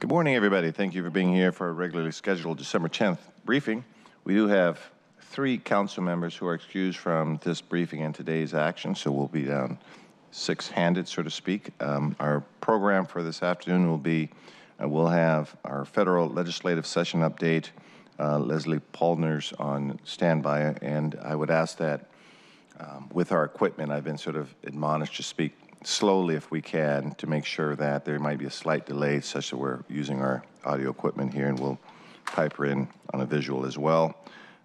Good morning, everybody. Thank you for being here for a regularly scheduled December 10th briefing. We do have 3 council members who are excused from this briefing and today's action, so we'll be down 6-handed, so to speak. Our program for this afternoon will be, we'll have our federal legislative session update. Leslie Paulner's on standby, and I would ask that with our equipment, I've been sort of admonished to speak slowly if we can to make sure that there might be a slight delay such that we're using our audio equipment here, and we'll pipe her in on a visual as well.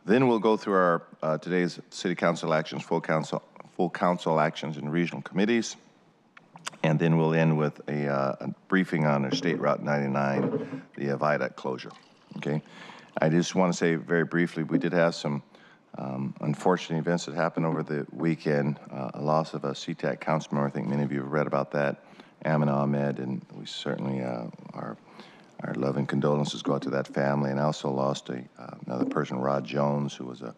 Then we'll go through our today's city council actions, full council actions in regional committees, and then we'll end with a briefing on our State Route 99, the Viaduct closure. Okay, I just want to say very briefly, we did have some unfortunate events that happened over the weekend. A loss of a CTAC council member. I think many of you have read about that, Amin Ahmed, and we certainly our love and condolences go out to that family. And I also lost another person, Rod Jones, who was a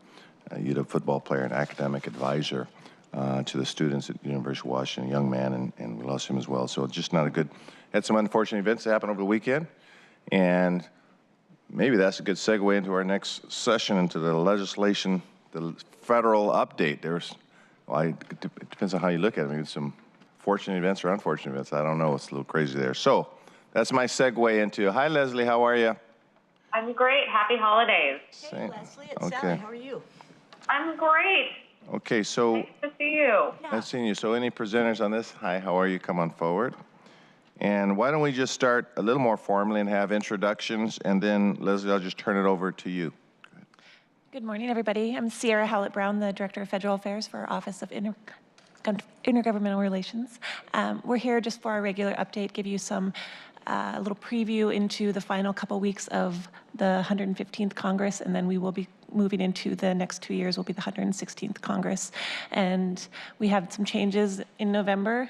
UW football player and academic advisor to the students at the University of Washington, a young man, and we lost him as well. So just not a good, had some unfortunate events that happened over the weekend, and maybe that's a good segue into our next session, into the legislation, the federal update. It depends on how you look at it. Maybe some fortunate events or unfortunate events. I don't know. It's a little crazy there. So that's my segue into, hi, Leslie. How are you? I'm great. Happy holidays. Hey, Leslie. It's Sally. How are you? I'm great. Okay, so nice to see you. Nice seeing you. So any presenters on this? Hi, how are you? Come on forward. And why don't we just start a little more formally and have introductions, and then, Leslie, I'll just turn it over to you. Good morning, everybody. I'm Sierra Howlett-Brown, the Director of Federal Affairs for our Office of Intergovernmental Relations. We're here just for our regular update, give you some a little preview into the final couple weeks of the 115th Congress, and then we will be moving into the next 2 years will be the 116th Congress. And we have some changes in November.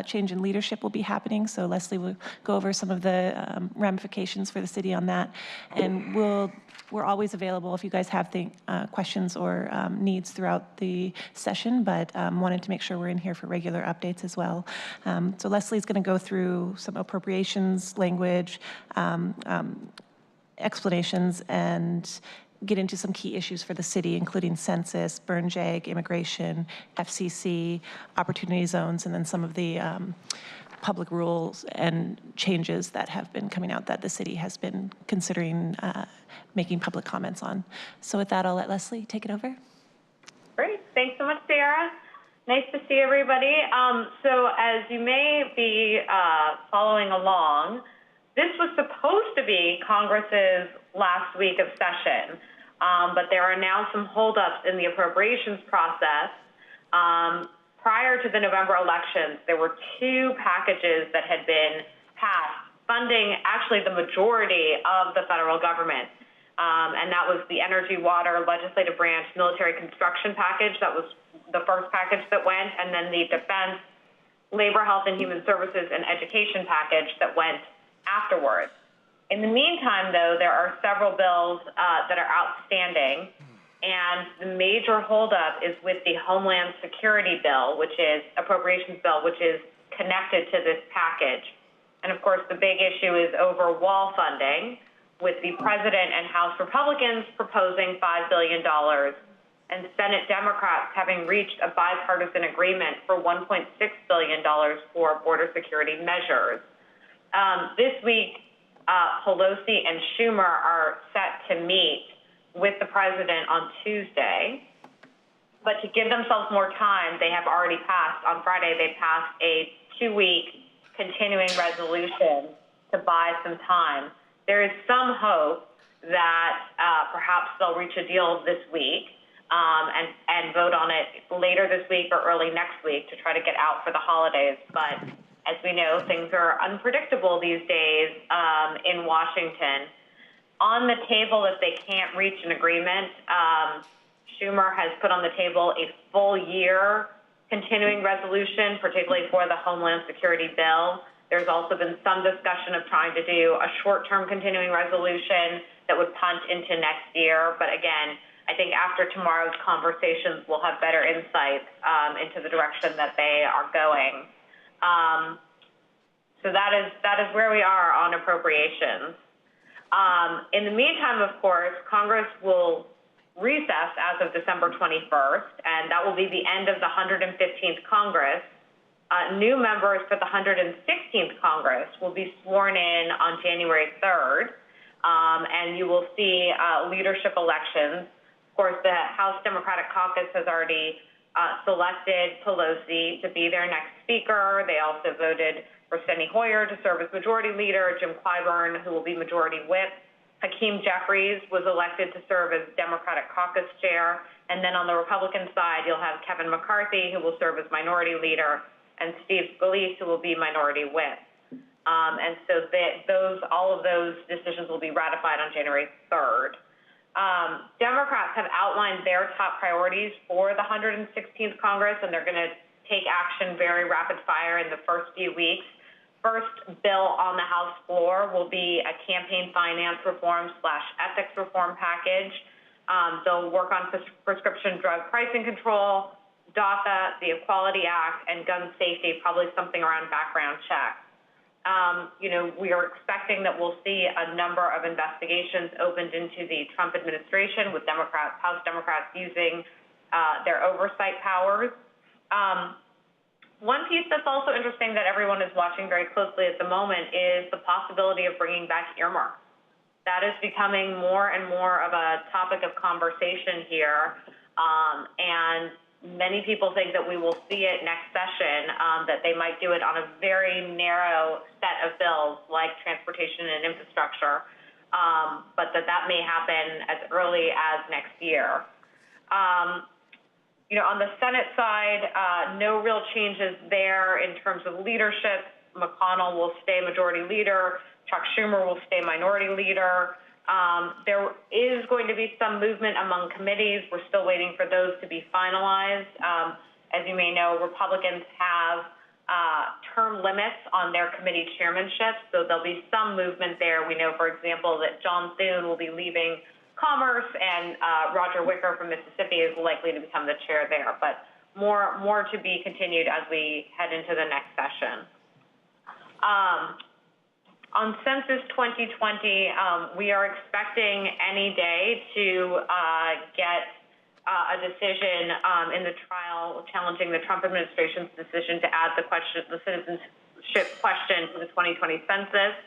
Change in leadership will be happening, so Leslie will go over some of the ramifications for the city on that. And we're always available if you guys have questions or needs throughout the session, but wanted to make sure we're in here for regular updates as well. So Leslie's going to go through some appropriations language, explanations, and get into some key issues for the city, including census, burn jag, immigration, FCC, opportunity zones, and then some of the public rules and changes that have been coming out that the city has been considering making public comments on. So with that, I'll let Leslie take it over. Great. Thanks so much, Sarah. Nice to see everybody. So as you may be following along, this was supposed to be Congress's last week of session, but there are now some holdups in the appropriations process. Prior to the November elections, there were 2 packages that had been passed, funding actually the majority of the federal government. And that was the Energy, Water, Legislative Branch, Military Construction package. That was the first package that went, and then the Defense, Labor, Health and Human Services, and Education package that went afterwards. In the meantime, though, there are several bills that are outstanding, and the major holdup is with the Homeland Security bill, which is appropriations bill, which is connected to this package. And of course, the big issue is over wall funding, with the President and House Republicans proposing $5 billion and Senate Democrats having reached a bipartisan agreement for $1.6 billion for border security measures. This week, Pelosi and Schumer are set to meet with the president on Tuesday. But to give themselves more time, they have already passed, on Friday, they passed a 2-week continuing resolution to buy some time. There is some hope that perhaps they'll reach a deal this week and vote on it later this week or early next week to try to get out for the holidays. But as we know, things are unpredictable these days in Washington. On the table, if they can't reach an agreement, Schumer has put on the table a full year continuing resolution, particularly for the Homeland Security bill. There's also been some discussion of trying to do a short-term continuing resolution that would punt into next year. But again, I think after tomorrow's conversations, we'll have better insights into the direction that they are going. So that is where we are on appropriations. In the meantime, of course, Congress will recess as of December 21st, and that will be the end of the 115th Congress. New members for the 116th Congress will be sworn in on January 3rd, and you will see leadership elections. Of course, the House Democratic Caucus has already selected Pelosi to be their next speaker. They also voted for Steny Hoyer to serve as majority leader, Jim Clyburn, who will be majority whip. Hakeem Jeffries was elected to serve as Democratic Caucus chair. And then on the Republican side, you'll have Kevin McCarthy, who will serve as minority leader, and Steve Scalise, who will be minority whip. And so all of those decisions will be ratified on January 3rd. Democrats have outlined their top priorities for the 116th Congress, and they're going to take action very rapid fire in the first few weeks. First bill on the House floor will be a campaign finance reform / ethics reform package. They'll work on prescription drug pricing control, DACA, the Equality Act, and gun safety, probably something around background checks. We are expecting that we'll see a number of investigations opened into the Trump administration with House Democrats using their oversight powers. One piece that's also interesting that everyone is watching very closely at the moment is the possibility of bringing back earmarks. That is becoming more and more of a topic of conversation here, and many people think that we will see it next session, that they might do it on a very narrow set of bills like transportation and infrastructure, but that may happen as early as next year. On the Senate side, no real changes there in terms of leadership. McConnell will stay majority leader. Chuck Schumer will stay minority leader. There is going to be some movement among committees. We're still waiting for those to be finalized. As you may know, Republicans have term limits on their committee chairmanship, so there'll be some movement there. We know, for example, that John Thune will be leaving Commerce, and Roger Wicker from Mississippi is likely to become the chair there. But more to be continued as we head into the next session. On Census 2020, we are expecting any day to get a decision in the trial challenging the Trump administration's decision to add the citizenship question to the 2020 census.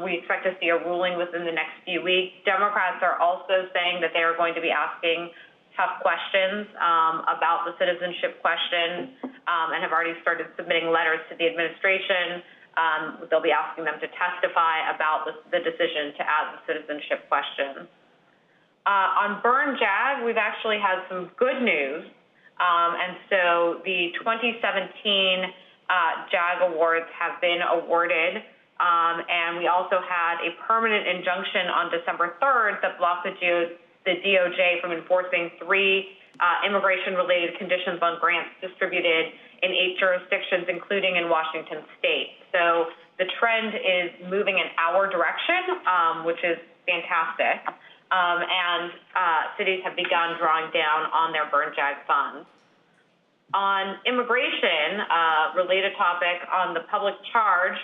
We expect to see a ruling within the next few weeks. Democrats are also saying that they are going to be asking tough questions about the citizenship question and have already started submitting letters to the administration. They'll be asking them to testify about the decision to add the citizenship question. On Burn Jag, we've actually had some good news. And so the 2017 JAG awards have been awarded. And we also had a permanent injunction on December 3rd that blocked the DOJ from enforcing 3 immigration-related conditions on grants distributed in 8 jurisdictions, including in Washington state. So the trend is moving in our direction, which is fantastic. And cities have begun drawing down on their Burn Jag funds. On immigration, related topic on the public charge,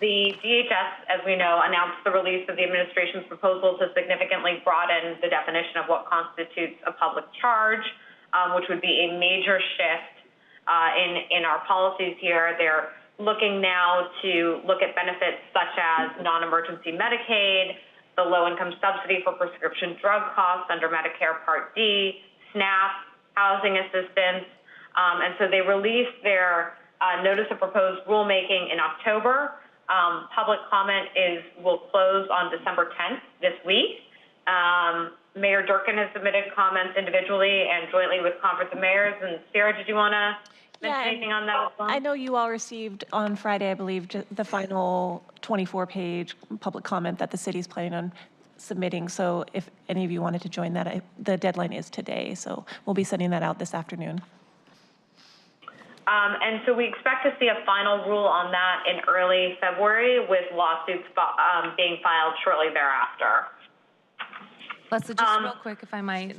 the DHS, as we know, announced the release of the administration's proposal to significantly broaden the definition of what constitutes a public charge, which would be a major shift in our policies here. They're looking now to look at benefits such as non-emergency Medicaid, the low-income subsidy for prescription drug costs under Medicare Part D, SNAP, housing assistance. And so they released their notice of proposed rulemaking in October. Public comment will close on December 10th this week. Mayor Durkin has submitted comments individually and jointly with Conference of Mayors. And Sarah, did you want to mention anything on that as well? I know you all received on Friday, I believe, the final 24-page public comment that the city's planning on submitting. So if any of you wanted to join that, the deadline is today. So we'll be sending that out this afternoon. And so we expect to see a final rule on that in early February, with lawsuits being filed shortly thereafter. Leslie, just real quick, if I might.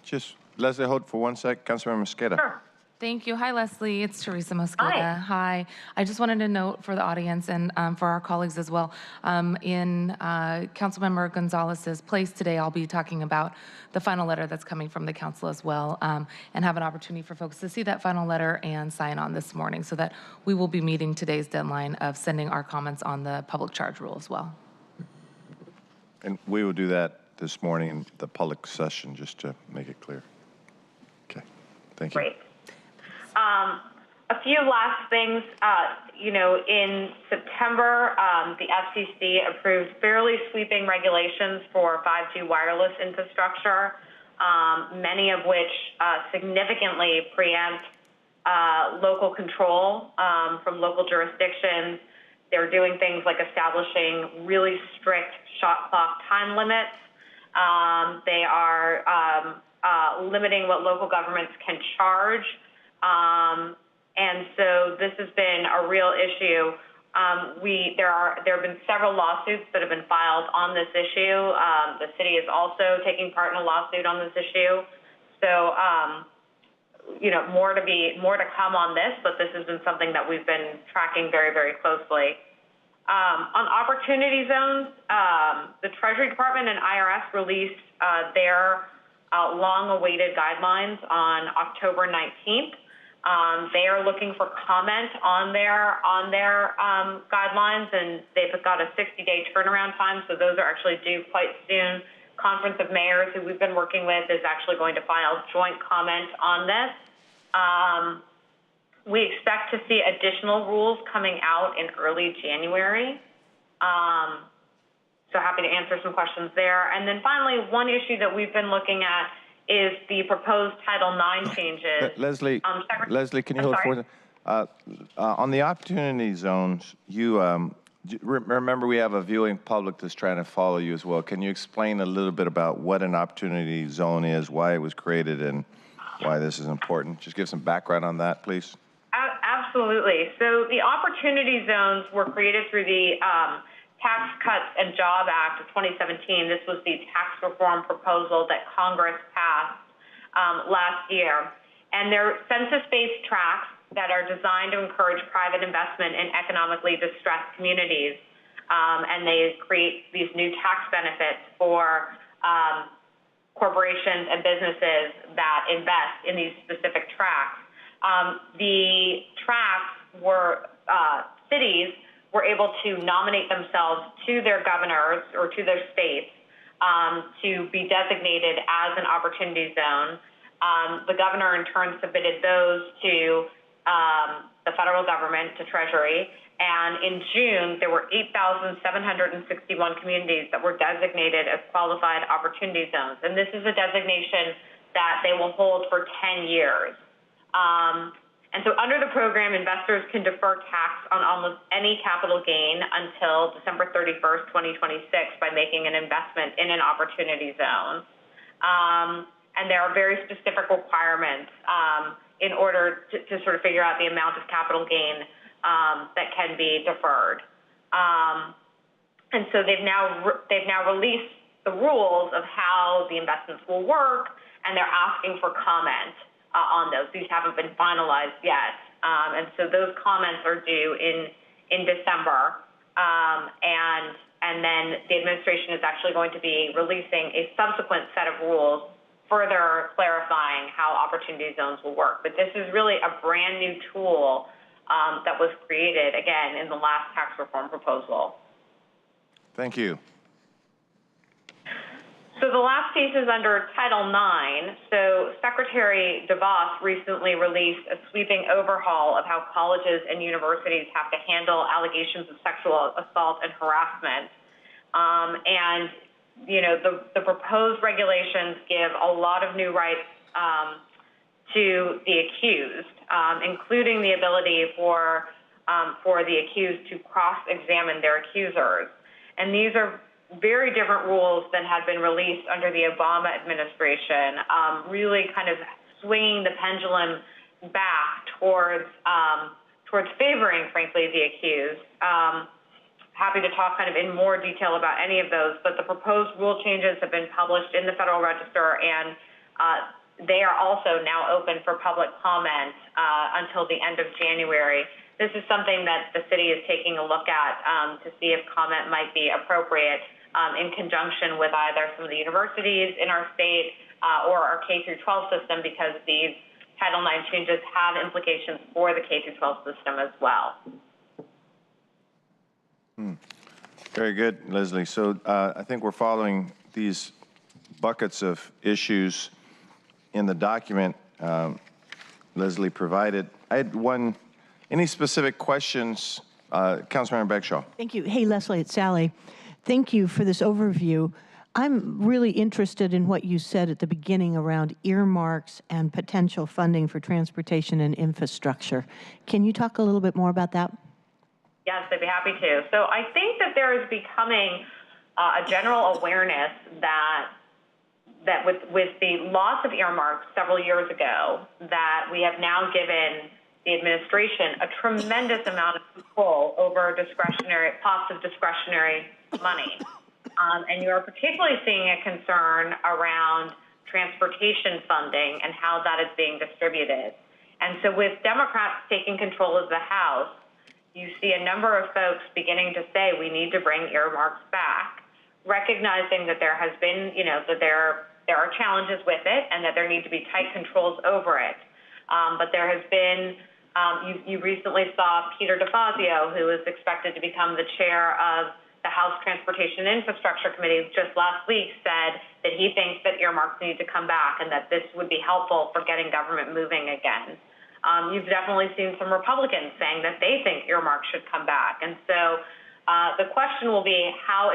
Just Leslie, hold for 1 sec. Councilmember Mosqueda. Sure. Thank you. Hi, Leslie. It's Teresa Mosqueda. Hi. Hi. I just wanted to note for the audience and for our colleagues as well, in Councilmember Gonzalez's place today, I'll be talking about the final letter that's coming from the council as well, and have an opportunity for folks to see that final letter and sign on this morning, so that we will be meeting today's deadline of sending our comments on the public charge rule as well. And we will do that this morning in the public session, just to make it clear. Okay, thank you. Great. A few last things. In September, the FCC approved fairly sweeping regulations for 5G wireless infrastructure, many of which significantly preempt local control from local jurisdictions. They're doing things like establishing really strict shot clock time limits. They are limiting what local governments can charge. And so this has been a real issue. There have been several lawsuits that have been filed on this issue. The city is also taking part in a lawsuit on this issue. So, more to come on this, but this has been something that we've been tracking very, very closely. On opportunity zones, the Treasury Department and IRS released their long-awaited guidelines on October 19th. They are looking for comment on their guidelines, and they've got a 60-day turnaround time, so those are actually due quite soon. Conference of Mayors, who we've been working with, is actually going to file joint comment on this. We expect to see additional rules coming out in early January. So happy to answer some questions there. And then finally, one issue that we've been looking at is the proposed Title IX changes. Leslie, can you hold for on the opportunity zones, you remember we have a viewing public that's trying to follow you as well. Can you explain a little bit about what an opportunity zone is, why it was created, and why this is important? Just give some background on that, please. Absolutely. So the opportunity zones were created through the Tax Cuts and Job Act of 2017. This was the tax reform proposal that Congress passed last year. And they're census-based tracts that are designed to encourage private investment in economically distressed communities. And they create these new tax benefits for corporations and businesses that invest in these specific tracts. The tracts were, cities were able to nominate themselves to their governors or to their states to be designated as an opportunity zone. The governor in turn submitted those to the federal government, to Treasury, and in June there were 8,761 communities that were designated as qualified opportunity zones. And this is a designation that they will hold for 10 years. And so under the program, investors can defer tax on almost any capital gain until December 31st, 2026 by making an investment in an opportunity zone. And there are very specific requirements in order to sort of figure out the amount of capital gain that can be deferred. And so they've now released the rules of how the investments will work, and they're asking for comment on those. These haven't been finalized yet. And so those comments are due in December. And then the administration is actually going to be releasing a subsequent set of rules further clarifying how opportunity zones will work. But this is really a brand new tool that was created, again, in the last tax reform proposal. Thank you. So the last piece is under Title IX. So Secretary DeVos recently released a sweeping overhaul of how colleges and universities have to handle allegations of sexual assault and harassment. And, the proposed regulations give a lot of new rights to the accused, including the ability for the accused to cross-examine their accusers. And these are very different rules than had been released under the Obama administration, really kind of swinging the pendulum back towards favoring, frankly, the accused. Happy to talk kind of in more detail about any of those, but the proposed rule changes have been published in the Federal Register, and they are also now open for public comment until the end of January. This is something that the city is taking a look at to see if comment might be appropriate in conjunction with either some of the universities in our state or our K-12 system, because these Title IX changes have implications for the K-12 system as well. Very good, Leslie. So I think we're following these buckets of issues in the document Leslie provided. I had one. Any specific questions? Councilmember Beckshaw. Thank you. Hey, Leslie, it's Sally. Thank you for this overview. I'm really interested in what you said at the beginning around earmarks and potential funding for transportation and infrastructure. Can you talk a little bit more about that? Yes, I'd be happy to. So I think that there is becoming a general awareness that with the loss of earmarks several years ago, that we have now given the administration a tremendous amount of control over cost of discretionary money. And you're particularly seeing a concern around transportation funding and how that is being distributed. And so with Democrats taking control of the House, you see a number of folks beginning to say we need to bring earmarks back, recognizing that there has been, that there are challenges with it and that there need to be tight controls over it. But there has been, you recently saw Peter DeFazio, who is expected to become the chair of the House Transportation and Infrastructure Committee, just last week said that he thinks that earmarks need to come back and that this would be helpful for getting government moving again. You've definitely seen some Republicans saying that they think earmarks should come back. And so the question will be how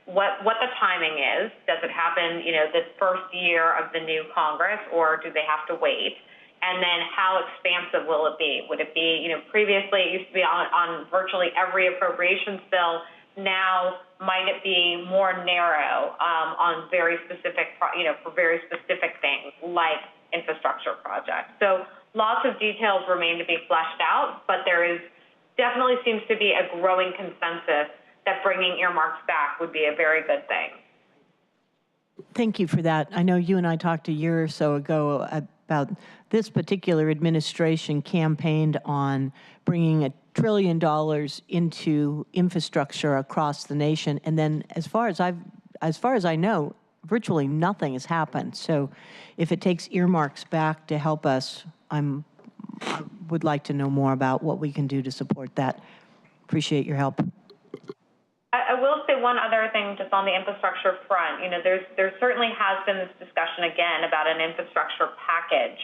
what the timing is. Does it happen, this first year of the new Congress, or do they have to wait? And then how expansive will it be? Would it be, previously it used to be on virtually every appropriations bill. Now, might it be more narrow on very specific, for very specific things like infrastructure projects? So lots of details remain to be fleshed out, but there definitely seems to be a growing consensus that bringing earmarks back would be a very good thing. Thank you for that. I know you and I talked a year or so ago about this particular administration campaigned on bringing $1 trillion into infrastructure across the nation, and then as far as I know, virtually nothing has happened. So if it takes earmarks back to help us, I would like to know more about what we can do to support that. Appreciate your help. I will say one other thing just on the infrastructure front. There certainly has been this discussion again about an infrastructure package.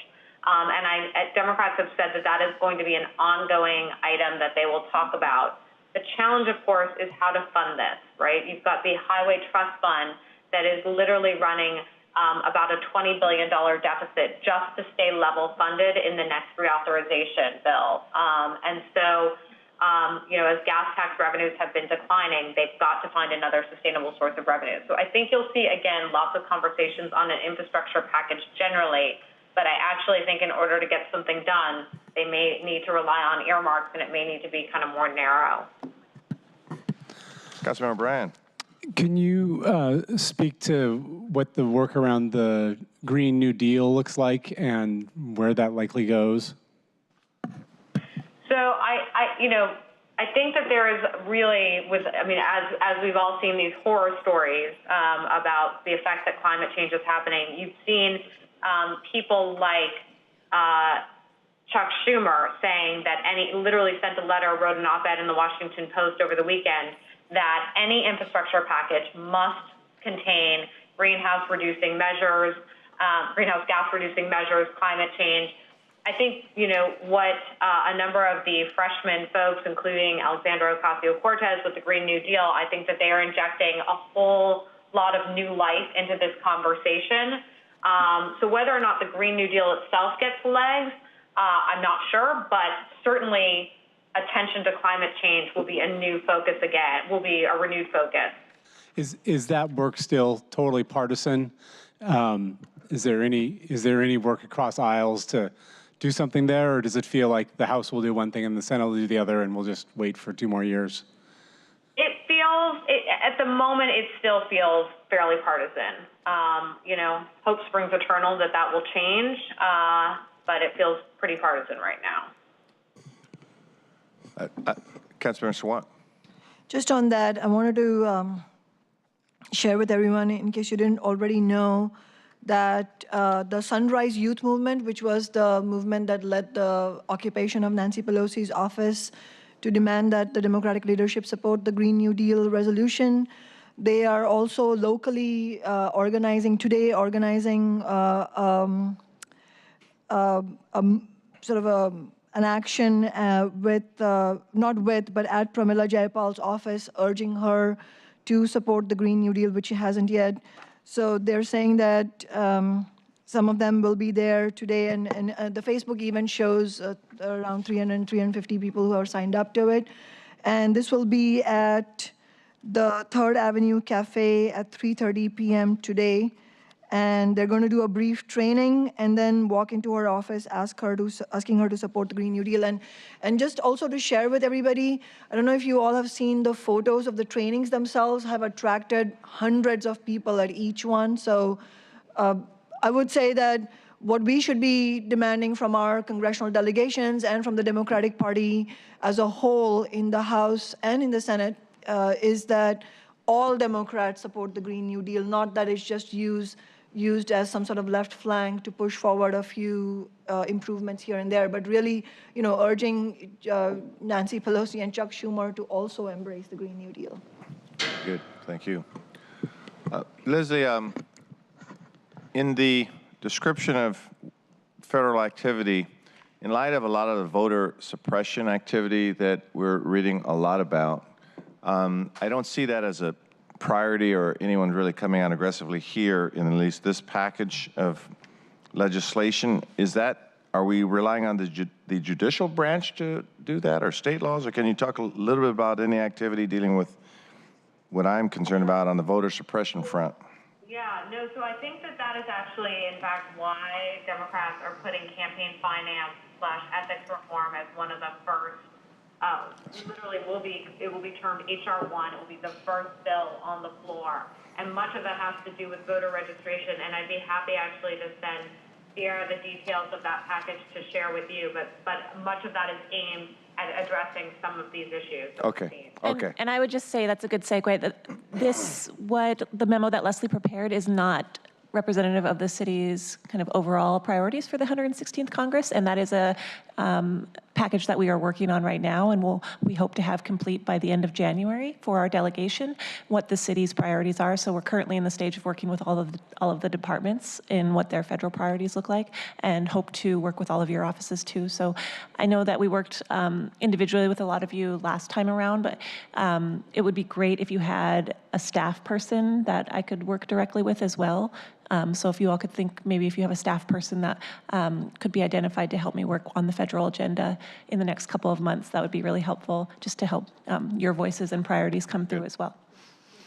And Democrats have said that is going to be an ongoing item that they will talk about. The challenge, of course, is how to fund this, right? You've got the Highway Trust Fund that is literally running about a $20 billion deficit just to stay level funded in the next reauthorization bill. And so, as gas tax revenues have been declining, they've got to find another sustainable source of revenue. So I think you'll see, again, lots of conversations on an infrastructure package generally, but I actually think in order to get something done, they may need to rely on earmarks, and it may need to be kind of more narrow. Councilmember Bryan. Can you speak to what the work around the Green New Deal looks like and where that likely goes? So I think that there is really, as we've all seen these horror stories about the effect that climate change is having, you've seen people like Chuck Schumer saying that literally sent a letter, wrote an op-ed in the Washington Post over the weekend, that any infrastructure package must contain greenhouse gas reducing measures, climate change. I think, what a number of the freshman folks, including Alexandra Ocasio-Cortez with the Green New Deal, I think that they are injecting a whole lot of new life into this conversation. So whether or not the Green New Deal itself gets legs, I'm not sure, but certainly attention to climate change will be a new focus again, will be a renewed focus. Is that work still totally partisan? Is there any work across aisles to do something there, or does it feel like the House will do one thing and the Senate will do the other, and we'll just wait for 2 more years? At the moment, it still feels fairly partisan. You know, hope springs eternal that will change, but it feels pretty partisan right now. Councilmember Sawant. Just on that, I wanted to share with everyone, in case you didn't already know, that the Sunrise Youth Movement, which was the movement that led the occupation of Nancy Pelosi's office to demand that the Democratic leadership support the Green New Deal resolution, they are also locally organizing an action but at Pramila Jayapal's office, urging her to support the Green New Deal, which she hasn't yet. So they're saying that some of them will be there today, and the Facebook event shows around 350 people who are signed up to it. And this will be at the 3rd Avenue Cafe at 3:30 p.m. today. And they're going to do a brief training and then walk into her office, asking her to support the Green New Deal. And just also to share with everybody, I don't know if you all have seen the photos of the trainings themselves, have attracted hundreds of people at each one. So I would say that what we should be demanding from our congressional delegations and from the Democratic Party as a whole in the House and in the Senate is that all Democrats support the Green New Deal, not that it's just used as some sort of left flank to push forward a few improvements here and there, but really, you know, urging Nancy Pelosi and Chuck Schumer to also embrace the Green New Deal. Good, thank you. Leslie, in the description of federal activity, in light of a lot of the voter suppression activity that we're reading a lot about, I don't see that as a priority or anyone really coming out aggressively here in at least this package of legislation. Are we relying on the judicial branch to do that, or state laws? Or can you talk a little bit about any activity dealing with what I'm concerned about on the voter suppression front? Yeah, no, so I think that is actually, in fact, why Democrats are putting campaign finance/ethics reform as one of the first. Literally, it will be termed HR 1. It will be the first bill on the floor, and much of that has to do with voter registration. And I'd be happy actually to send Sierra the details of that package to share with you. But much of that is aimed at addressing some of these issues. Okay. And I would just say that's a good segue. That what the memo that Leslie prepared is not representative of the city's kind of overall priorities for the 116th Congress, and that is a package that we are working on right now, and we hope to have complete by the end of January for our delegation, what the city's priorities are. So we're currently in the stage of working with all of the departments in what their federal priorities look like, and hope to work with all of your offices too. So I know that we worked individually with a lot of you last time around, but it would be great if you had a staff person that I could work directly with as well. So if you all could think, maybe if you have a staff person that could be identified to help me work on the federal agenda in the next couple of months, that would be really helpful, just to help your voices and priorities come through as well.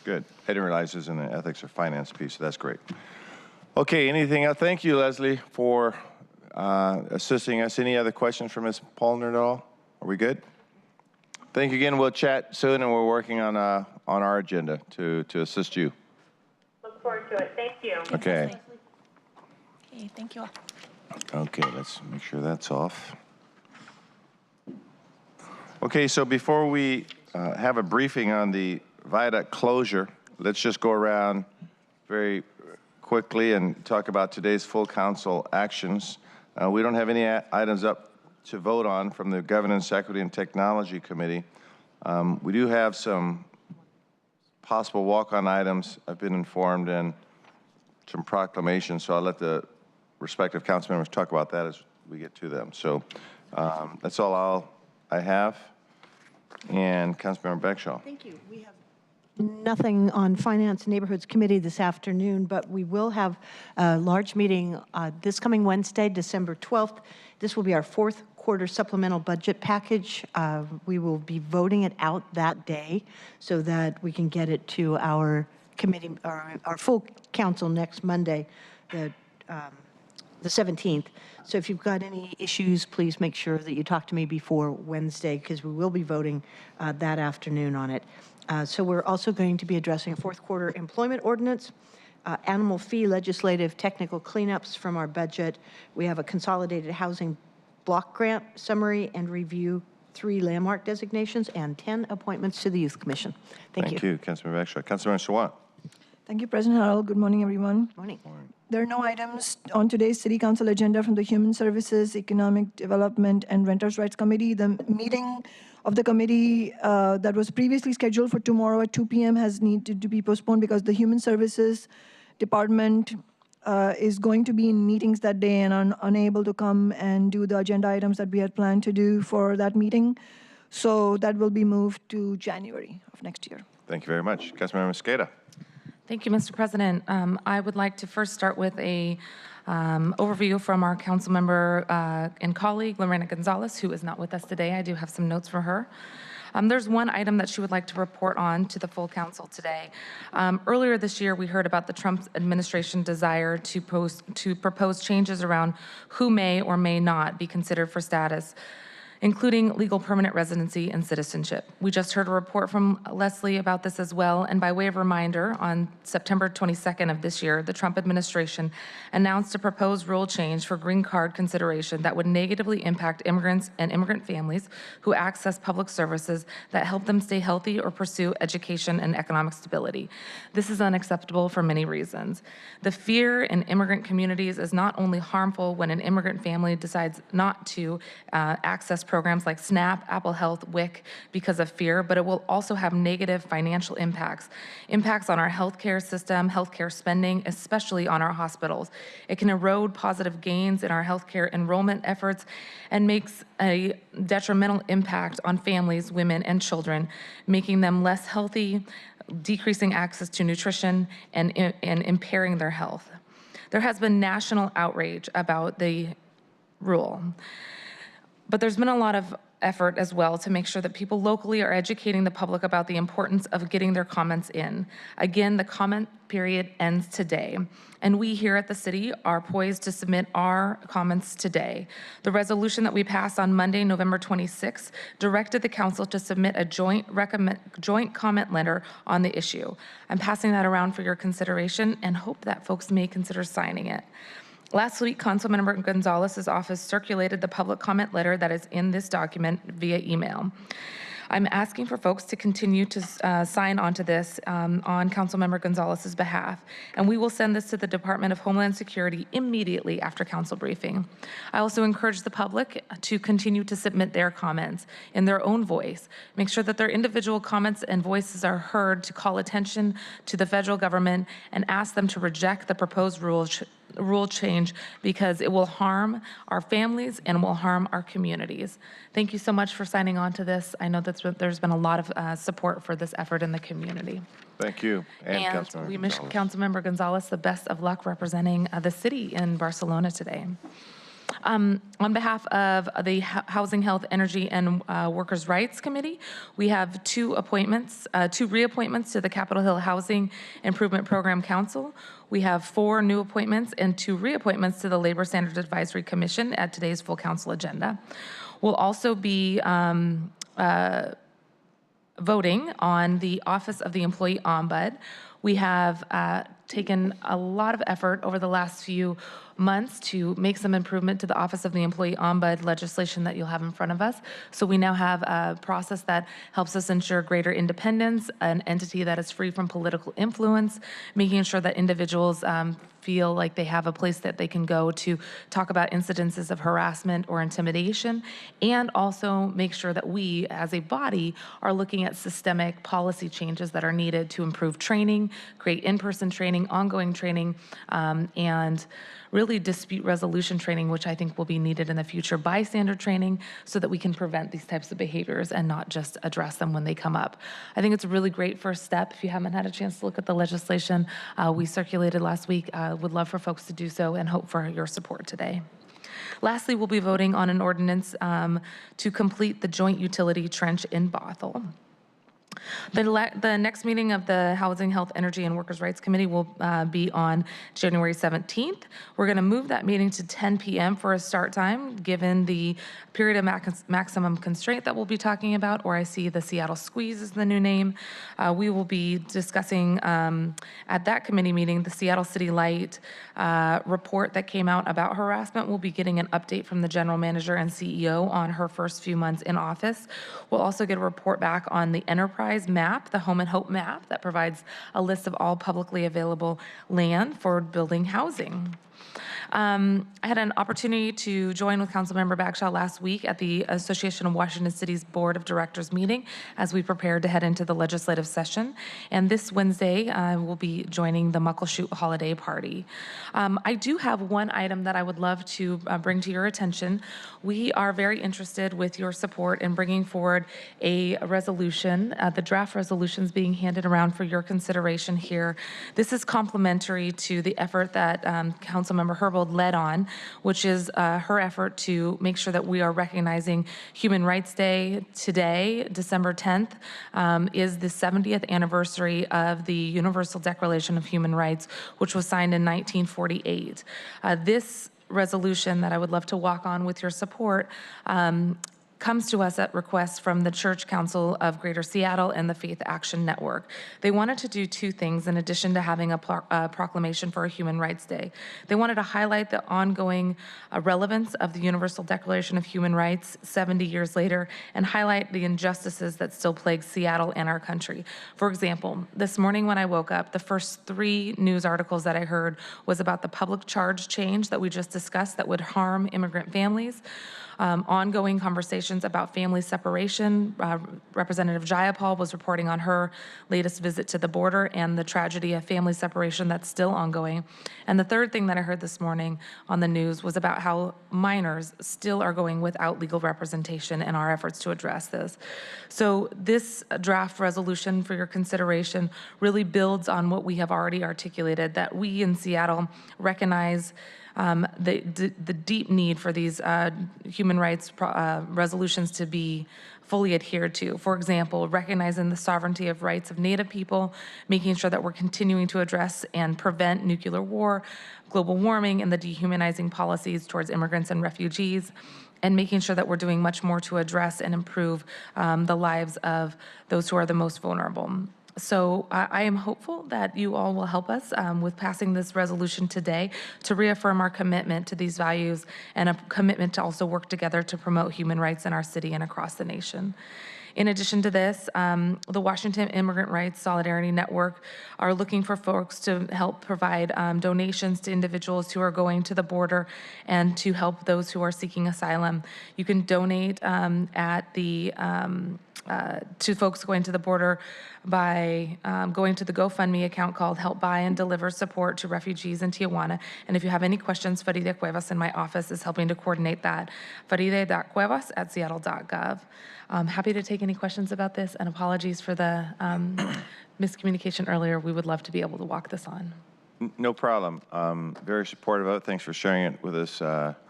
Good. I didn't realize this in the ethics or finance piece, so that's great. Okay, anything else? Thank you, Leslie, for assisting us. Any other questions for Ms. Pollner at all? Are we good? Thank you again. We'll chat soon, and we're working on our agenda to assist you. Look forward to it. Thank you. Okay. Okay, thank you all. Okay, let's make sure that's off. Okay, so before we have a briefing on the viaduct closure, let's just go around very quickly and talk about today's full council actions. We don't have any items up to vote on from the Governance, Equity, and Technology Committee. We do have some possible walk-on items, I've been informed, and some proclamations, so I'll let the respective council members talk about that as we get to them. So that's all I have. And Councilmember Beckshaw. Thank you. We have nothing on Finance and Neighborhoods Committee this afternoon, but we will have a large meeting this coming Wednesday, December 12th. This will be our fourth quarter supplemental budget package. We will be voting it out that day so that we can get it to our committee, our full council next Monday, the 17th. So if you've got any issues, please make sure that you talk to me before Wednesday, because we will be voting that afternoon on it. So we're also going to be addressing a fourth quarter employment ordinance, animal fee legislative technical cleanups from our budget. We have a consolidated housing block grant summary and review, 3 landmark designations, and 10 appointments to the Youth Commission. Thank you. Thank you, Councilmember Extra. Councilmember Sawant. Thank you, President Harold. Good morning, everyone. Morning. There are no items on today's City Council agenda from the Human Services, Economic Development, and Renters' Rights Committee. The meeting of the committee that was previously scheduled for tomorrow at 2 p.m. has needed to be postponed because the Human Services Department is going to be in meetings that day and unable to come and do the agenda items that we had planned to do for that meeting. So that will be moved to January of next year. Thank you very much. Councilmember Mosqueda. Thank you, Mr. President. I would like to first start with a overview from our council member and colleague, Lorena Gonzalez, who is not with us today. I do have some notes for her. There's one item that she would like to report on to the full council today. Earlier this year, we heard about the Trump administration desire to propose changes around who may or may not be considered for status, including legal permanent residency and citizenship. We just heard a report from Leslie about this as well, and by way of reminder, on September 22nd of this year, the Trump administration announced a proposed rule change for green card consideration that would negatively impact immigrants and immigrant families who access public services that help them stay healthy or pursue education and economic stability. This is unacceptable for many reasons. The fear in immigrant communities is not only harmful when an immigrant family decides not to access programs like SNAP, Apple Health, WIC because of fear, but it will also have negative financial impacts on our healthcare system, healthcare spending, especially on our hospitals. It can erode positive gains in our healthcare enrollment efforts and makes a detrimental impact on families, women, and children, making them less healthy, decreasing access to nutrition, and impairing their health. There has been national outrage about the rule. But there's been a lot of effort as well to make sure that people locally are educating the public about the importance of getting their comments in. Again, the comment period ends today, and we here at the city are poised to submit our comments today. The resolution that we passed on Monday, November 26th, directed the council to submit a joint comment letter on the issue. I'm passing that around for your consideration and hope that folks may consider signing it. Last week, Councilmember Gonzalez's office circulated the public comment letter that is in this document via email. I'm asking for folks to continue to sign onto this on Councilmember Gonzalez's behalf, and we will send this to the Department of Homeland Security immediately after council briefing. I also encourage the public to continue to submit their comments in their own voice. Make sure that their individual comments and voices are heard to call attention to the federal government and ask them to reject the proposed rule change because it will harm our families and will harm our communities. Thank you so much for signing on to this. I know that there's been a lot of support for this effort in the community. Thank you. And we wish Councilmember Gonzalez the best of luck representing the city in Barcelona today. On behalf of the Housing, Health, Energy, and Workers' Rights Committee, we have two reappointments to the Capitol Hill Housing Improvement Program Council. We have 4 new appointments and 2 reappointments to the Labor Standards Advisory Commission at today's full council agenda. We'll also be voting on the Office of the Employee Ombud. We have taken a lot of effort over the last few months to make some improvement to the Office of the Employee Ombud legislation that you'll have in front of us. So we now have a process that helps us ensure greater independence, an entity that is free from political influence, making sure that individuals feel like they have a place that they can go to talk about incidences of harassment or intimidation, and also make sure that we as a body are looking at systemic policy changes that are needed to improve training, create in-person training, ongoing training, and really dispute resolution training, which I think will be needed in the future, bystander training, so that we can prevent these types of behaviors and not just address them when they come up. I think it's a really great first step. If you haven't had a chance to look at the legislation we circulated last week, would love for folks to do so and hope for your support today. Lastly, we'll be voting on an ordinance to complete the joint utility trench in Bothell. The next meeting of the Housing, Health, Energy, and Workers' Rights Committee will be on January 17th. We're going to move that meeting to 10 p.m. for a start time, given the period of maximum constraint that we'll be talking about, or I see the Seattle Squeeze is the new name. We will be discussing at that committee meeting the Seattle City Light report that came out about harassment. We'll be getting an update from the general manager and CEO on her first few months in office. We'll also get a report back on the enterprise map, the Home and Hope map, that provides a list of all publicly available land for building housing. I had an opportunity to join with Councilmember Bagshaw last week at the Association of Washington City's Board of Directors meeting as we prepared to head into the legislative session. And this Wednesday, I will be joining the Muckleshoot Holiday Party. I do have one item that I would love to bring to your attention. We are very interested with your support in bringing forward a resolution. The draft resolution is being handed around for your consideration here. This is complementary to the effort that Councilmember Herbold led on, which is her effort to make sure that we are recognizing Human Rights Day today. December 10th is the 70th anniversary of the Universal Declaration of Human Rights, which was signed in 1948. This resolution that I would love to walk on with your support comes to us at request from the Church Council of Greater Seattle and the Faith Action Network. They wanted to do two things in addition to having a proclamation for a Human Rights Day. They wanted to highlight the ongoing relevance of the Universal Declaration of Human Rights 70 years later and highlight the injustices that still plague Seattle and our country. For example, this morning when I woke up, the first 3 news articles that I heard was about the public charge change that we just discussed that would harm immigrant families. Ongoing conversations about family separation. Representative Jayapal was reporting on her latest visit to the border and the tragedy of family separation that's still ongoing. And the third thing that I heard this morning on the news was about how minors still are going without legal representation in our efforts to address this. So this draft resolution for your consideration really builds on what we have already articulated, that we in Seattle recognize the deep need for these human rights resolutions to be fully adhered to. For example, recognizing the sovereignty of rights of Native people, making sure that we're continuing to address and prevent nuclear war, global warming, and the dehumanizing policies towards immigrants and refugees, and making sure that we're doing much more to address and improve the lives of those who are the most vulnerable. So I am hopeful that you all will help us with passing this resolution today to reaffirm our commitment to these values and a commitment to also work together to promote human rights in our city and across the nation. In addition to this, the Washington Immigrant Rights Solidarity Network are looking for folks to help provide donations to individuals who are going to the border and to help those who are seeking asylum. You can donate at the to folks going to the border by going to the GoFundMe account called Help Buy and Deliver Support to Refugees in Tijuana. And if you have any questions, Faride Cuevas in my office is helping to coordinate that. Faride.cuevas@seattle.gov. I'm happy to take any questions about this, and apologies for the miscommunication earlier. We would love to be able to walk this on. No problem. Very supportive of it. Thanks for sharing it with us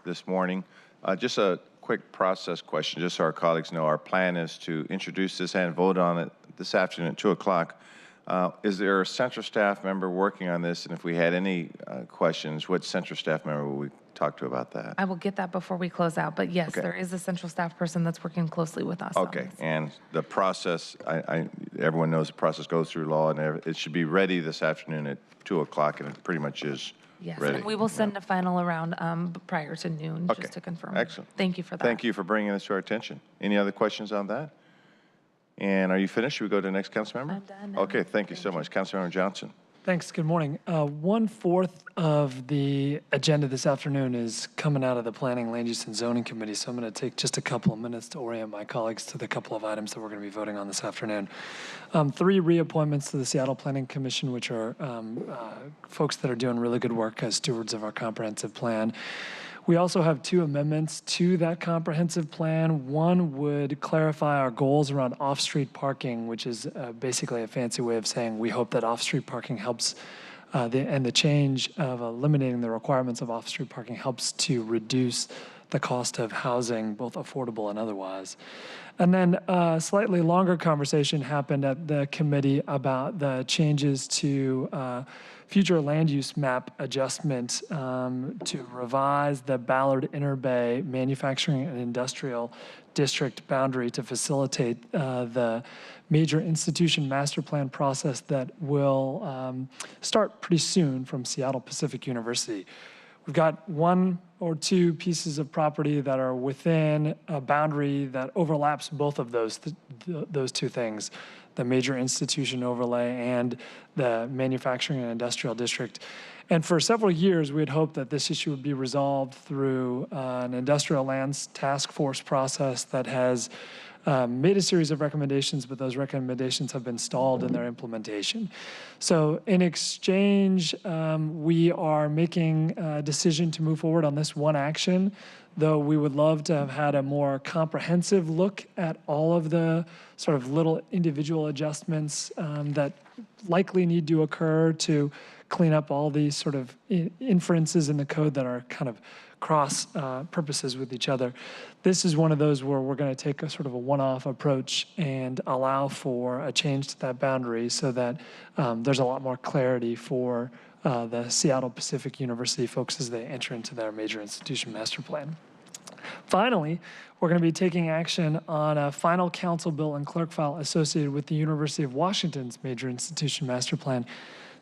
this morning. Just a quick process question, just so our colleagues know. Our plan is to introduce this and vote on it this afternoon at 2 o'clock. Is there a central staff member working on this? And if we had any questions, what central staff member will we talk to about that? I will get that before we close out, but yes, Okay. there is a central staff person that's working closely with us. Okay, and the process, everyone knows the process goes through law, and it should be ready this afternoon at 2 o'clock, and it pretty much is Yes, ready. and we will send a final around prior to noon, Okay, just to confirm. excellent. Thank you for that. Thank you for bringing this to our attention. Any other questions on that? And are you finished? Should we go to the next council member? I'm done now. Okay, thank you so much. Councilmember Johnson. Thanks. Good morning. 1/4 of the agenda this afternoon is coming out of the Planning, Land Use, and Zoning Committee, so I'm going to take just a couple of minutes to orient my colleagues to the couple of items that we're going to be voting on this afternoon. 3 reappointments to the Seattle Planning Commission, which are folks that are doing really good work as stewards of our comprehensive plan. We also have 2 amendments to that comprehensive plan. One would clarify our goals around off-street parking, which is basically a fancy way of saying we hope that off-street parking helps, and the change of eliminating the requirements of off-street parking helps to reduce the cost of housing, both affordable and otherwise. And then a slightly longer conversation happened at the committee about the changes to future land use map adjustment to revise the Ballard Inner Bay Manufacturing and Industrial District boundary to facilitate the major institution master plan process that will start pretty soon from Seattle Pacific University. We've got one or two pieces of property that are within a boundary that overlaps both of those two things, the major institution overlay and the manufacturing and industrial district. And for several years, we had hoped that this issue would be resolved through an industrial lands task force process that has made a series of recommendations, but those recommendations have been stalled in their implementation. So in exchange, we are making a decision to move forward on this one action, though we would love to have had a more comprehensive look at all of the sort of little individual adjustments that likely need to occur to clean up all these sort of inferences in the code that are kind of cross purposes with each other. This is one of those where we're going to take a sort of a one-off approach and allow for a change to that boundary so that there's a lot more clarity for the Seattle Pacific University folks as they enter into their major institution master plan. Finally, we're going to be taking action on a final council bill and clerk file associated with the University of Washington's major institution master plan.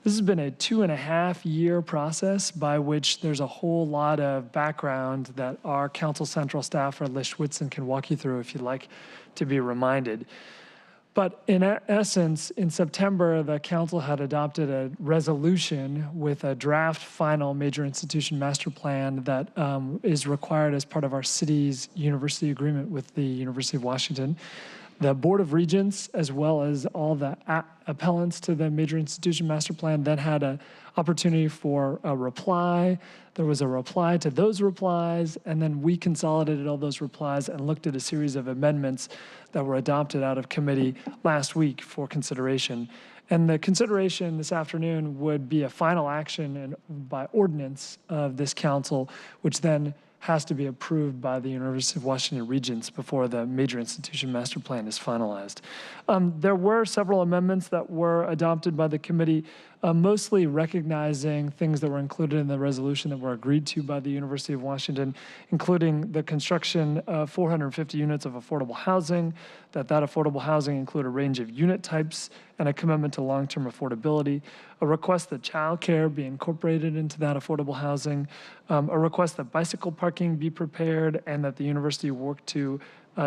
This has been a 2.5-year process by which there's a whole lot of background that our Council Central staffer, Lish Whitson, can walk you through if you'd like to be reminded. But in essence, in September, the council had adopted a resolution with a draft final major institution master plan that is required as part of our city's university agreement with the University of Washington. The Board of Regents, as well as all the appellants to the major institution master plan, then had an opportunity for a reply. There was a reply to those replies, and then we consolidated all those replies and looked at a series of amendments that were adopted out of committee last week for consideration. And the consideration this afternoon would be a final action by ordinance of this council, which then has to be approved by the University of Washington Regents before the major institution master plan is finalized. There were several amendments that were adopted by the committee, mostly recognizing things that were included in the resolution that were agreed to by the University of Washington, including the construction of 450 units of affordable housing, that affordable housing include a range of unit types and a commitment to long-term affordability, a request that childcare be incorporated into that affordable housing, a request that bicycle parking be prepared, and that the university work to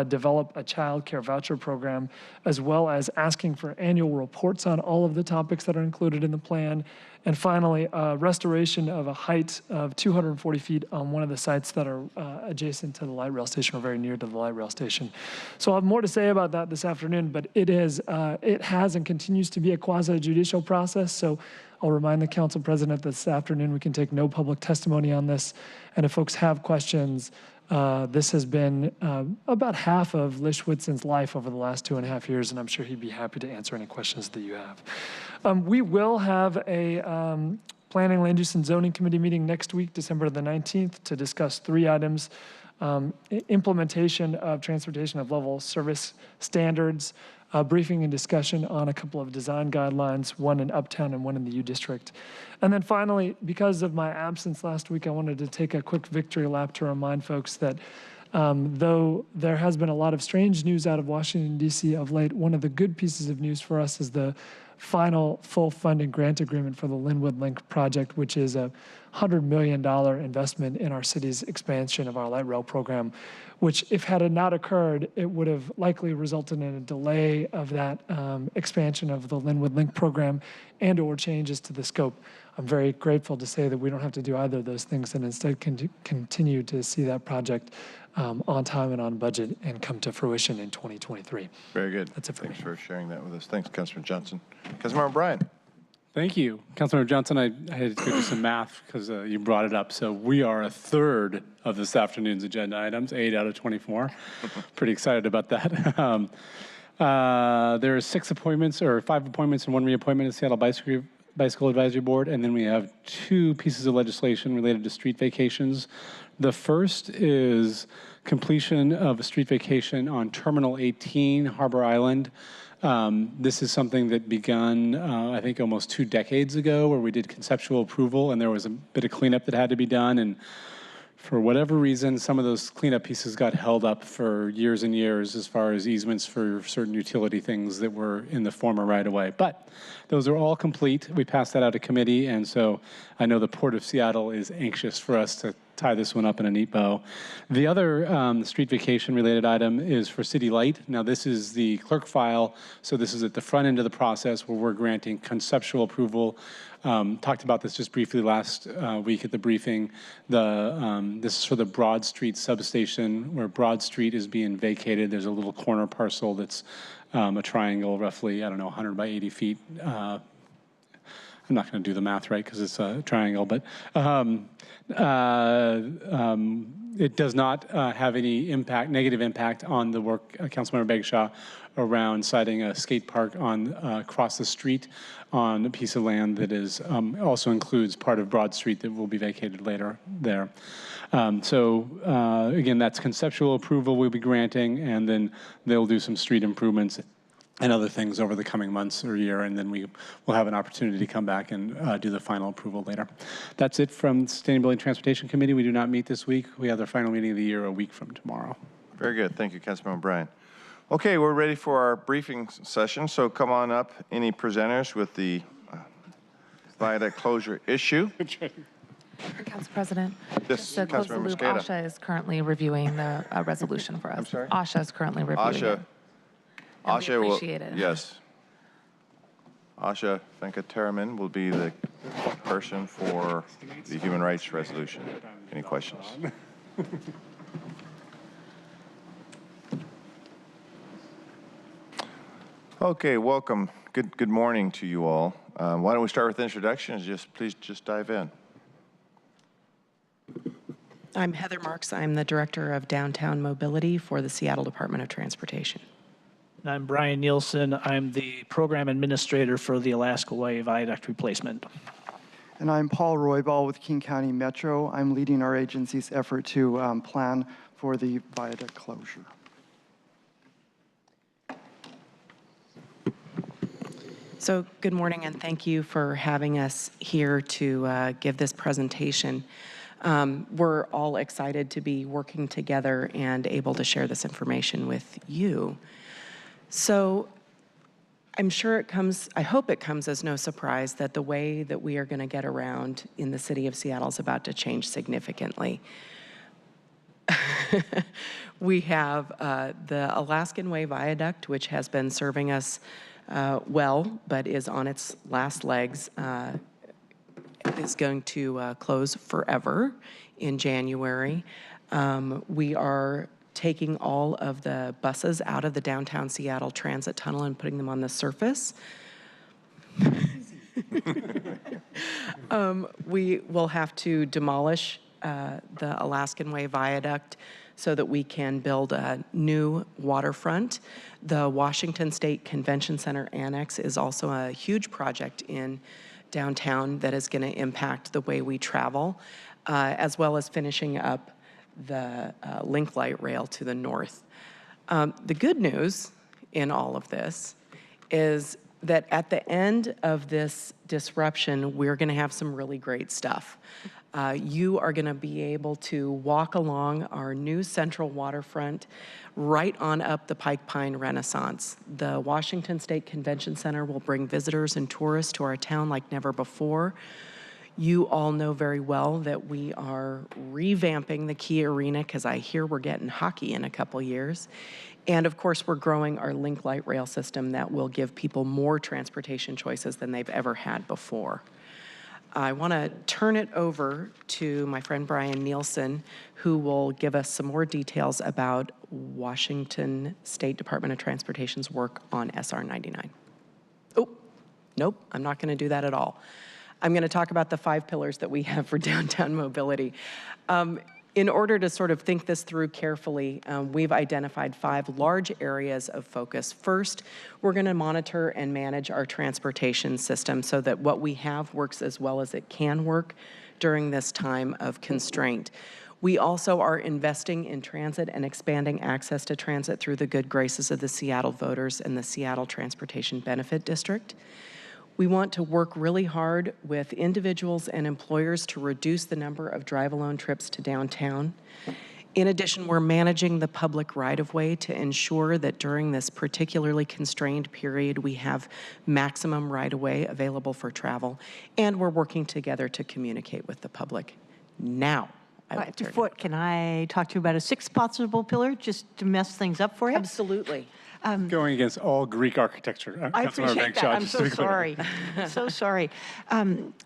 develop a child care voucher program, as well as asking for annual reports on all of the topics that are included in the plan. And finally, restoration of a height of 240 feet on one of the sites that are adjacent to the light rail station or very near to the light rail station. So I'll have more to say about that this afternoon, but it has and continues to be a quasi-judicial process. So I'll remind the council president this afternoon we can take no public testimony on this. And if folks have questions, this has been about half of Lish Whitson's life over the last 2.5 years, and I'm sure he'd be happy to answer any questions that you have. We will have a Planning, Land Use, and Zoning Committee meeting next week, December the 19th, to discuss 3 items: implementation of transportation of level service standards, briefing and discussion on a couple of design guidelines, one in Uptown and one in the U District. And then finally, because of my absence last week, I wanted to take a quick victory lap to remind folks that though there has been a lot of strange news out of Washington, D.C. of late, one of the good pieces of news for us is the final full funding grant agreement for the Linwood Link project, which is a $100 million investment in our city's expansion of our light rail program, which, if had it not occurred, it would have likely resulted in a delay of that expansion of the Linwood Link program and or changes to the scope. I'm very grateful to say that we don't have to do either of those things and instead continue to see that project on time and on budget and come to fruition in 2023. Very good. That's it for me. Thanks for sharing that with us. Thanks, Councilor Johnson. Councilmember O'Brien. Thank you. Councilmember Johnson, I had to do some math because you brought it up. So we are a third of this afternoon's agenda items, 8 out of 24. Pretty excited about that. There are 6 appointments or 5 appointments and 1 reappointment in the Seattle Bicycle Advisory Board, and then we have 2 pieces of legislation related to street vacations. The first is completion of a street vacation on Terminal 18, Harbor Island. This is something that begun, I think, almost 2 decades ago, where we did conceptual approval, and there was a bit of cleanup that had to be done. And for whatever reason, some of those cleanup pieces got held up for years and years as far as easements for certain utility things that were in the former right-of-way. But those are all complete. We passed that out to committee, and so I know the Port of Seattle is anxious for us to tie this one up in a neat bow. The other street vacation related item is for City Light. Now this is the clerk file, so this is at the front end of the process where we're granting conceptual approval. Talked about this just briefly last week at the briefing. This is for the Broad Street substation, where Broad Street is being vacated. There's a little corner parcel that's a triangle, roughly, I don't know, 100 by 80 feet. I'm not going to do the math right because it's a triangle, but it does not have any negative impact on the work, Councilmember Bagshaw, around citing a skate park on across the street on a piece of land that is also includes part of Broad Street that will be vacated later there. Again, that's conceptual approval we'll be granting, and then they'll do some street improvements and other things over the coming months or year, and then we will have an opportunity to come back and do the final approval later. That's it from Sustainability and Transportation Committee. We do not meet this week. We have our final meeting of the year a week from tomorrow. Very good. Thank you, Councilmember Bryan. Okay, we're ready for our briefing session, so come on up, any presenters with the viaduct closure issue. Council President, Yes, just to close the Councilmember loop, Mosqueda. Asha is currently reviewing the resolution for us. I'm sorry? Asha is currently reviewing it. And we Asha will, appreciate it. yes. Asha Venkataraman will be the person for the human rights resolution. Any questions? Okay, welcome. Good morning to you all. Why don't we start with introductions? Please dive in. I'm Heather Marks. I'm the Director of Downtown Mobility for the Seattle Department of Transportation. I'm Brian Nielsen. I'm the Program Administrator for the Alaska Way Viaduct Replacement. And I'm Paul Roybal with King County Metro. I'm leading our agency's effort to plan for the viaduct closure. So good morning, and thank you for having us here to give this presentation. We're all excited to be working together and able to share this information with you. So I'm sure I hope it comes as no surprise that the way that we are going to get around in the city of Seattle is about to change significantly. We have the Alaskan Way Viaduct, which has been serving us well, but is on its last legs, is going to close forever in January. We are taking all of the buses out of the downtown Seattle Transit Tunnel and putting them on the surface. We will have to demolish the Alaskan Way Viaduct so that we can build a new waterfront. The Washington State Convention Center Annex is also a huge project in downtown that is going to impact the way we travel, as well as finishing up the link light rail to the north. The good news in all of this is that at the end of this disruption, we're going to have some really great stuff. You are going to be able to walk along our new central waterfront right on up the Pike Pine Renaissance. The Washington State Convention Center will bring visitors and tourists to our town like never before. You all know very well that we are revamping the Key Arena because I hear we're getting hockey in a couple years. And of course, we're growing our link light rail system that will give people more transportation choices than they've ever had before. I want to turn it over to my friend Brian Nielsen, who will give us some more details about Washington State Department of Transportation's work on SR 99. Oh, nope, I'm not going to do that at all. I'm going to talk about the 5 pillars that we have for downtown mobility. In order to sort of think this through carefully, we've identified 5 large areas of focus. First, we're going to monitor and manage our transportation system so that what we have works as well as it can work during this time of constraint. We also are investing in transit and expanding access to transit through the good graces of the Seattle voters and the Seattle Transportation Benefit District. We want to work really hard with individuals and employers to reduce the number of drive-alone trips to downtown. In addition, we're managing the public right-of-way to ensure that during this particularly constrained period, we have maximum right-of-way available for travel, and we're working together to communicate with the public. Now, Can I talk to you about a 6th possible pillar, just to mess things up for you? Absolutely. Going against all Greek architecture. I appreciate that. I'm so sorry. So sorry.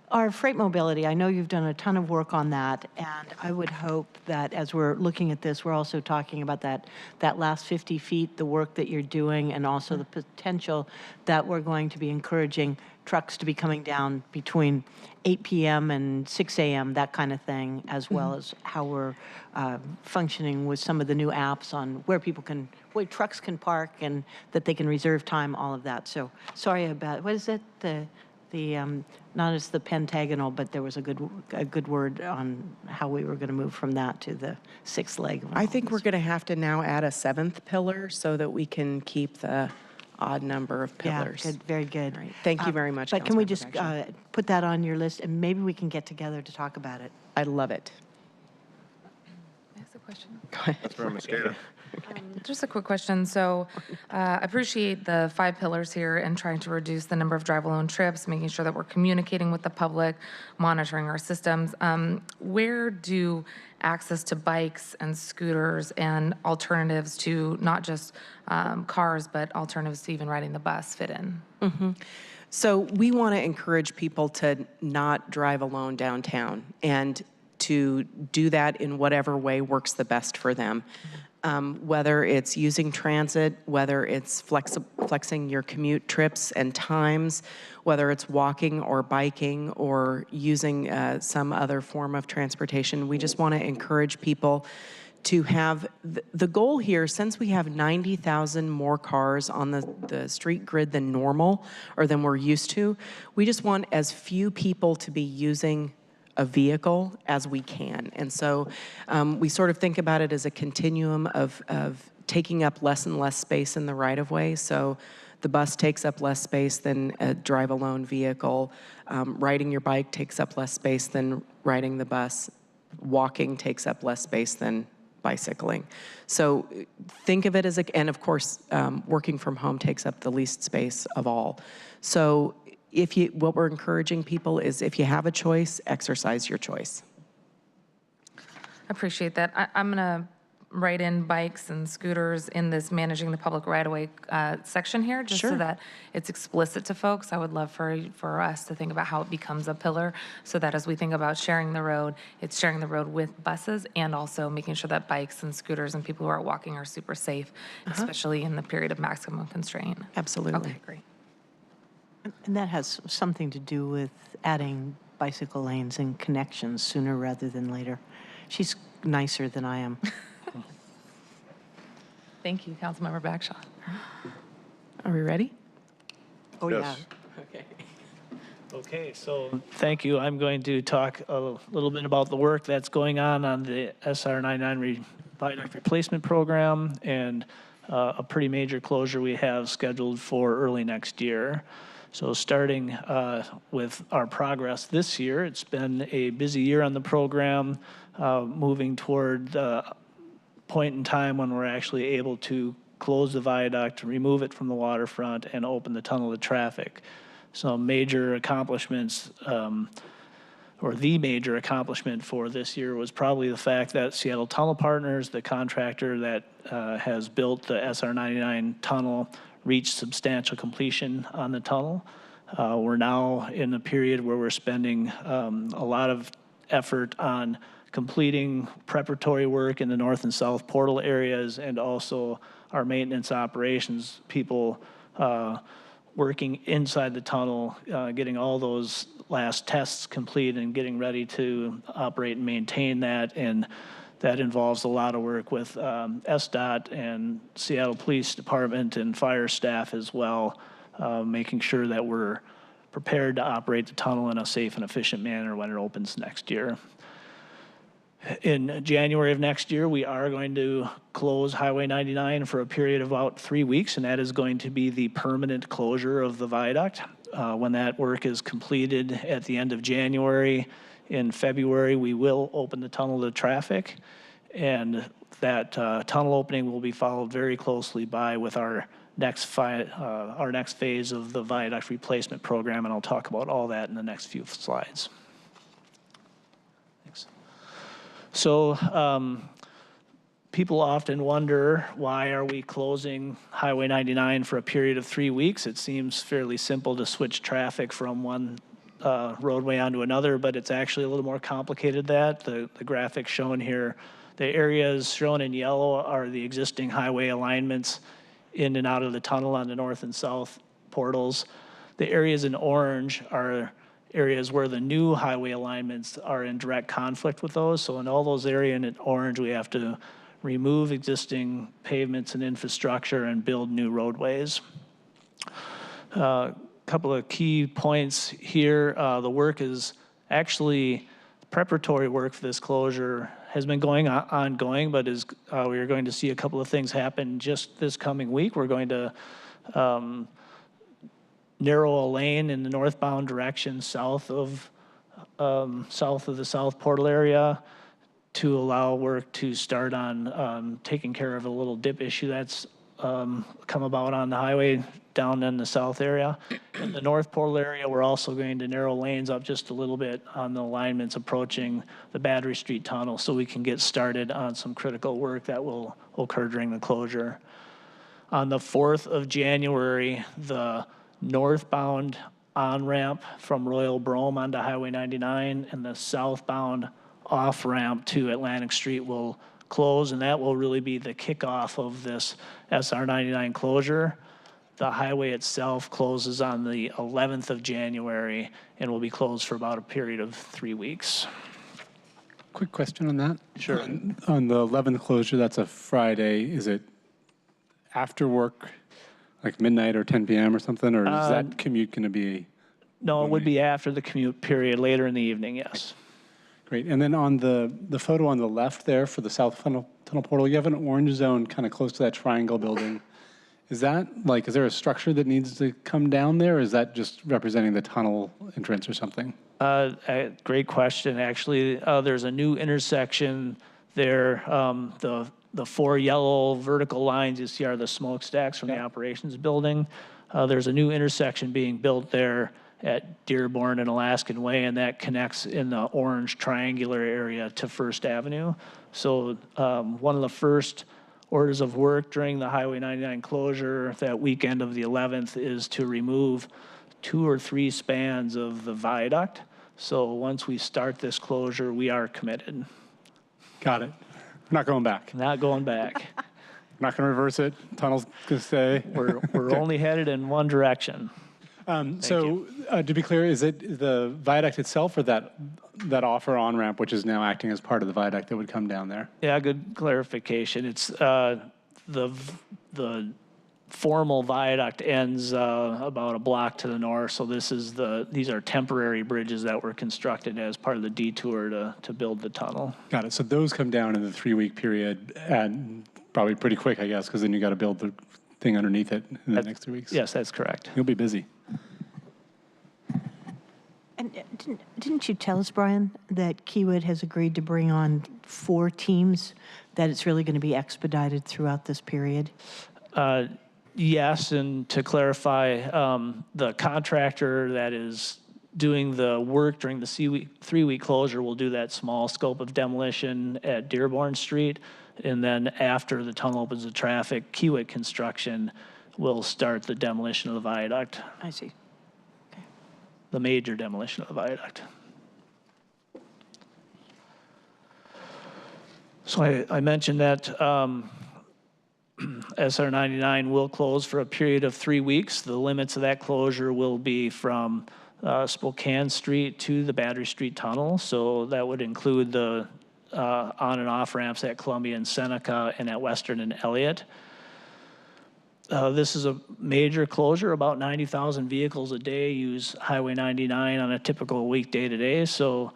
Our freight mobility, I know you've done a ton of work on that, and I would hope that as we're looking at this, we're also talking about that last 50 feet, the work that you're doing, and also the potential that we're going to be encouraging trucks to be coming down between 8 p.m. and 6 a.m., that kind of thing, as well as how we're functioning with some of the new apps on where trucks can park and that they can reserve time, all of that. So sorry about, what is it? Not as the pentagonal, but there was a good word on how we were going to move from that to the 6th leg. I think we're going to have to now add a 7th pillar so that we can keep the odd number of pillars. Yeah, good, very good. Right. Thank you very much. But can we Councilmember just Bagshaw. put that on your list, and maybe we can get together to talk about it? I love it. Can I ask a question? Go ahead. Councilmember Mosqueda. Just a quick question. So I appreciate the 5 pillars here and trying to reduce the number of drive-alone trips, making sure that we're communicating with the public, monitoring our systems. Where do access to bikes and scooters and alternatives to not just cars, but alternatives to even riding the bus fit in? So we want to encourage people to not drive alone downtown and to do that in whatever way works the best for them. Whether it's using transit, whether it's flexing your commute trips and times, whether it's walking or biking or using some other form of transportation. We just want to encourage people to have, the goal here, since we have 90,000 more cars on the street grid than normal or than we're used to, we just want as few people to be using a vehicle as we can. And so we sort of think about it as a continuum of taking up less and less space in the right-of-way. So the bus takes up less space than a drive-alone vehicle. Riding your bike takes up less space than riding the bus. Walking takes up less space than bicycling. So think of it as and of course, working from home takes up the least space of all. So what we're encouraging people is if you have a choice, exercise your choice. I appreciate that. I'm going to write in bikes and scooters in this managing the public right-of-way section here, just so that it's explicit to folks. I would love for us to think about how it becomes a pillar, so that as we think about sharing the road, it's sharing the road with buses and also making sure that bikes and scooters and people who are walking are super safe, especially in the period of maximum constraint. Absolutely. Okay, great. And that has something to do with adding bicycle lanes and connections sooner rather than later. She's nicer than I am. Thank you, Councilmember Bagshaw. Are we ready? Oh, Yes. yeah. Okay. Okay, so thank you. I'm going to talk a little bit about the work that's going on the SR 99 Viaduct replacement program and a pretty major closure we have scheduled for early next year. So starting with our progress this year, it's been a busy year on the program, moving toward the point in time when we're actually able to close the viaduct, remove it from the waterfront, and open the tunnel to traffic. Some major accomplishments, or the major accomplishment for this year was probably the fact that Seattle Tunnel Partners, the contractor that has built the SR 99 tunnel, reached substantial completion on the tunnel. We're now in a period where we're spending a lot of effort on completing preparatory work in the north and south portal areas, and also our maintenance operations people working inside the tunnel, getting all those last tests complete and getting ready to operate and maintain that. And that involves a lot of work with SDOT and Seattle Police Department and fire staff as well, making sure that we're prepared to operate the tunnel in a safe and efficient manner when it opens next year. In January of next year, we are going to close Highway 99 for a period of about 3 weeks, and that is going to be the permanent closure of the viaduct. When that work is completed at the end of January, in February, we will open the tunnel to traffic, and that tunnel opening will be followed very closely with our next phase of the viaduct replacement program, and I'll talk about all that in the next few slides. So people often wonder, why are we closing Highway 99 for a period of 3 weeks? It seems fairly simple to switch traffic from one roadway onto another, but it's actually a little more complicated than that. The graphic shown here, the areas shown in yellow are the existing highway alignments in and out of the tunnel on the north and south portals. The areas in orange are areas where the new highway alignments are in direct conflict with those. So in all those areas in orange, we have to remove existing pavements and infrastructure and build new roadways. Couple of key points here. The work is actually, preparatory work for this closure has been ongoing, but we are going to see a couple of things happen just this coming week. We're going to narrow a lane in the northbound direction south of the South Portal area to allow work to start on taking care of a little dip issue that's come about on the highway down in the south area. In the North Portal area, we're also going to narrow lanes up just a little bit on the alignments approaching the Battery Street Tunnel so we can get started on some critical work that will occur during the closure. On the 4th of January, the northbound on-ramp from Royal Brome onto Highway 99 and the southbound off-ramp to Atlantic Street will close, and that will really be the kickoff of this SR 99 closure. The highway itself closes on the 11th of January and will be closed for about a period of 3 weeks. Quick question on that. Sure. On the 11th closure, that's a Friday. Is it after work, like midnight or 10 p.m. or something, or is that commute going to be? No, it would be after the commute period, later in the evening, yes. Great. And then on the photo on the left there for the south tunnel portal, you have an orange zone kind of close to that triangle building. Is that is there a structure that needs to come down there, or is that just representing the tunnel entrance or something? Great question. Actually, there's a new intersection there. The 4 yellow vertical lines you see are the smokestacks from the operations building. There's a new intersection being built there at Dearborn and Alaskan Way, and that connects in the orange triangular area to First Avenue. So one of the first orders of work during the Highway 99 closure that weekend of the 11th is to remove 2 or 3 spans of the viaduct. So once we start this closure, we are committed. Got it. Not going back. Not going back. Not going to reverse it. Tunnel's going to stay. We're only headed in one direction. To be clear, is it the viaduct itself or that off or on ramp, which is now acting as part of the viaduct that would come down there? Yeah, good clarification. It's the formal viaduct ends about a block to the north. So these are temporary bridges that were constructed as part of the detour to build the tunnel. Got it. So those come down in the 3-week period, and probably pretty quick, I guess, because then you got to build the thing underneath it in the next 3 weeks. Yes, that's correct. You'll be busy. And didn't you tell us, Brian, that Kiewit has agreed to bring on 4 teams, that it's really going to be expedited throughout this period? Yes, and to clarify, the contractor that is doing the work during the 3-week closure will do that small scope of demolition at Dearborn Street, and then after the tunnel opens to traffic, Kiewit Construction will start the demolition of the viaduct. I see. The major demolition of the viaduct. So I mentioned that SR 99 will close for a period of 3 weeks. The limits of that closure will be from Spokane Street to the Battery Street Tunnel. So that would include the on and off ramps at Columbia and Seneca and at Western and Elliott. This is a major closure. About 90,000 vehicles a day use Highway 99 on a typical weekday today. So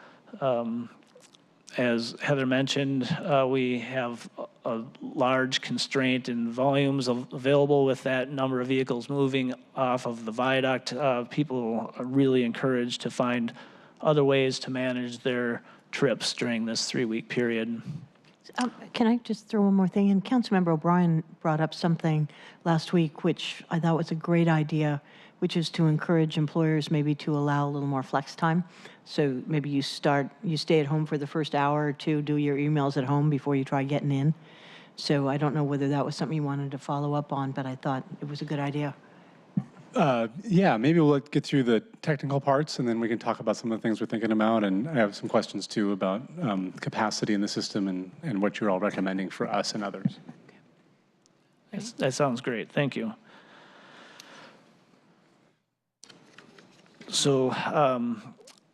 as Heather mentioned, we have a large constraint in volumes available with that number of vehicles moving off of the viaduct. People are really encouraged to find other ways to manage their trips during this 3-week period. Can I just throw one more thing in? Councilmember O'Brien brought up something last week, which I thought was a great idea, which is to encourage employers maybe to allow a little more flex time. So maybe you stay at home for the first hour or two, do your emails at home before you try getting in. So I don't know whether that was something you wanted to follow up on, but I thought it was a good idea. Yeah, maybe we'll get through the technical parts and then we can talk about some of the things we're thinking about. And I have some questions too about capacity in the system and what you're all recommending for us and others. Okay. That sounds great. Thank you. So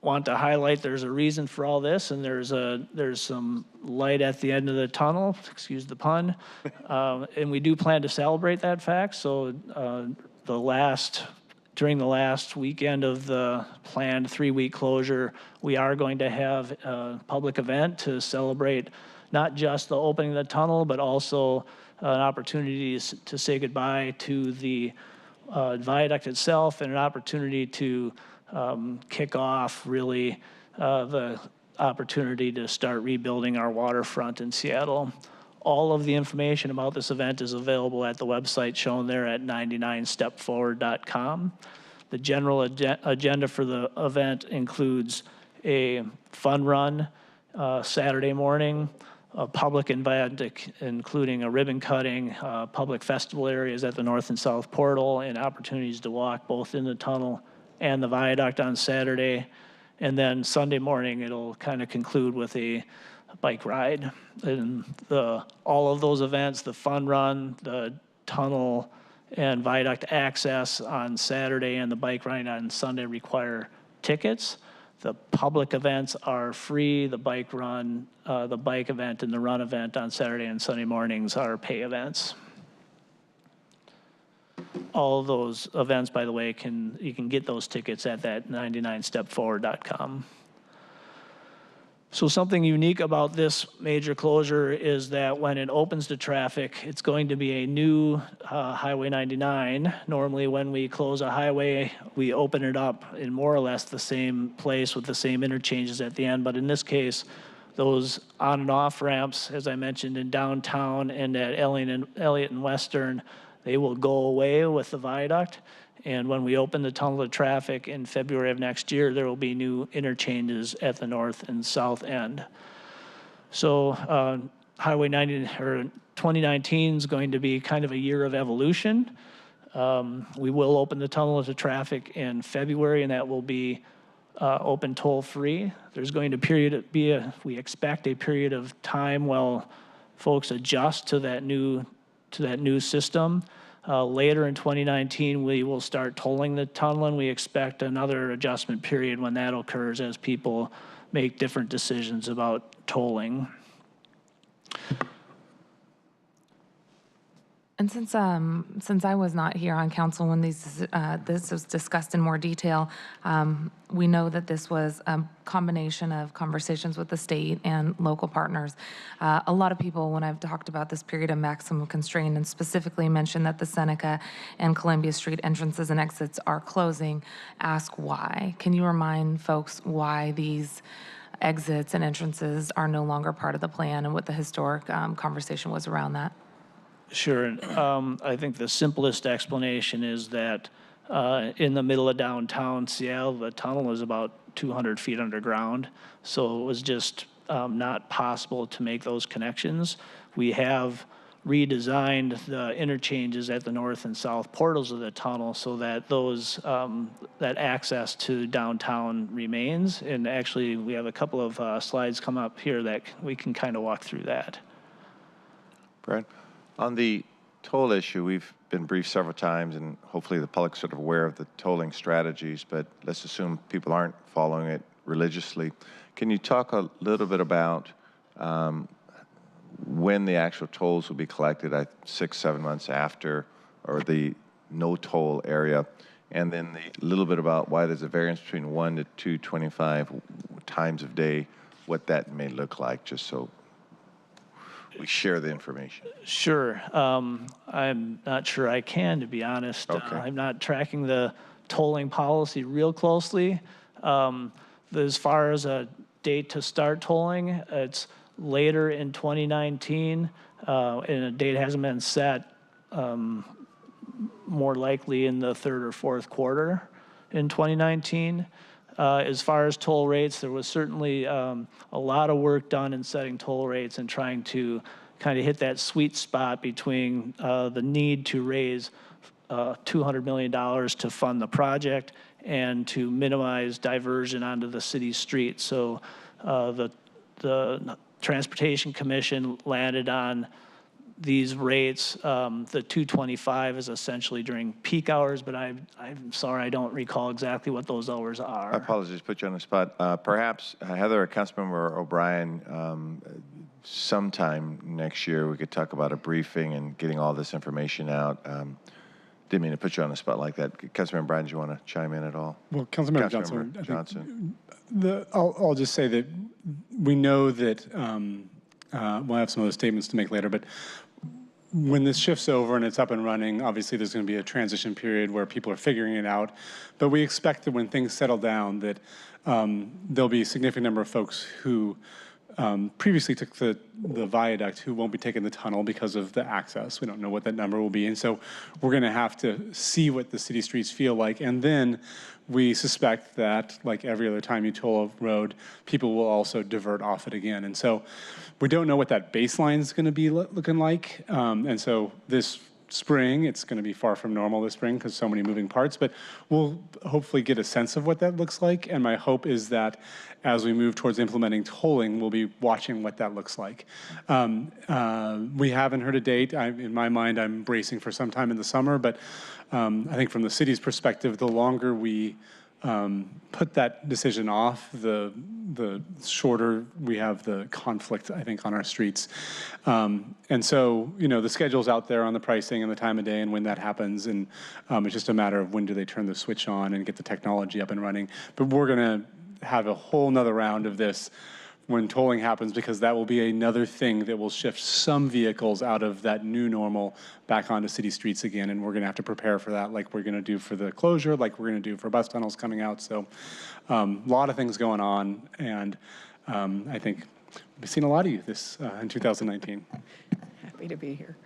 want to highlight there's a reason for all this, and there's some light at the end of the tunnel, excuse the pun, and we do plan to celebrate that fact. So during the last weekend of the planned 3-week closure, we are going to have a public event to celebrate not just the opening of the tunnel, but also an opportunity to say goodbye to the viaduct itself and an opportunity to kick off really the opportunity to start rebuilding our waterfront in Seattle. All of the information about this event is available at the website shown there at 99stepforward.com. The general agenda for the event includes a fun run Saturday morning, a public event including a ribbon cutting, public festival areas at the north and south portal, and opportunities to walk both in the tunnel and the viaduct on Saturday. And then Sunday morning, it'll kind of conclude with a bike ride. And all of those events, the fun run, the tunnel, and viaduct access on Saturday and the bike ride on Sunday require tickets. The public events are free. The bike run, the bike event and the run event on Saturday and Sunday mornings are pay events. All of those events, by the way, you can get those tickets at that 99stepforward.com. So something unique about this major closure is that when it opens to traffic, it's going to be a new Highway 99. Normally when we close a highway, we open it up in more or less the same place with the same interchanges at the end. But in this case, those on and off ramps, as I mentioned, in downtown and at Elliott and Western, they will go away with the viaduct. And when we open the tunnel to traffic in February of next year, there will be new interchanges at the north and south end. So Highway 2019 is going to be kind of a year of evolution. We will open the tunnel to traffic in February, and that will be open toll-free. There's going to we expect a period of time while folks adjust to that new system. Later in 2019, we will start tolling the tunnel, and we expect another adjustment period when that occurs as people make different decisions about tolling. And since I was not here on council when this was discussed in more detail, we know that this was a combination of conversations with the state and local partners. A lot of people, when I've talked about this period of maximum constraint and specifically mentioned that the Seneca and Columbia Street entrances and exits are closing, ask why. Can you remind folks why these exits and entrances are no longer part of the plan and what the historic conversation was around that? Sure. I think the simplest explanation is that in the middle of downtown Seattle, the tunnel is about 200 feet underground. So it was just not possible to make those connections. We have redesigned the interchanges at the north and south portals of the tunnel so that that access to downtown remains. And actually, we have a couple of slides come up here that we can kind of walk through that. Brad? On the toll issue, we've been briefed several times, and hopefully the public's sort of aware of the tolling strategies, but let's assume people aren't following it religiously. Can you talk a little bit about when the actual tolls will be collected, 6-7 months after, or the no toll area, and then the little bit about why there's a variance between 1 to 225 times of day, what that may look like, just so we share the information. Sure. I'm not sure I can, to be honest. Okay. I'm not tracking the tolling policy real closely. As far as a date to start tolling, it's later in 2019, and a date hasn't been set, more likely in the third or fourth quarter in 2019. As far as toll rates, there was certainly a lot of work done in setting toll rates and trying to kind of hit that sweet spot between the need to raise $200 million to fund the project and to minimize diversion onto the city streets. So the Transportation Commission landed on these rates. The 225 is essentially during peak hours, but I'm sorry, I don't recall exactly what those hours are. I apologize, put you on the spot. Perhaps Heather or Councilmember O'Brien, sometime next year we could talk about a briefing and getting all this information out. Didn't mean to put you on the spot like that. Councilmember Bryan, do you want to chime in at all? Well, Councilmember Johnson. I'll just say that we know that we'll have some other statements to make later, but when this shifts over and it's up and running, obviously there's going to be a transition period where people are figuring it out. But we expect that when things settle down, that there'll be a significant number of folks who previously took the viaduct who won't be taking the tunnel because of the access. We don't know what that number will be. And so we're going to have to see what the city streets feel like. And then we suspect that, like every other time you toll a road, people will also divert off it again. And so we don't know what that baseline is going to be looking like. And so this spring, it's going to be far from normal this spring because so many moving parts, but we'll hopefully get a sense of what that looks like. And my hope is that as we move towards implementing tolling, we'll be watching what that looks like. We haven't heard a date. In my mind, I'm bracing for some time in the summer, but I think from the city's perspective, the longer we put that decision off, the shorter we have the conflict, I think, on our streets. And so, you know, the schedule's out there on the pricing and the time of day and when that happens. And it's just a matter of when do they turn the switch on and get the technology up and running. But we're going to have a whole nother round of this when tolling happens, because that will be another thing that will shift some vehicles out of that new normal back onto city streets again. And we're going to have to prepare for that, like we're going to do for the closure, like we're going to do for bus tunnels coming out. So a lot of things going on. And I think we've seen a lot of you this in 2019. Happy to be here.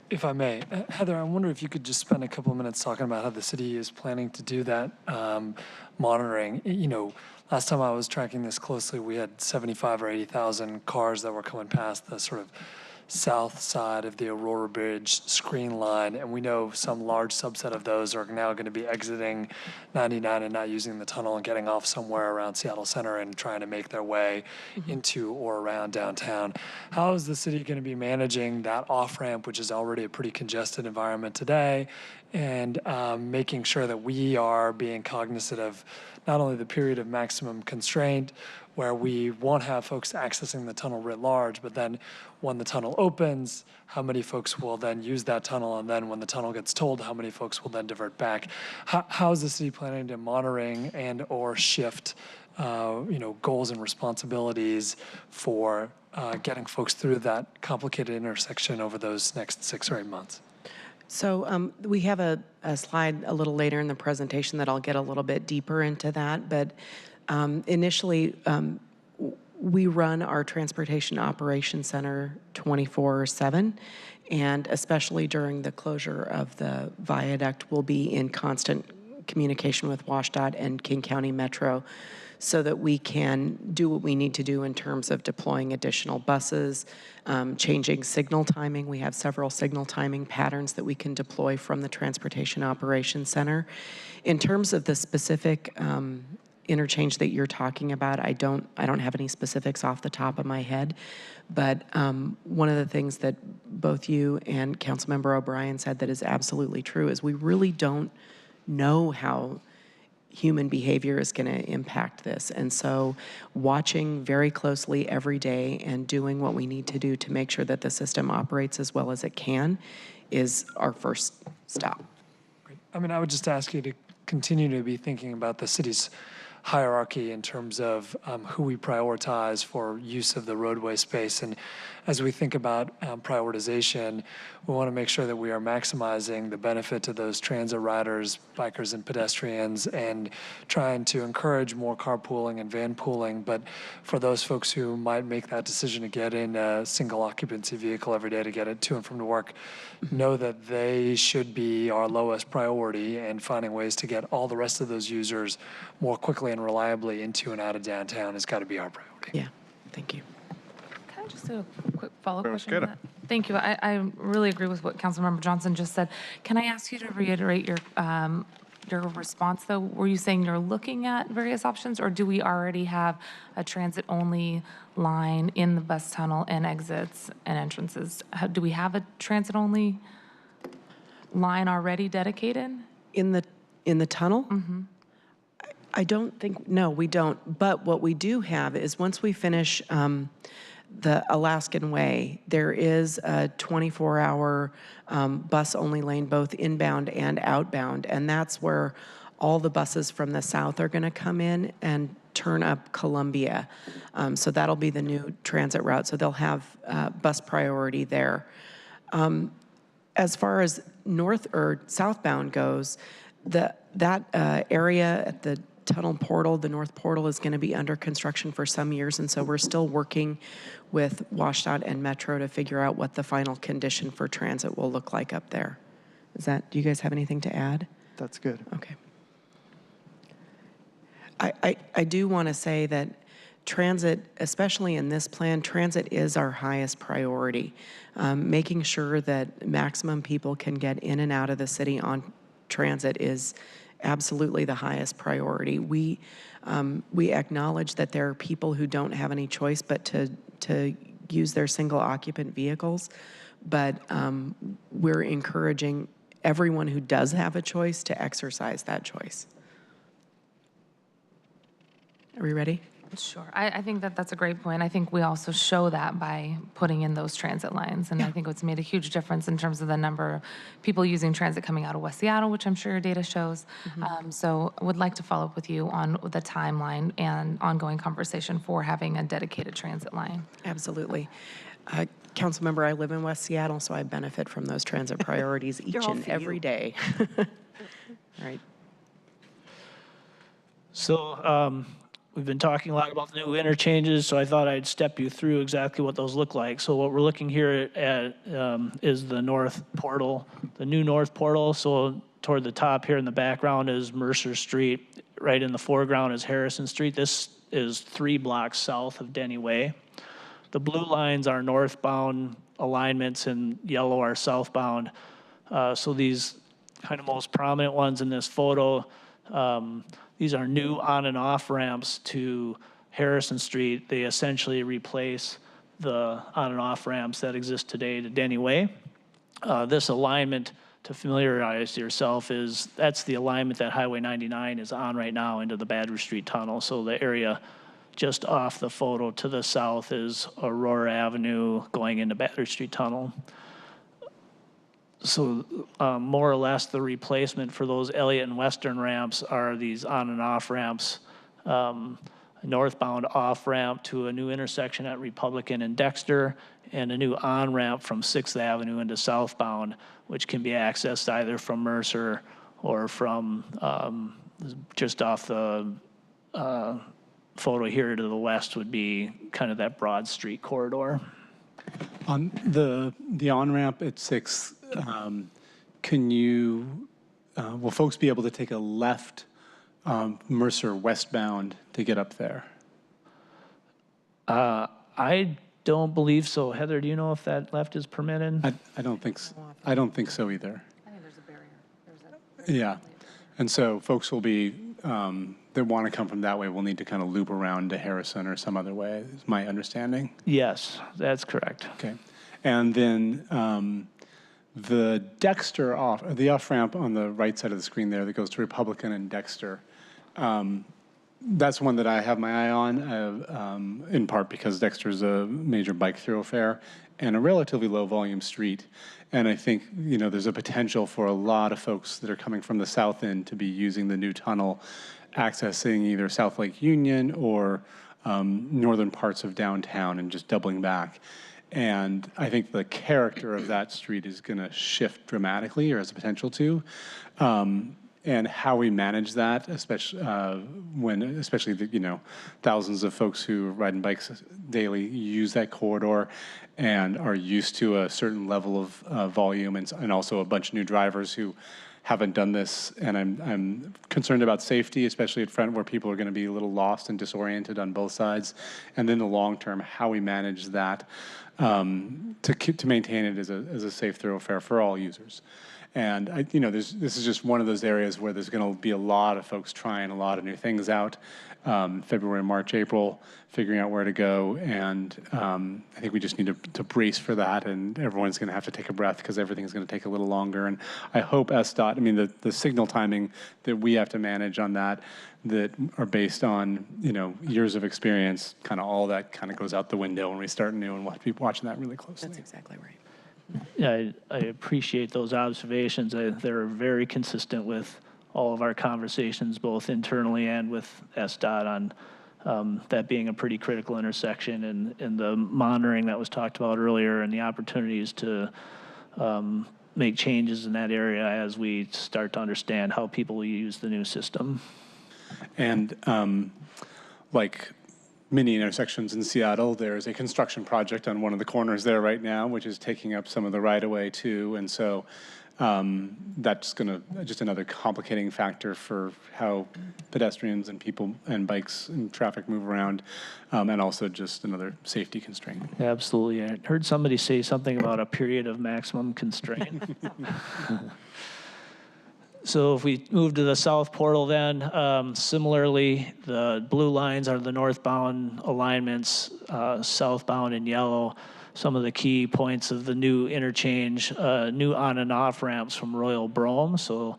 If I may, Heather, I wonder if you could just spend a couple of minutes talking about how the city is planning to do that monitoring. You know, last time I was tracking this closely, we had 75 or 80,000 cars that were coming past the sort of south side of the Aurora Bridge screen line, and we know some large subset of those are now going to be exiting 99 and not using the tunnel and getting off somewhere around Seattle Center and trying to make their way into or around downtown. How is the city going to be managing that off-ramp, which is already a pretty congested environment today, and making sure that we are being cognizant of not only the period of maximum constraint, where we won't have folks accessing the tunnel writ large, but then when the tunnel opens, how many folks will then use that tunnel, and then when the tunnel gets tolled, how many folks will then divert back? How is the city planning to monitoring and or shift goals and responsibilities for getting folks through that complicated intersection over those next 6 or 8 months? So we have a slide a little later in the presentation that I'll get a little bit deeper into that, but initially, we run our Transportation Operations Center 24/7, and especially during the closure of the viaduct, we'll be in constant communication with WashDOT and King County Metro so that we can do what we need to do in terms of deploying additional buses, changing signal timing. We have several signal timing patterns that we can deploy from the Transportation Operations Center. In terms of the specific interchange that you're talking about, I don't have any specifics off the top of my head, but one of the things that both you and Councilmember O'Brien said that is absolutely true is we really don't know how human behavior is going to impact this. And so watching very closely every day and doing what we need to do to make sure that the system operates as well as it can is our first stop. I mean, I would just ask you to continue to be thinking about the city's hierarchy in terms of who we prioritize for use of the roadway space. And as we think about prioritization, we want to make sure that we are maximizing the benefit to those transit riders, bikers, and pedestrians, and trying to encourage more carpooling and van pooling. But for those folks who might make that decision to get in a single occupancy vehicle every day to get it to and from the work, know that they should be our lowest priority, and finding ways to get all the rest of those users more quickly and reliably into and out of downtown has got to be our priority. Yeah, thank you. Can I just do a quick follow-up Let's question? get to it. that? Thank you. I really agree with what Councilmember Johnson just said. Can I ask you to reiterate your response, though? Were you saying you're looking at various options, or do we already have a transit-only line in the bus tunnel and exits and entrances? Do we have a transit-only line already dedicated? In the tunnel? Mm-hmm. I don't think, no, we don't. But what we do have is once we finish the Alaskan Way, there is a 24-hour bus-only lane, both inbound and outbound, and that's where all the buses from the south are going to come in and turn up Columbia. So that'll be the new transit route, so they'll have bus priority there. As far as north or southbound goes, that area at the tunnel portal, the north portal, is going to be under construction for some years, and so we're still working with WashDOT and Metro to figure out what the final condition for transit will look like up there. Do you guys have anything to add? That's good. Okay. I do want to say that transit, especially in this plan, transit is our highest priority. Making sure that maximum people can get in and out of the city on transit is absolutely the highest priority. We acknowledge that there are people who don't have any choice but to use their single occupant vehicles, but we're encouraging everyone who does have a choice to exercise that choice. Are we ready? Sure. I think that that's a great point. I think we also show that by putting in those transit lines. And I think it's made a huge difference in terms of the number of people using transit coming out of West Seattle, which I'm sure your data shows. So I would like to follow up with you on the timeline and ongoing conversation for having a dedicated transit line. Absolutely. Council member, I live in West Seattle, so I benefit from those transit priorities each and every day. All right. So we've been talking a lot about the new interchanges, so I thought I'd step you through exactly what those look like. So what we're looking here at is the north portal, the new north portal. So toward the top here in the background is Mercer Street. Right in the foreground is Harrison Street. This is 3 blocks south of Denny Way. The blue lines are northbound alignments and yellow are southbound. So these kind of most prominent ones in this photo, these are new on and off ramps to Harrison Street. They essentially replace the on and off ramps that exist today to Denny Way. This alignment, to familiarize yourself, that's the alignment that Highway 99 is on right now into the Badger Street Tunnel. So the area just off the photo to the south is Aurora Avenue going into Badger Street Tunnel. So more or less the replacement for those Elliott and Western ramps are these on and off ramps, northbound off ramp to a new intersection at Republican and Dexter, and a new on ramp from 6th Avenue into southbound, which can be accessed either from Mercer or from just off the photo here to the west would be kind of that Broad Street corridor. On the on-ramp at 6th, will folks be able to take a left Mercer westbound to get up there? I don't believe so. Heather, do you know if that left is permitted? I don't think so. I don't think so either. I think there's a barrier. Yeah, and so folks will be that want to come from that way will need to kind of loop around to Harrison or some other way. Is my understanding? Yes, that's correct. Okay, and then the Dexter the off ramp on the right side of the screen there that goes to Republican and Dexter. That's one that I have my eye on, in part because Dexter's a major bike thoroughfare and a relatively low volume street. And I think, there's a potential for a lot of folks that are coming from the south end to be using the new tunnel, accessing either South Lake Union or northern parts of downtown and just doubling back. And I think the character of that street is going to shift dramatically, or has the potential to. And how we manage that, especially especially the thousands of folks who ride in bikes daily use that corridor and are used to a certain level of volume, and also a bunch of new drivers who haven't done this. And I'm concerned about safety, especially at front, where people are going to be a little lost and disoriented on both sides. And then the long term, how we manage that to maintain it as a safe thoroughfare for all users. And this is just one of those areas where there's going to be a lot of folks trying a lot of new things out. February, March, April, figuring out where to go, and I think we just need to brace for that. And everyone's going to have to take a breath because everything's going to take a little longer. And I hope SDOT, the signal timing that we have to manage on that are based on years of experience. Kind of all that kind of goes out the window when we start new, and we'll have to be watching that really closely. That's exactly right. Yeah, I appreciate those observations. They're very consistent with all of our conversations, both internally and with SDOT, on that being a pretty critical intersection, and the monitoring that was talked about earlier, and the opportunities to make changes in that area as we start to understand how people will use the new system. And like many intersections in Seattle, there's a construction project on one of the corners there right now, which is taking up some of the right-of-way too. And so that's just another complicating factor for how pedestrians and people and bikes and traffic move around, and also just another safety constraint. Absolutely. I heard somebody say something about a period of maximum constraint. So if we move to the south portal then, similarly, the blue lines are the northbound alignments, southbound in yellow. Some of the key points of the new interchange, new on and off ramps from Royal Brome, so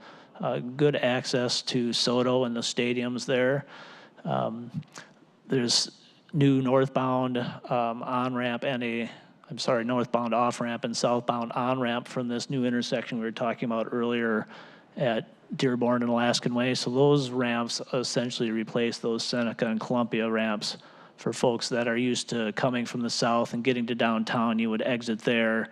good access to Soto and the stadiums there. There's new northbound on-ramp and northbound off-ramp and southbound on-ramp from this new intersection we were talking about earlier at Dearborn and Alaskan Way. So those ramps essentially replace those Seneca and Columbia ramps for folks that are used to coming from the south and getting to downtown. You would exit there,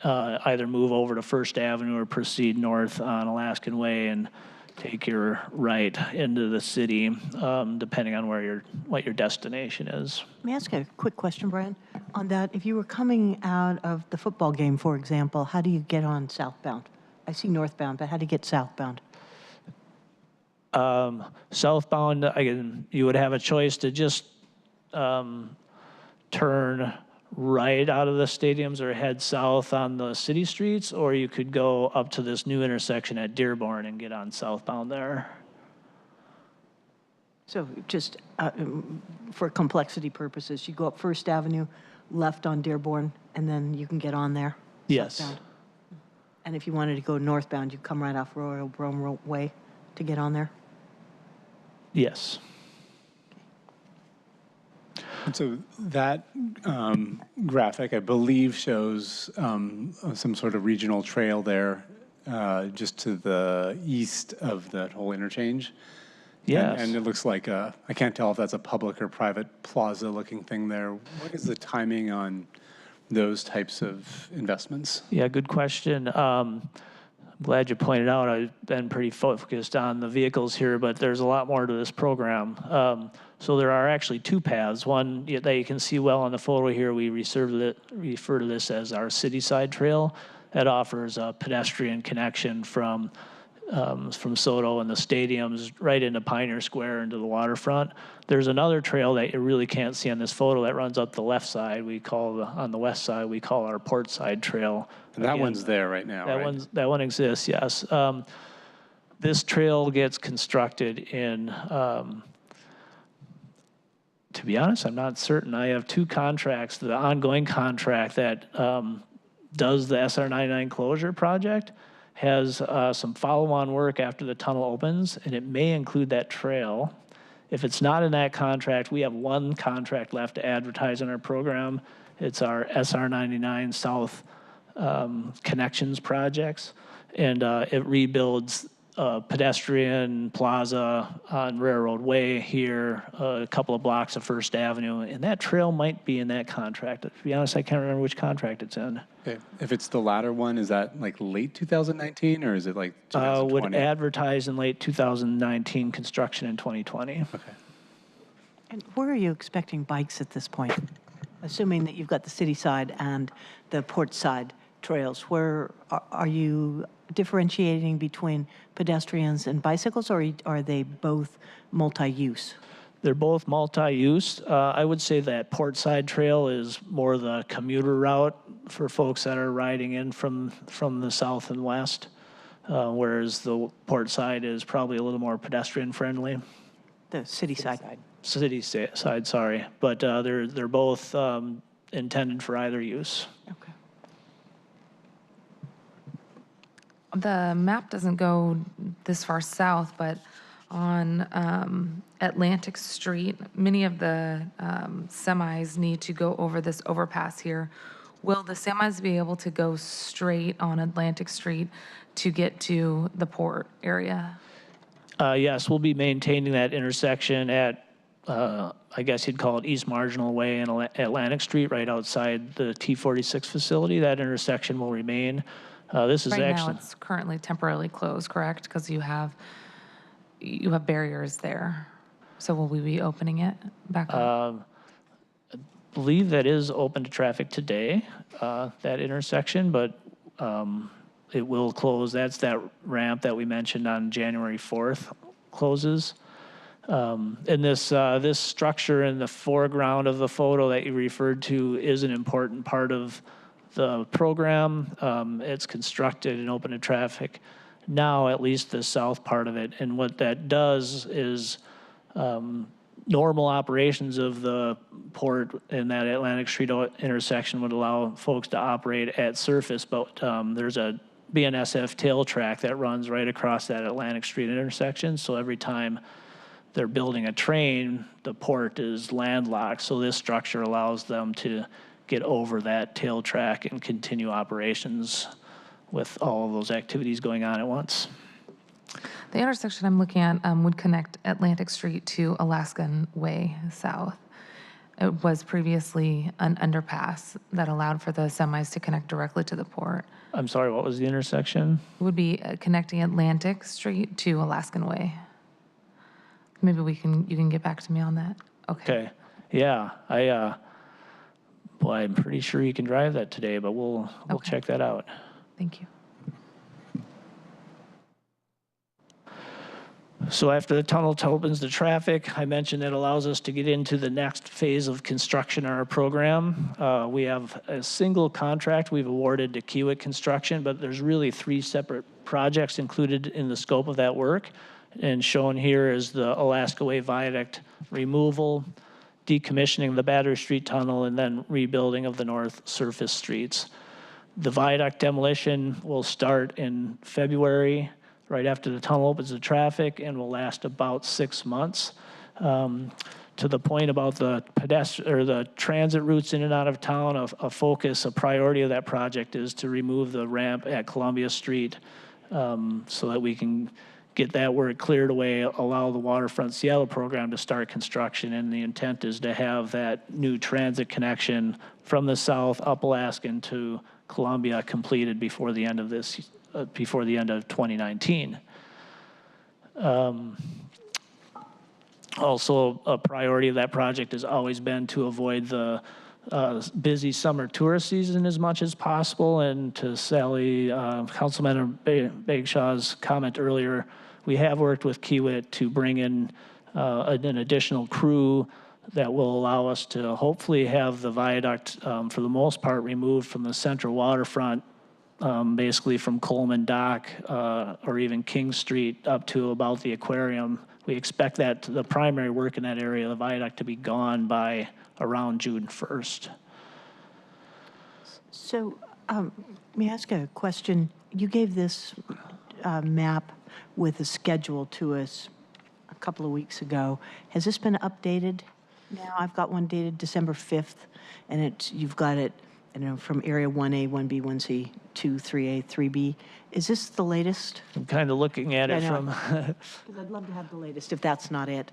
either move over to First Avenue or proceed north on Alaskan Way and take your right into the city, depending on what your destination is. Let me ask a quick question, Brian, on that. If you were coming out of the football game, for example, how do you get on southbound? I see northbound, but how do you get southbound? Southbound, you would have a choice to just turn right out of the stadiums or head south on the city streets, or you could go up to this new intersection at Dearborn and get on southbound there. So just for complexity purposes, you go up First Avenue, left on Dearborn, and then you can get on there? Yes. Southbound. And if you wanted to go northbound, you come right off Royal Brome Way to get on there? Yes. And so that graphic, I believe, shows some sort of regional trail there, just to the east of that whole interchange. Yes. And it looks like I can't tell if that's a public or private plaza-looking thing there. What is the timing on those types of investments? Yeah, good question. I'm glad you pointed out. I've been pretty focused on the vehicles here, but there's a lot more to this program. So there are actually two paths. One that you can see well on the photo here, we refer to this as our city side trail. That offers a pedestrian connection from Soto and the stadiums right into Pioneer Square into the waterfront. There's another trail that you really can't see on this photo that runs up the left side. On the west side, we call our port side trail. And that one's there right now, right? That one exists, yes. This trail gets constructed in, to be honest, I'm not certain. I have two contracts. The ongoing contract that does the SR 99 closure project has some follow-on work after the tunnel opens, and it may include that trail. If it's not in that contract, we have one contract left to advertise in our program. It's our SR 99 South Connections projects, and it rebuilds pedestrian plaza on Railroad Way here, a couple of blocks of First Avenue, and that trail might be in that contract. To be honest, I can't remember which contract it's in. Okay. If it's the latter one, is that like late 2019 or is it like 2020? Would advertise in late 2019, construction in 2020. Okay. And where are you expecting bikes at this point? Assuming that you've got the city side and the port side trails, where are you differentiating between pedestrians and bicycles, or are they both multi-use? They're both multi-use. I would say that port side trail is more the commuter route for folks that are riding in from the south and west, whereas the port side is probably a little more pedestrian friendly. The city side. City side, sorry, but they're both intended for either use. Okay. The map doesn't go this far south, but on Atlantic Street, many of the semis need to go over this overpass here. Will the semis be able to go straight on Atlantic Street to get to the port area? Yes, we'll be maintaining that intersection at, I guess you'd call it East Marginal Way and Atlantic Street, right outside the T46 facility. That intersection will remain. This is Right actually. now, it's currently temporarily closed, correct? Because you have barriers there. So will we be opening it back up? I believe that is open to traffic today, that intersection, but it will close. That's that ramp that we mentioned on January 4th closes. And this structure in the foreground of the photo that you referred to is an important part of the program. It's constructed and open to traffic now, at least the south part of it. And what that does is normal operations of the port in that Atlantic Street intersection would allow folks to operate at surface, but there's a BNSF tail track that runs right across that Atlantic Street intersection. So every time they're building a train, the port is landlocked. So this structure allows them to get over that tail track and continue operations with all of those activities going on at once. The intersection I'm looking at would connect Atlantic Street to Alaskan Way South. It was previously an underpass that allowed for the semis to connect directly to the port. I'm sorry, what was the intersection? It would be connecting Atlantic Street to Alaskan Way. Maybe you can get back to me on that. Okay. Yeah, I'm pretty sure you can drive that today, but we'll check that out. Thank you. So after the tunnel opens the traffic, I mentioned it allows us to get into the next phase of construction in our program. We have a single contract we've awarded to Kiewit Construction, but there's really 3 separate projects included in the scope of that work. And shown here is the Alaska Way Viaduct removal, decommissioning the Battery Street Tunnel, and then rebuilding of the north surface streets. The viaduct demolition will start in February, right after the tunnel opens to traffic, and will last about 6 months. To the point about the the transit routes in and out of town, a priority of that project is to remove the ramp at Columbia Street so that we can get that work cleared away, allow the Waterfront Seattle program to start construction, and the intent is to have that new transit connection from the south up Alaskan to Columbia completed before the end of 2019. Also, a priority of that project has always been to avoid the busy summer tourist season as much as possible. And to Sally, Councilmember Bagshaw's comment earlier, we have worked with Kiewit to bring in an additional crew that will allow us to hopefully have the viaduct, for the most part, removed from the central waterfront, basically from Coleman Dock or even King Street up to about the aquarium. We expect that the primary work in that area, the viaduct, to be gone by around June 1st. So may I ask a question? you gave this map with a schedule to us a couple of weeks ago. Has this been updated now? I've got one dated December 5th, and you've got it, from area 1A, 1B, 1C, 2, 3A, 3B. Is this the latest? I'm kind of looking at it I know. from, 'Cause I'd love to have the latest, if that's not it.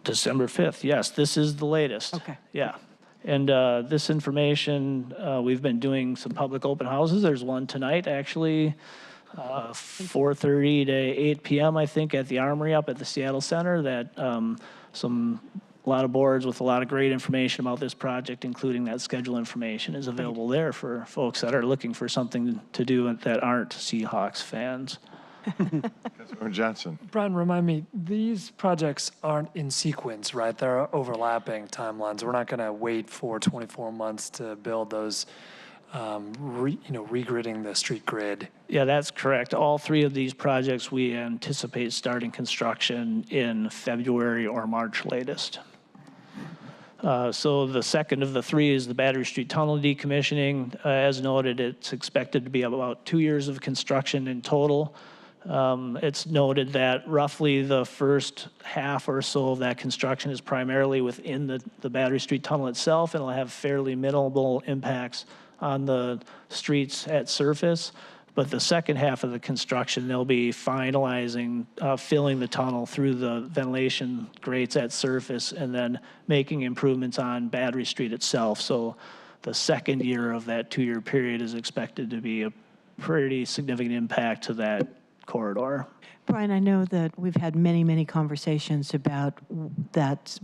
December 5th. Yes, this is the latest. Okay. Yeah. And this information, we've been doing some public open houses. There's one tonight, actually, 4:30 to 8 p.m., I think, at the Armory up at the Seattle Center, that a lot of boards with a lot of great information about this project, including that schedule information, is available there for folks that are looking for something to do that aren't Seahawks fans. Councilmember Johnson. Brian, remind me, these projects aren't in sequence, right? They're overlapping timelines. We're not going to wait for 24 months to build those, regridding the street grid. Yeah, that's correct. All three of these projects, we anticipate starting construction in February or March latest. So the second of the three is the Battery Street Tunnel decommissioning. As noted, it's expected to be about 2 years of construction in total. It's noted that roughly the first half or so of that construction is primarily within the Battery Street Tunnel itself, and it'll have fairly minimal impacts on the streets at surface. But the second half of the construction, they'll be finalizing, filling the tunnel through the ventilation grates at surface, and then making improvements on Battery Street itself. So the second year of that 2-year period is expected to be a pretty significant impact to that corridor. Brian, I know that we've had many, many conversations about that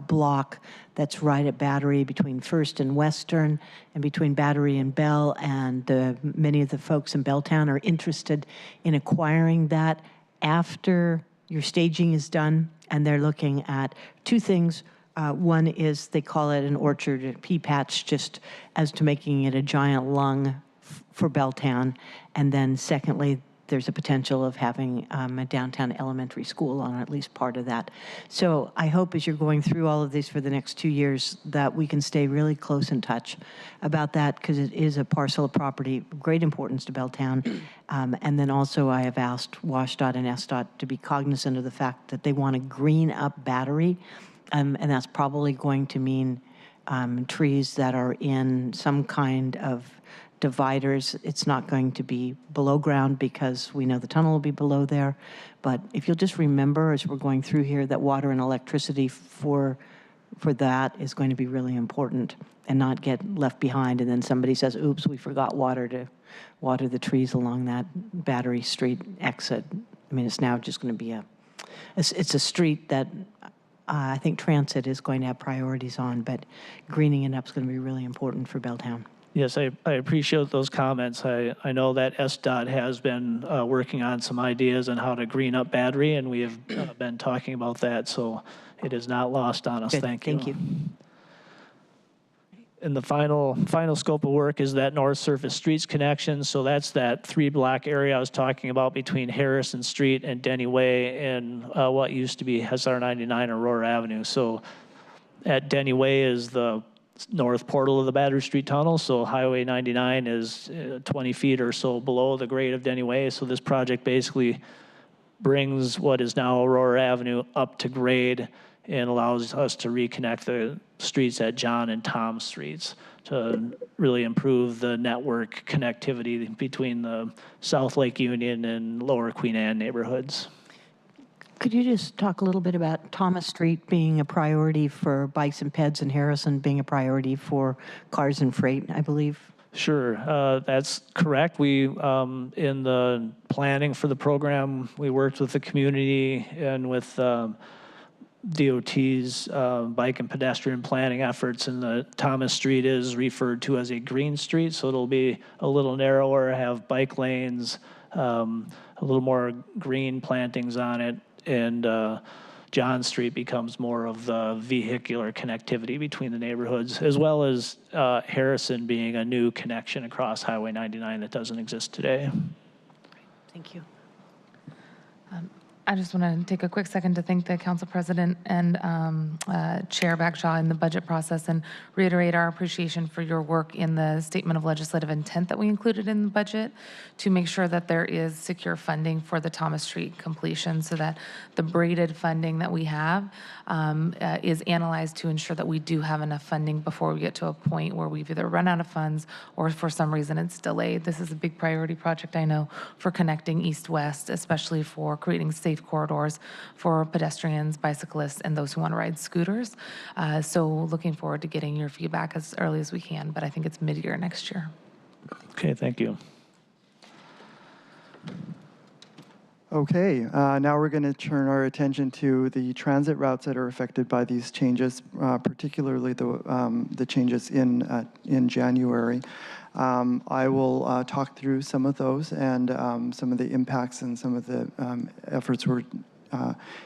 block that's right at Battery between First and Western and between Battery and Bell, and many of the folks in Belltown are interested in acquiring that after your staging is done, and they're looking at two things. One is they call it an orchard, a pea patch, just as to making it a giant lung for Belltown. And then secondly, there's a potential of having a downtown elementary school on at least part of that. So I hope as you're going through all of these for the next 2 years that we can stay really close in touch about that, because it is a parcel of property of great importance to Belltown. And then also I have asked WashDOT and SDOT to be cognizant of the fact that they want to green up Battery, and that's probably going to mean trees that are in some kind of dividers. It's not going to be below ground because we know the tunnel will be below there. But if you'll just remember as we're going through here that water and electricity for that is going to be really important, and not get left behind and then somebody says, oops, we forgot water to water the trees along that Battery Street exit. I mean, it's now just going to be it's a street that I think transit is going to have priorities on, but greening it up is going to be really important for Belltown. Yes, I appreciate those comments. I know that SDOT has been working on some ideas on how to green up Battery, and we have been talking about that, so it is not lost on us. Good. Thank you. Thank you. And the final scope of work is that North Surface Streets connection. So that's that 3-block area I was talking about between Harrison Street and Denny Way and what used to be SR 99 Aurora Avenue. So at Denny Way is the north portal of the Battery Street Tunnel. So Highway 99 is 20 feet or so below the grade of Denny Way. So this project basically brings what is now Aurora Avenue up to grade and allows us to reconnect the streets at John and Tom Streets to really improve the network connectivity between the South Lake Union and Lower Queen Anne neighborhoods. Could you just talk a little bit about Thomas Street being a priority for bikes and peds, and Harrison being a priority for cars and freight, I believe? Sure, That's correct. We, in the planning for the program, we worked with the community and with DOT's bike and pedestrian planning efforts, and the Thomas Street is referred to as a green street, so it'll be a little narrower, have bike lanes, a little more green plantings on it, and John Street becomes more of the vehicular connectivity between the neighborhoods, as well as Harrison being a new connection across Highway 99 that doesn't exist today. Thank you. I just want to take a quick second to thank the council president and Chair Bagshaw in the budget process and reiterate our appreciation for your work in the statement of legislative intent that we included in the budget to make sure that there is secure funding for the Thomas Street completion so that the braided funding that we have is analyzed to ensure that we do have enough funding before we get to a point where we've either run out of funds or for some reason it's delayed. This is a big priority project, I know, for connecting east-west, especially for creating safe corridors for pedestrians, bicyclists, and those who want to ride scooters. So looking forward to getting your feedback as early as we can, but I think it's mid-year next year. Okay, thank you. Okay, now we're going to turn our attention to the transit routes that are affected by these changes, particularly the changes in January. I will talk through some of those and some of the impacts and some of the efforts we're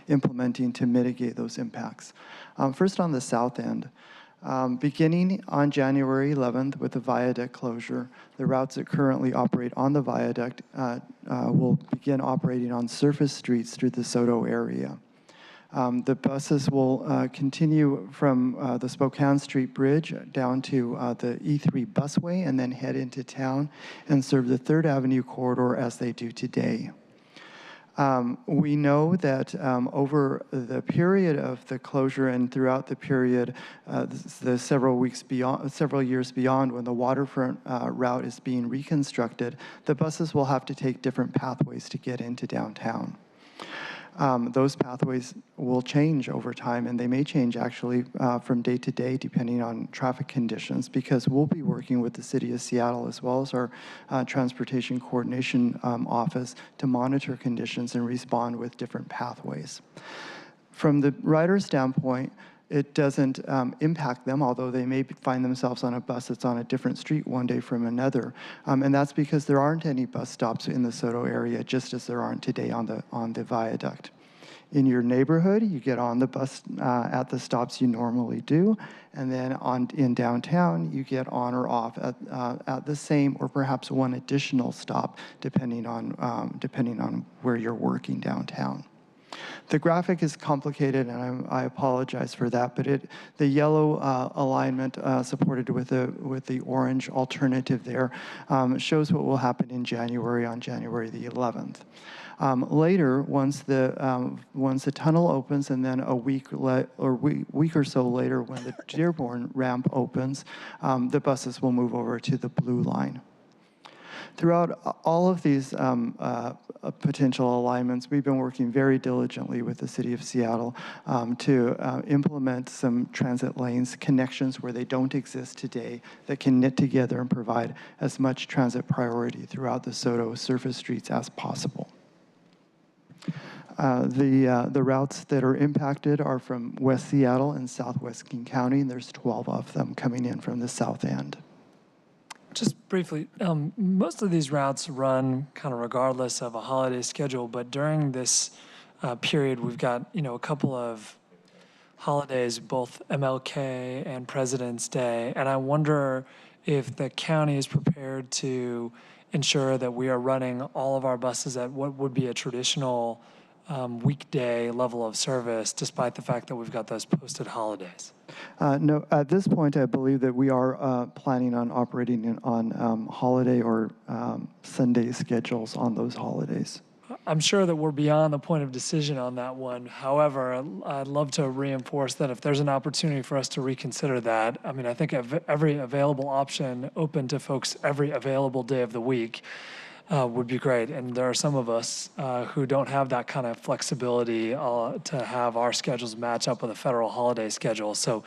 implementing to mitigate those impacts. First, on the south end. Beginning on January 11th with the Viaduct closure, the routes that currently operate on the Viaduct will begin operating on surface streets through the Soto area. The buses will continue from the Spokane Street Bridge down to the E3 busway and then head into town and serve the 3rd Avenue corridor as they do today. We know that over the period of the closure and throughout the period, the several years beyond when the waterfront route is being reconstructed, the buses will have to take different pathways to get into downtown. Those pathways will change over time, and they may change actually from day to day depending on traffic conditions, because we'll be working with the City of Seattle as well as our Transportation Coordination Office to monitor conditions and respond with different pathways. From the rider standpoint, it doesn't impact them, although they may find themselves on a bus that's on a different street one day from another. And that's because there aren't any bus stops in the Soto area, just as there aren't today on the Viaduct. In your neighborhood, you get on the bus at the stops you normally do, and then in downtown, you get on or off at the same or perhaps one additional stop, depending on where you're working downtown. The graphic is complicated, and I apologize for that, but the yellow alignment supported with the orange alternative there shows what will happen in January on January the 11th. Later, once the tunnel opens, and then a week or so later, when the Dearborn ramp opens, the buses will move over to the blue line. Throughout all of these potential alignments, we've been working very diligently with the City of Seattle to implement some transit lanes, connections where they don't exist today, that can knit together and provide as much transit priority throughout the Soto surface streets as possible. The routes that are impacted are from West Seattle and Southwest King County, and there's 12 of them coming in from the south end. Just briefly, most of these routes run kind of regardless of a holiday schedule, but during this period, we've got a couple of holidays, both MLK and President's Day, and I wonder if the county is prepared to ensure that we are running all of our buses at what would be a traditional weekday level of service, despite the fact that we've got those posted holidays. No, at this point, I believe that we are planning on operating on holiday or Sunday schedules on those holidays. I'm sure that we're beyond the point of decision on that one. However, I'd love to reinforce that if there's an opportunity for us to reconsider that, I mean, I think every available option open to folks every available day of the week would be great. And there are some of us who don't have that kind of flexibility to have our schedules match up with a federal holiday schedule. So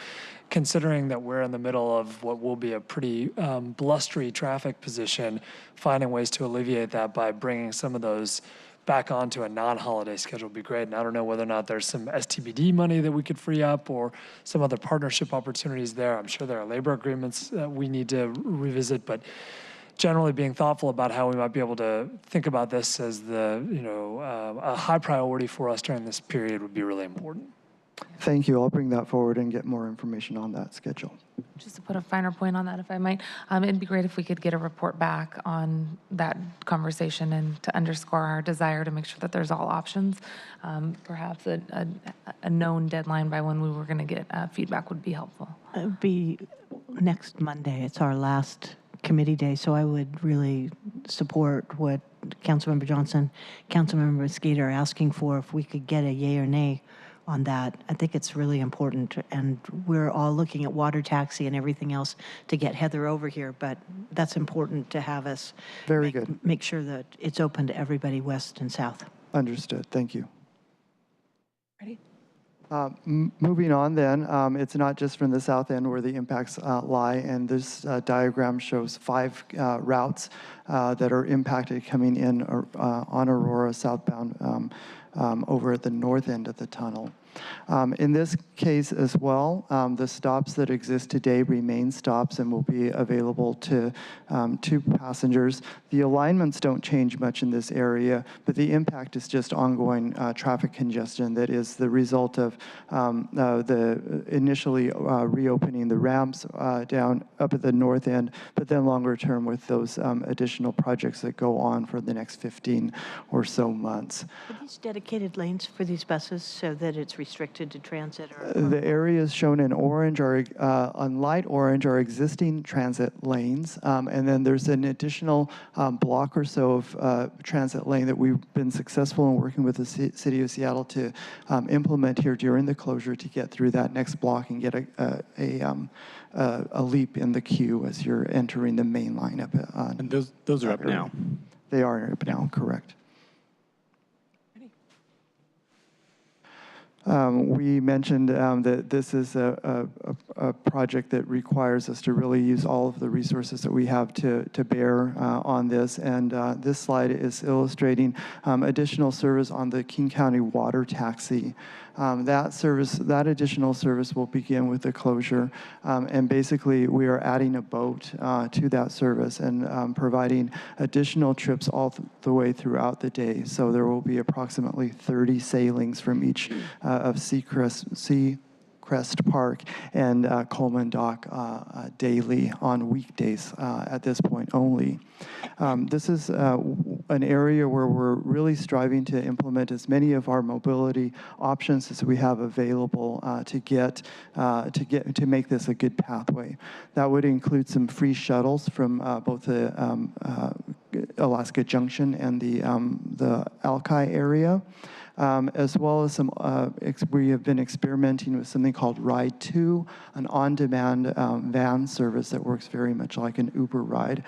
considering that we're in the middle of what will be a pretty blustery traffic position, finding ways to alleviate that by bringing some of those back onto a non-holiday schedule would be great. And I don't know whether or not there's some STBD money that we could free up or some other partnership opportunities there. I'm sure there are labor agreements that we need to revisit, but generally being thoughtful about how we might be able to think about this as a high priority for us during this period would be really important. Thank you. I'll bring that forward and get more information on that schedule. Just to put a finer point on that, if I might, it'd be great if we could get a report back on that conversation and to underscore our desire to make sure that there's all options. Perhaps a known deadline by when we were going to get feedback would be helpful. It would be next Monday. It's our last committee day, so I would really support what Councilmember Johnson, Councilmember Mosqueda are asking for. If we could get a yay or nay on that, I think it's really important. And we're all looking at water taxi and everything else to get Heather over here, but that's important to have us Very good. make sure that it's open to everybody, west and south. Understood. Thank you. Ready? Moving on then, it's not just from the south end where the impacts lie, and this diagram shows 5 routes that are impacted coming in on Aurora southbound over at the north end of the tunnel. In this case as well, the stops that exist today remain stops and will be available to passengers. The alignments don't change much in this area, but the impact is just ongoing traffic congestion that is the result of the initially reopening the ramps down up at the north end, but then longer term with those additional projects that go on for the next 15 or so months. Are these dedicated lanes for these buses so that it's restricted to transit? Or the areas shown in orange are, on light orange, are existing transit lanes. And then there's an additional block or so of transit lane that we've been successful in working with the City of Seattle to implement here during the closure to get through that next block and get a leap in the queue as you're entering the main line up. And those are up now. They are up now, correct. We mentioned that this is a project that requires us to really use all of the resources that we have to bear on this. And this slide is illustrating additional service on the King County water taxi. That additional service will begin with the closure. And basically, we are adding a boat to that service and providing additional trips all the way throughout the day. So there will be approximately 30 sailings from each of Seacrest Park and Coleman Dock daily on weekdays at this point only. This is an area where we're really striving to implement as many of our mobility options as we have available to make this a good pathway. That would include some free shuttles from both the Alaska Junction and the Alki area. As well as some, we have been experimenting with something called Ride 2, an on-demand van service that works very much like an Uber ride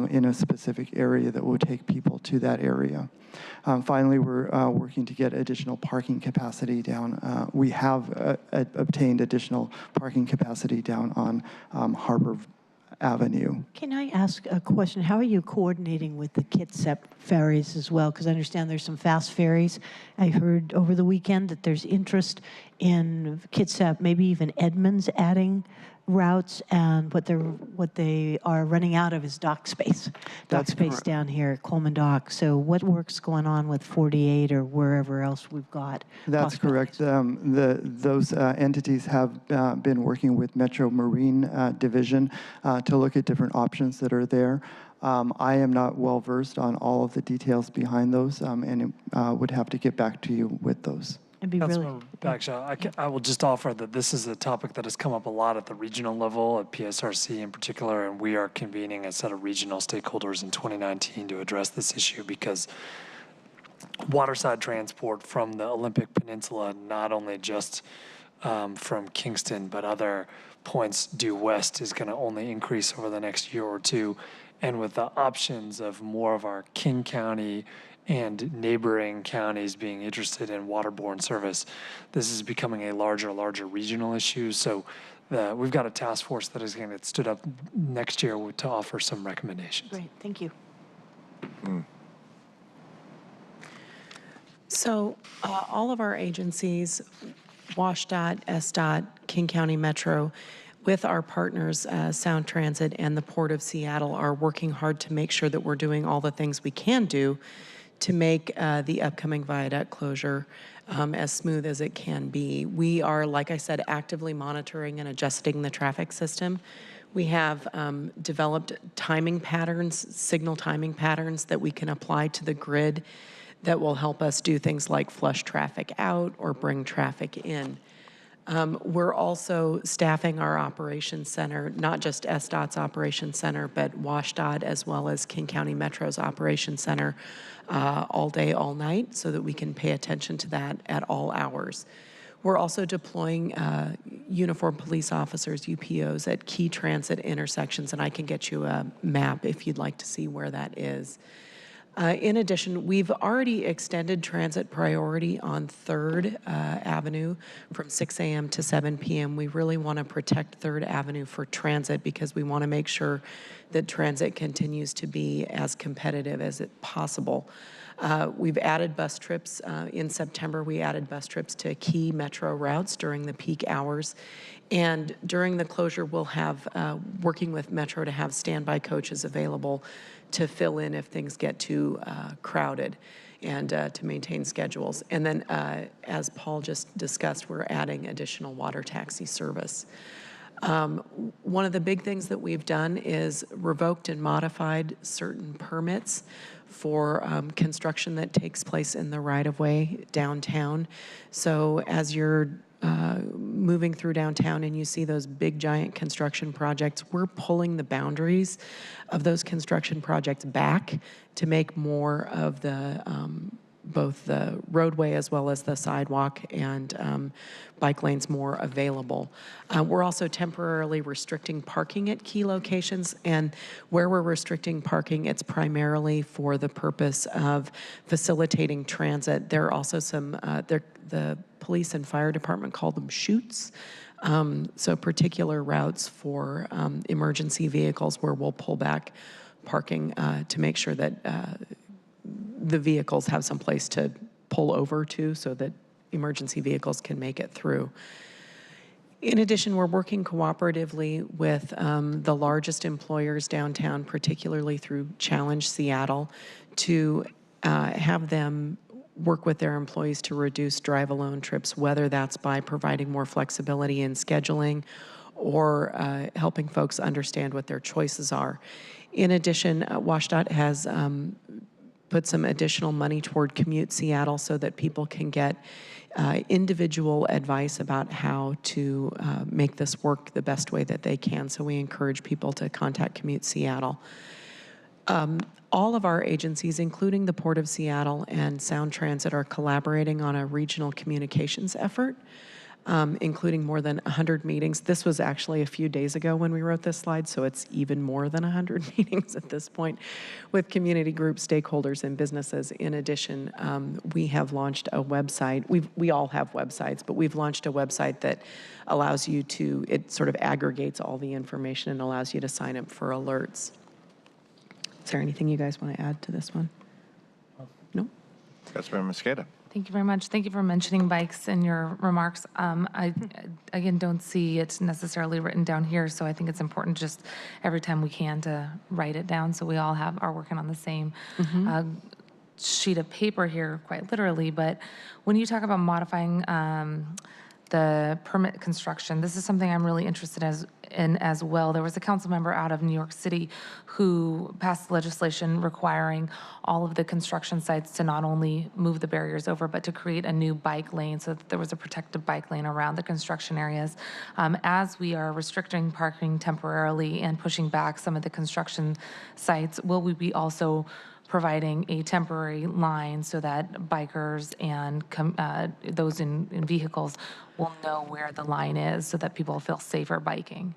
in a specific area that will take people to that area. Finally, we're working to get additional parking capacity down. We have obtained additional parking capacity down on Harbor Avenue. Can I ask a question? How are you coordinating with the Kitsap ferries as well? Because I understand there's some fast ferries. I heard over the weekend that there's interest in Kitsap, maybe even Edmonds adding routes, and what they are running out of is dock space. That's correct. Down here at Coleman Dock. So what work's going on with 48 or wherever else we've got? That's correct. Those entities have been working with Metro Marine Division to look at different options that are there. I am not well versed on all of the details behind those, and would have to get back to you with those. It'd be really. Councilmember Bagshaw, I will just offer that this is a topic that has come up a lot at the regional level, at PSRC in particular, and we are convening a set of regional stakeholders in 2019 to address this issue because waterside transport from the Olympic Peninsula, not only just from Kingston, but other points due west, is going to only increase over the next year or two. And with the options of more of our King County and neighboring counties being interested in waterborne service, this is becoming a larger regional issue. So we've got a task force that is going to get stood up next year to offer some recommendations. Great, thank you. So all of our agencies, WashDOT, SDOT, King County Metro, with our partners, Sound Transit and the Port of Seattle, are working hard to make sure that we're doing all the things we can do to make the upcoming viaduct closure as smooth as it can be. We are, like I said, actively monitoring and adjusting the traffic system. We have developed timing patterns, signal timing patterns that we can apply to the grid that will help us do things like flush traffic out or bring traffic in. We're also staffing our operations center, not just SDOT's operations center, but WashDOT as well as King County Metro's operations center all day, all night, so that we can pay attention to that at all hours. We're also deploying uniformed police officers, UPOs, at key transit intersections, and I can get you a map if you'd like to see where that is. In addition, we've already extended transit priority on 3rd Avenue from 6 a.m. to 7 p.m. We really want to protect 3rd Avenue for transit because we want to make sure that transit continues to be as competitive as it possible. We've added bus trips. In September, we added bus trips to key metro routes during the peak hours. And during the closure, we'll have, working with Metro to have standby coaches available to fill in if things get too crowded and to maintain schedules. And then, as Paul just discussed, we're adding additional water taxi service. One of the big things that we've done is revoked and modified certain permits for construction that takes place in the right-of-way downtown. So as you're moving through downtown and you see those big giant construction projects, we're pulling the boundaries of those construction projects back to make more of the both the roadway as well as the sidewalk and bike lanes more available. We're also temporarily restricting parking at key locations, and where we're restricting parking, it's primarily for the purpose of facilitating transit. There are also some, the police and fire department call them chutes. So particular routes for emergency vehicles where we'll pull back parking to make sure that the vehicles have some place to pull over to so that emergency vehicles can make it through. In addition, we're working cooperatively with the largest employers downtown, particularly through Challenge Seattle, to have them work with their employees to reduce drive-alone trips, whether that's by providing more flexibility in scheduling or helping folks understand what their choices are. In addition, WashDOT has put some additional money toward Commute Seattle so that people can get individual advice about how to make this work the best way that they can. So we encourage people to contact Commute Seattle. All of our agencies, including the Port of Seattle and Sound Transit, are collaborating on a regional communications effort, including more than 100 meetings. This was actually a few days ago when we wrote this slide, so it's even more than 100 meetings at this point with community groups, stakeholders, and businesses. In addition, we have launched a website. We all have websites, but we've launched a website that allows you to, it sort of aggregates all the information and allows you to sign up for alerts. Is there anything you guys want to add to this one? No? Councilmember Mosqueda. Thank you very much. Thank you for mentioning bikes in your remarks. I, again, don't see it necessarily written down here, so I think it's important just every time we can to write it down so we all are working on the same sheet of paper here, quite literally. But when you talk about modifying the permit construction, this is something I'm really interested in as well. There was a council member out of New York City who passed legislation requiring all of the construction sites to not only move the barriers over, but to create a new bike lane so that there was a protected bike lane around the construction areas. As we are restricting parking temporarily and pushing back some of the construction sites, will we be also providing a temporary line so that bikers and those in vehicles will know where the line is so that people feel safer biking?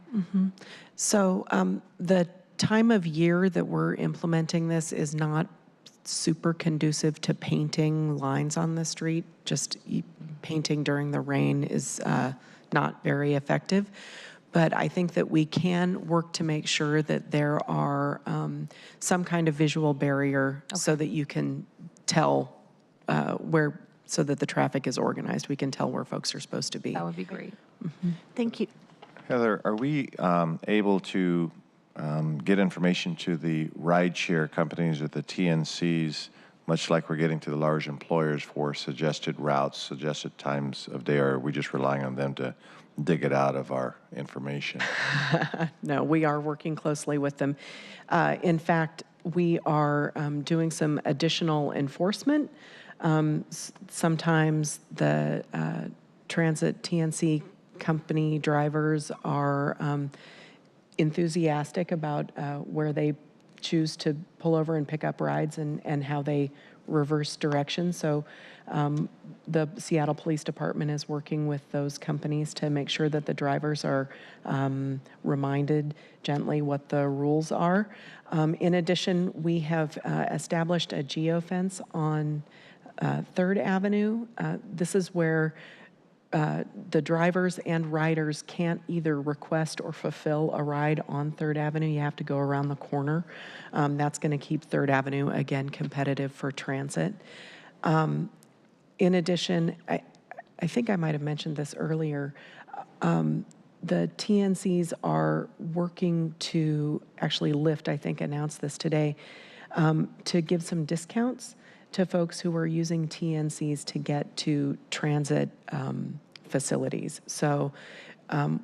So the time of year that we're implementing this is not super conducive to painting lines on the street. Just painting during the rain is not very effective. But I think that we can work to make sure that there are some kind of visual barrier so that you can tell where, so that the traffic is organized. We can tell where folks are supposed to be. That would be great. Thank you. Heather, are we able to get information to the rideshare companies or the TNCs much like we're getting to the large employers for suggested routes, suggested times of day, or are we just relying on them to dig it out of our information? No, we are working closely with them. In fact, we are doing some additional enforcement. Sometimes the transit TNC company drivers are enthusiastic about where they choose to pull over and pick up rides and how they reverse direction. So the Seattle Police Department is working with those companies to make sure that the drivers are reminded gently what the rules are. In addition, we have established a geofence on 3rd Avenue. This is where the drivers and riders can't either request or fulfill a ride on 3rd Avenue. You have to go around the corner. That's going to keep 3rd Avenue, again, competitive for transit. In addition, I think I might have mentioned this earlier, the TNCs are working to, actually Lyft, I think, announced this today, to give some discounts to folks who are using TNCs to get to transit facilities. So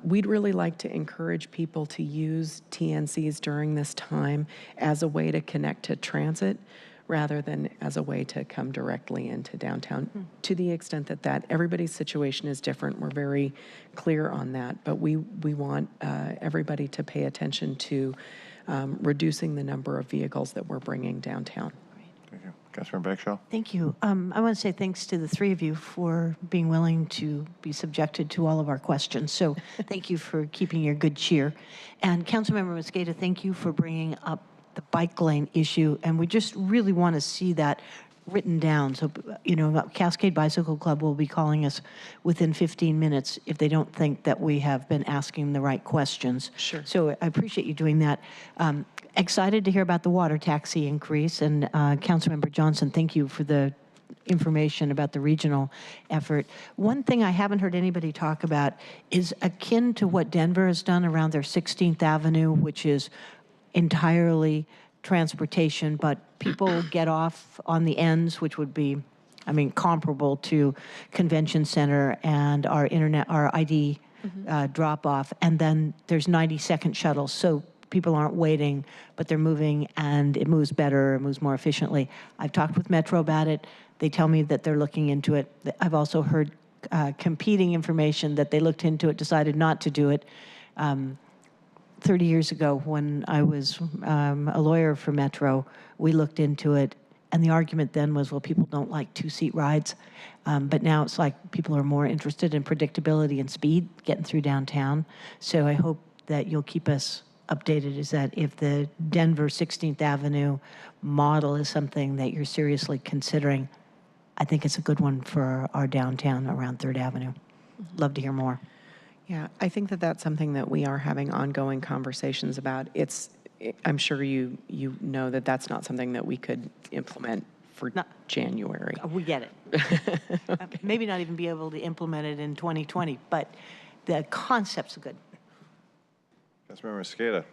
we'd really like to encourage people to use TNCs during this time as a way to connect to transit rather than as a way to come directly into downtown. To the extent that everybody's situation is different, we're very clear on that, but we want everybody to pay attention to reducing the number of vehicles that we're bringing downtown. Thank you. Councilmember Bagshaw? Thank you. I want to say thanks to the three of you for being willing to be subjected to all of our questions. So thank you for keeping your good cheer. And Councilmember Mosqueda, thank you for bringing up the bike lane issue. And we just really want to see that written down. So, you know, Cascade Bicycle Club will be calling us within 15 minutes if they don't think that we have been asking the right questions. Sure. So I appreciate you doing that. Excited to hear about the water taxi increase. And Councilmember Johnson, thank you for the information about the regional effort. One thing I haven't heard anybody talk about is akin to what Denver has done around their 16th Avenue, which is entirely transportation, but people get off on the ends, which would be, I mean, comparable to Convention Center and our internet, our ID drop off. And then there's 90-second shuttles. So people aren't waiting, but they're moving, and it moves better, it moves more efficiently. I've talked with Metro about it. They tell me that they're looking into it. I've also heard competing information that they looked into it, decided not to do it. 30 years ago, when I was a lawyer for Metro, we looked into it, and the argument then was, well, people don't like two-seat rides. But now it's like people are more interested in predictability and speed, getting through downtown. So I hope that you'll keep us updated, is that if the Denver 16th Avenue model is something that you're seriously considering, I think it's a good one for our downtown around 3rd Avenue. Love to hear more. Yeah, I think that that's something that we are having ongoing conversations about. I'm sure you know that that's not something that we could implement for January. We get it. Maybe not even be able to implement it in 2020, but the concept's good. Councilmember Mosqueda.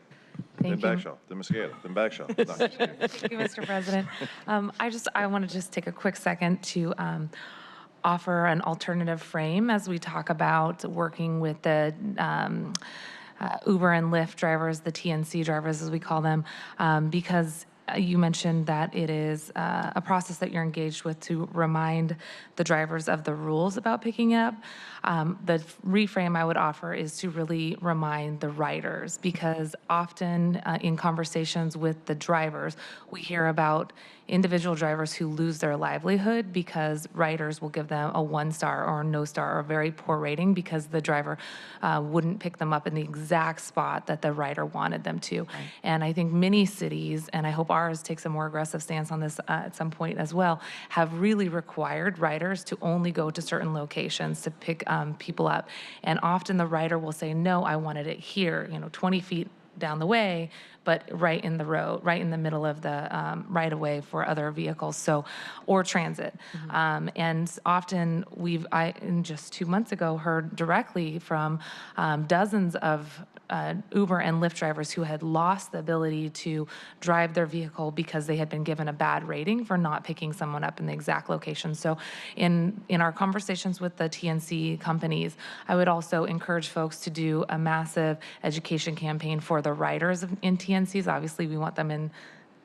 Thank Then you. Bagshaw. Then Mosqueda. Then Bagshaw. No, just kidding. Thank you, Mr. President. I want to just take a quick second to offer an alternative frame as we talk about working with the Uber and Lyft drivers, the TNC drivers as we call them, because you mentioned that it is a process that you're engaged with to remind the drivers of the rules about picking up. The reframe I would offer is to really remind the riders, because often in conversations with the drivers, we hear about individual drivers who lose their livelihood because riders will give them a 1-star or no star or a very poor rating because the driver wouldn't pick them up in the exact spot that the rider wanted them to. Right. And I think many cities, and I hope ours takes a more aggressive stance on this at some point as well, have really required riders to only go to certain locations to pick people up. And often the rider will say, no, I wanted it here, 20 feet down the way, but right in the road, right in the middle of the right of way for other vehicles, or transit. And often just 2 months ago, heard directly from dozens of Uber and Lyft drivers who had lost the ability to drive their vehicle because they had been given a bad rating for not picking someone up in the exact location. So in our conversations with the TNC companies, I would also encourage folks to do a massive education campaign for the riders in TNCs. Obviously, we want them in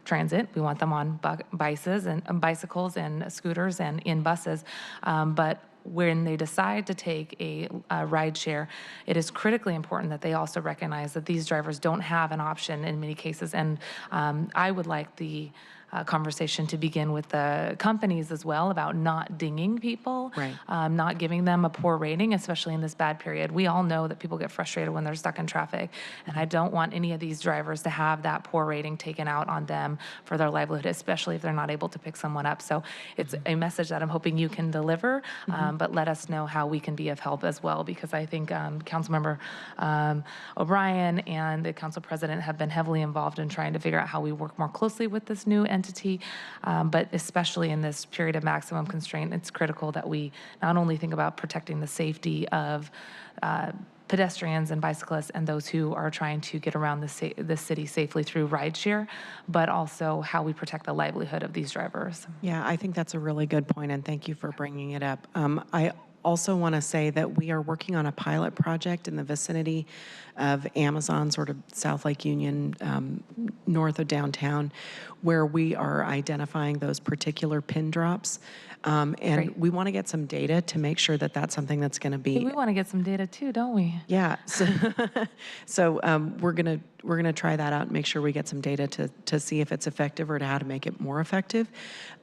transit. We want them on bicycles and scooters and in buses. But when they decide to take a ride share, it is critically important that they also recognize that these drivers don't have an option in many cases. And I would like the conversation to begin with the companies as well about not dinging people, Right. Not giving them a poor rating, especially in this bad period. We all know that people get frustrated when they're stuck in traffic, and I don't want any of these drivers to have that poor rating taken out on them for their livelihood, especially if they're not able to pick someone up. So it's a message that I'm hoping you can deliver, but let us know how we can be of help as well, because I think Councilmember O'Brien and the Council President have been heavily involved in trying to figure out how we work more closely with this new entity, but especially in this period of maximum constraint, it's critical that we not only think about protecting the safety of pedestrians and bicyclists and those who are trying to get around the city safely through rideshare, but also how we protect the livelihood of these drivers. Yeah, I think that's a really good point, and thank you for bringing it up. I also want to say that we are working on a pilot project in the vicinity of Amazon, sort of South Lake Union, north of downtown, where we are identifying those particular pin drops. And Great. we want to get some data to make sure that that's something that's going to be. We want to get some data too, don't we? Yeah. So we're gonna try that out and make sure we get some data to see if it's effective or to how to make it more effective.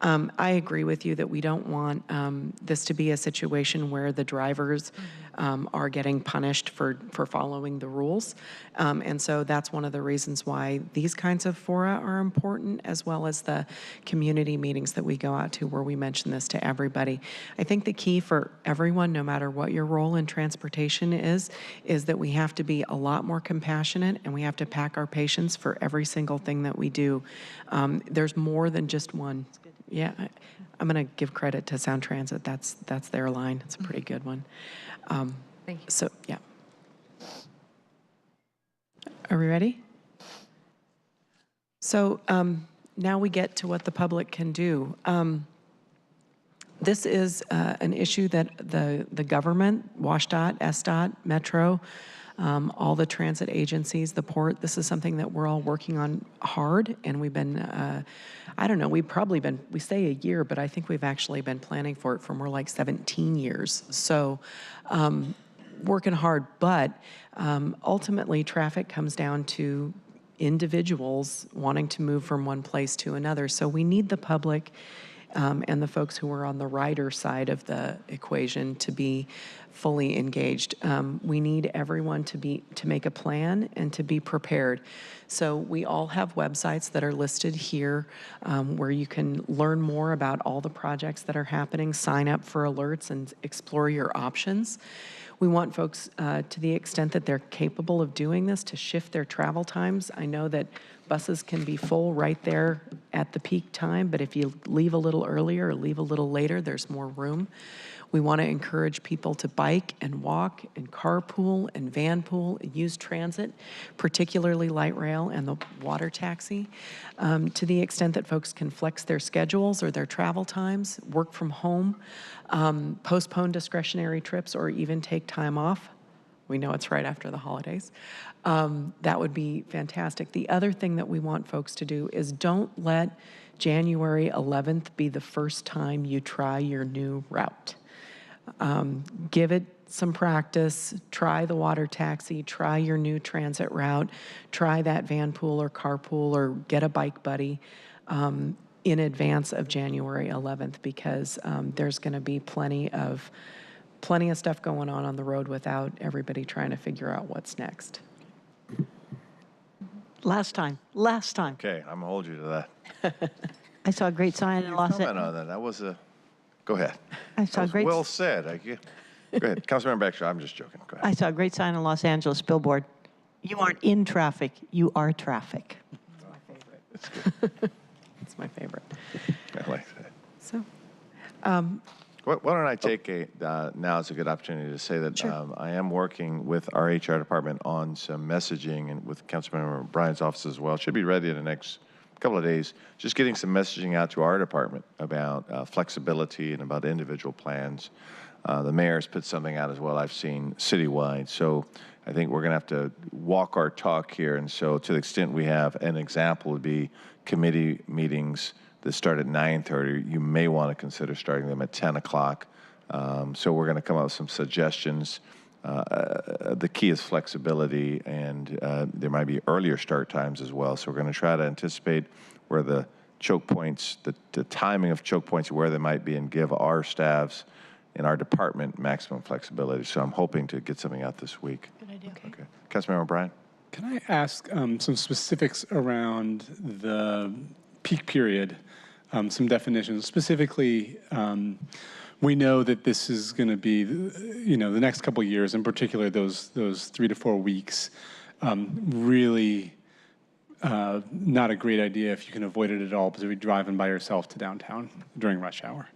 I agree with you that we don't want this to be a situation where the drivers are getting punished for following the rules. And so that's one of the reasons why these kinds of fora are important, as well as the community meetings that we go out to where we mention this to everybody. I think the key for everyone, no matter what your role in transportation is that we have to be a lot more compassionate and we have to pack our patience for every single thing that we do. There's more than just one. Yeah, I'm going to give credit to Sound Transit. That's their line. It's a pretty good one. Thank you. So, yeah. Are we ready? So now we get to what the public can do. This is an issue that the government, WashDOT, SDOT, Metro, all the transit agencies, the port, this is something that we're all working on hard, and we've been, I don't know, we say a year, but I think we've actually been planning for it for more like 17 years. So working hard, but ultimately traffic comes down to individuals wanting to move from one place to another. So we need the public and the folks who are on the rider side of the equation to be fully engaged. We need everyone to make a plan and to be prepared. So we all have websites that are listed here where you can learn more about all the projects that are happening, sign up for alerts, and explore your options. We want folks, to the extent that they're capable of doing this, to shift their travel times. I know that buses can be full right there at the peak time, but if you leave a little earlier or leave a little later, there's more room. We want to encourage people to bike and walk and carpool and vanpool, use transit, particularly light rail and the water taxi. To the extent that folks can flex their schedules or their travel times, work from home, postpone discretionary trips, or even take time off. We know it's right after the holidays. That would be fantastic. The other thing that we want folks to do is don't let January 11th be the first time you try your new route. Give it some practice, try the water taxi, try your new transit route, try that vanpool or carpool or get a bike buddy in advance of January 11th, because there's going to be plenty of stuff going on the road without everybody trying to figure out what's next. Last time. Okay, I'm gonna hold you to that. I saw a great sign in Los Comment Angeles. on that. That was a. Go ahead. I saw a great. Well said. Go ahead, Councilmember Baxter. I'm just joking. Go ahead. I saw a great sign in Los Angeles billboard. You aren't in traffic. You are traffic. It's good. It's my favorite. I like that. So, Go Why don't I take now is a good opportunity to say that I am working with our HR department on some messaging and with Councilmember Bryan's office as well. Should be ready in the next couple of days. Just getting some messaging out to our department about flexibility and about individual plans. The mayor's put something out as well I've seen citywide. So I think we're going to have to walk our talk here. And so to the extent we have an example would be committee meetings that start at 9:30. You may want to consider starting them at 10 o'clock. So we're going to come up with some suggestions. The key is flexibility, and there might be earlier start times as well. So we're going to try to anticipate where the choke points, the timing of choke points, where they might be, and give our staffs in our department maximum flexibility. So I'm hoping to get something out this week. Good idea. Okay. Councilmember Bryan? Can I ask some specifics around the peak period, some definitions? Specifically, we know that this is going to be, the next couple of years, in particular, those 3 to 4 weeks, really not a great idea if you can avoid it at all, because you'll be driving by yourself to downtown during rush hour.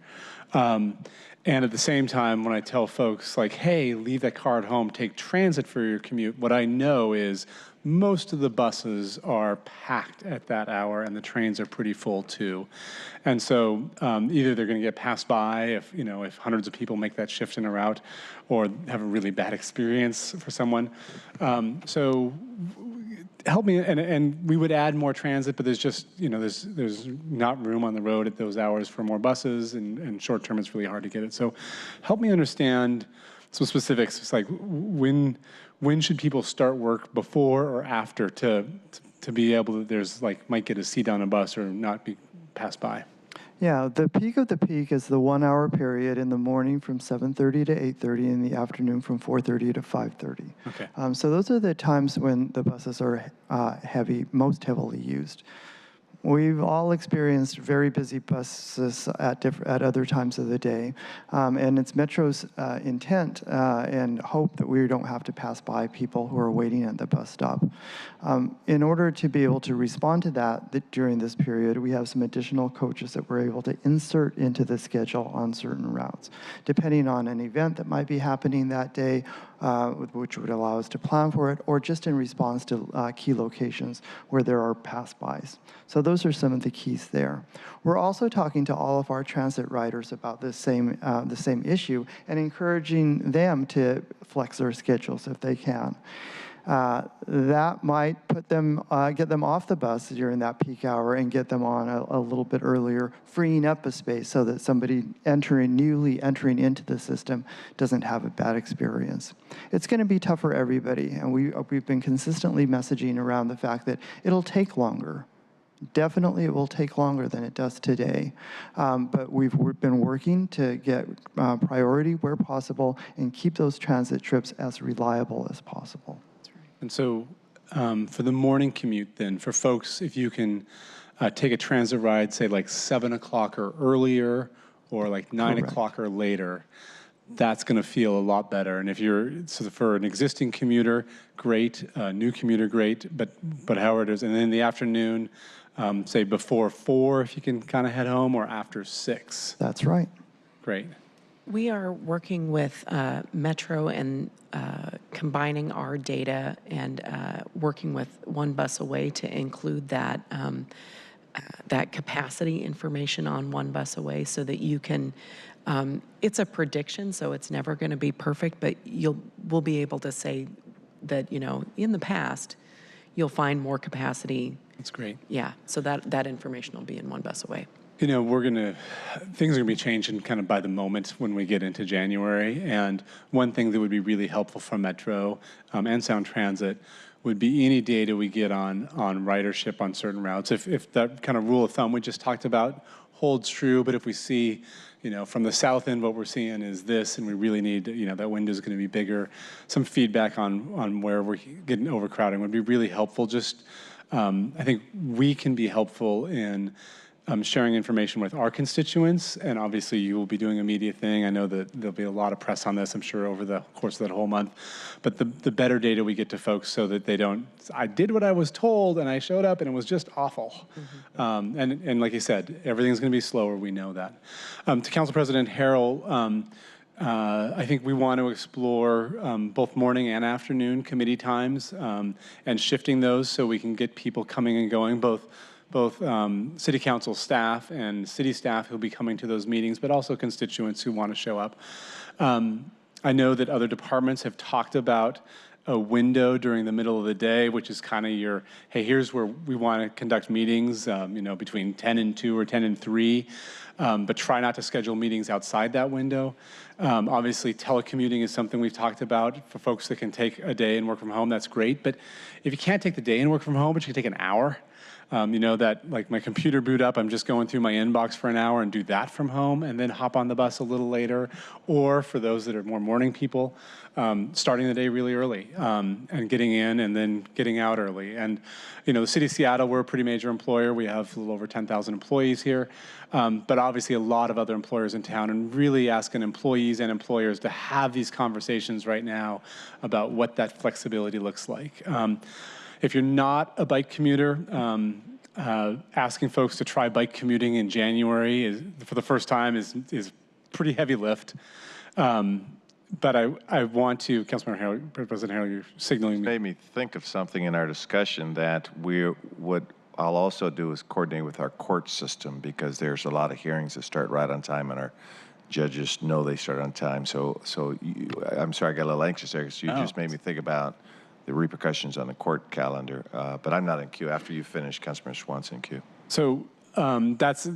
And at the same time, when I tell folks, like, hey, leave that car at home, take transit for your commute, what I know is most of the buses are packed at that hour, and the trains are pretty full, too. And so either they're going to get passed by if hundreds of people make that shift in a route, or have a really bad experience for someone. So help me, and we would add more transit, but there's just, there's not room on the road at those hours for more buses, and short term it's really hard to get it. So help me understand some specifics. It's like, when should people start work, before or after, to be able to, might get a seat on a bus or not be passed by? Yeah, the peak of the peak is the 1 hour period in the morning from 7:30 to 8:30, in the afternoon from 4:30 to 5:30. Okay. So those are the times when the buses are most heavily used. We've all experienced very busy buses at other times of the day, and it's Metro's intent and hope that we don't have to pass by people who are waiting at the bus stop. In order to be able to respond to that during this period, we have some additional coaches that we're able to insert into the schedule on certain routes, depending on an event that might be happening that day, which would allow us to plan for it, or just in response to key locations where there are pass-bys. So those are some of the keys there. We're also talking to all of our transit riders about the same issue, and encouraging them to flex their schedules if they can. That might put them, get them off the bus during that peak hour and get them on a little bit earlier, freeing up a space so that somebody newly entering into the system doesn't have a bad experience. It's going to be tough for everybody, and we've been consistently messaging around the fact that it'll take longer. Definitely it will take longer than it does today, but we've been working to get priority where possible and keep those transit trips as reliable as possible. And so for the morning commute then, for folks, if you can take a transit ride, say 7 o'clock or earlier, or 9 Correct. o'clock or later, that's going to feel a lot better. And if so for an existing commuter, great, new commuter, great, but however it is. And then in the afternoon, say before 4, if you can kind of head home, or after 6. That's right. Great. We are working with Metro and combining our data and working with One Bus Away to include that that capacity information on One Bus Away, so that you can. It's a prediction, so it's never going to be perfect, but we'll be able to say that in the past you'll find more capacity. That's great. Yeah, so that information will be in One Bus Away. Things are gonna be changing kind of by the moment when we get into January. And one thing that would be really helpful from Metro and Sound Transit would be any data we get on ridership on certain routes. If that kind of rule of thumb we just talked about holds true, but if we see, from the south end, what we're seeing is this, and we really need, that window is going to be bigger. Some feedback on where we're getting overcrowding would be really helpful. Just, I think we can be helpful in sharing information with our constituents, and obviously you will be doing a media thing. I know that there'll be a lot of press on this, I'm sure, over the course of that whole month. But the better data we get to folks so that they don't, I did what I was told and I showed up and it was just awful. And like you said, everything's going to be slower, we know that. To Council President Harrell, I think we want to explore both morning and afternoon committee times and shifting those so we can get people coming and going, both city council staff and city staff who'll be coming to those meetings, but also constituents who want to show up. I know that other departments have talked about a window during the middle of the day, which is kind of your, hey, here's where we want to conduct meetings, between 10 and 2 or 10 and 3, but try not to schedule meetings outside that window. Obviously, telecommuting is something we've talked about for folks that can take a day and work from home. That's great, but if you can't take the day and work from home, but you can take an hour, that like my computer boot up, I'm just going through my inbox for an hour and do that from home and then hop on the bus a little later. Or for those that are more morning people, starting the day really early and getting in and then getting out early. And, the city of Seattle, we're a pretty major employer. We have a little over 10,000 employees here, but obviously a lot of other employers in town, and really asking employees and employers to have these conversations right now about what that flexibility looks like. If you're not a bike commuter, asking folks to try bike commuting in January for the first time is pretty heavy lift. But I want to, Councilmember Harrell, President Harrell, you're signaling me. Made me think of something in our discussion that what I'll also do is coordinate with our court system, because there's a lot of hearings that start right on time and our judges know they start on time. So I'm sorry, I got a little anxious there, because you just made me think about the repercussions on the court calendar. But I'm not in queue. After you finish, Councilmember Swanson in queue. So that's,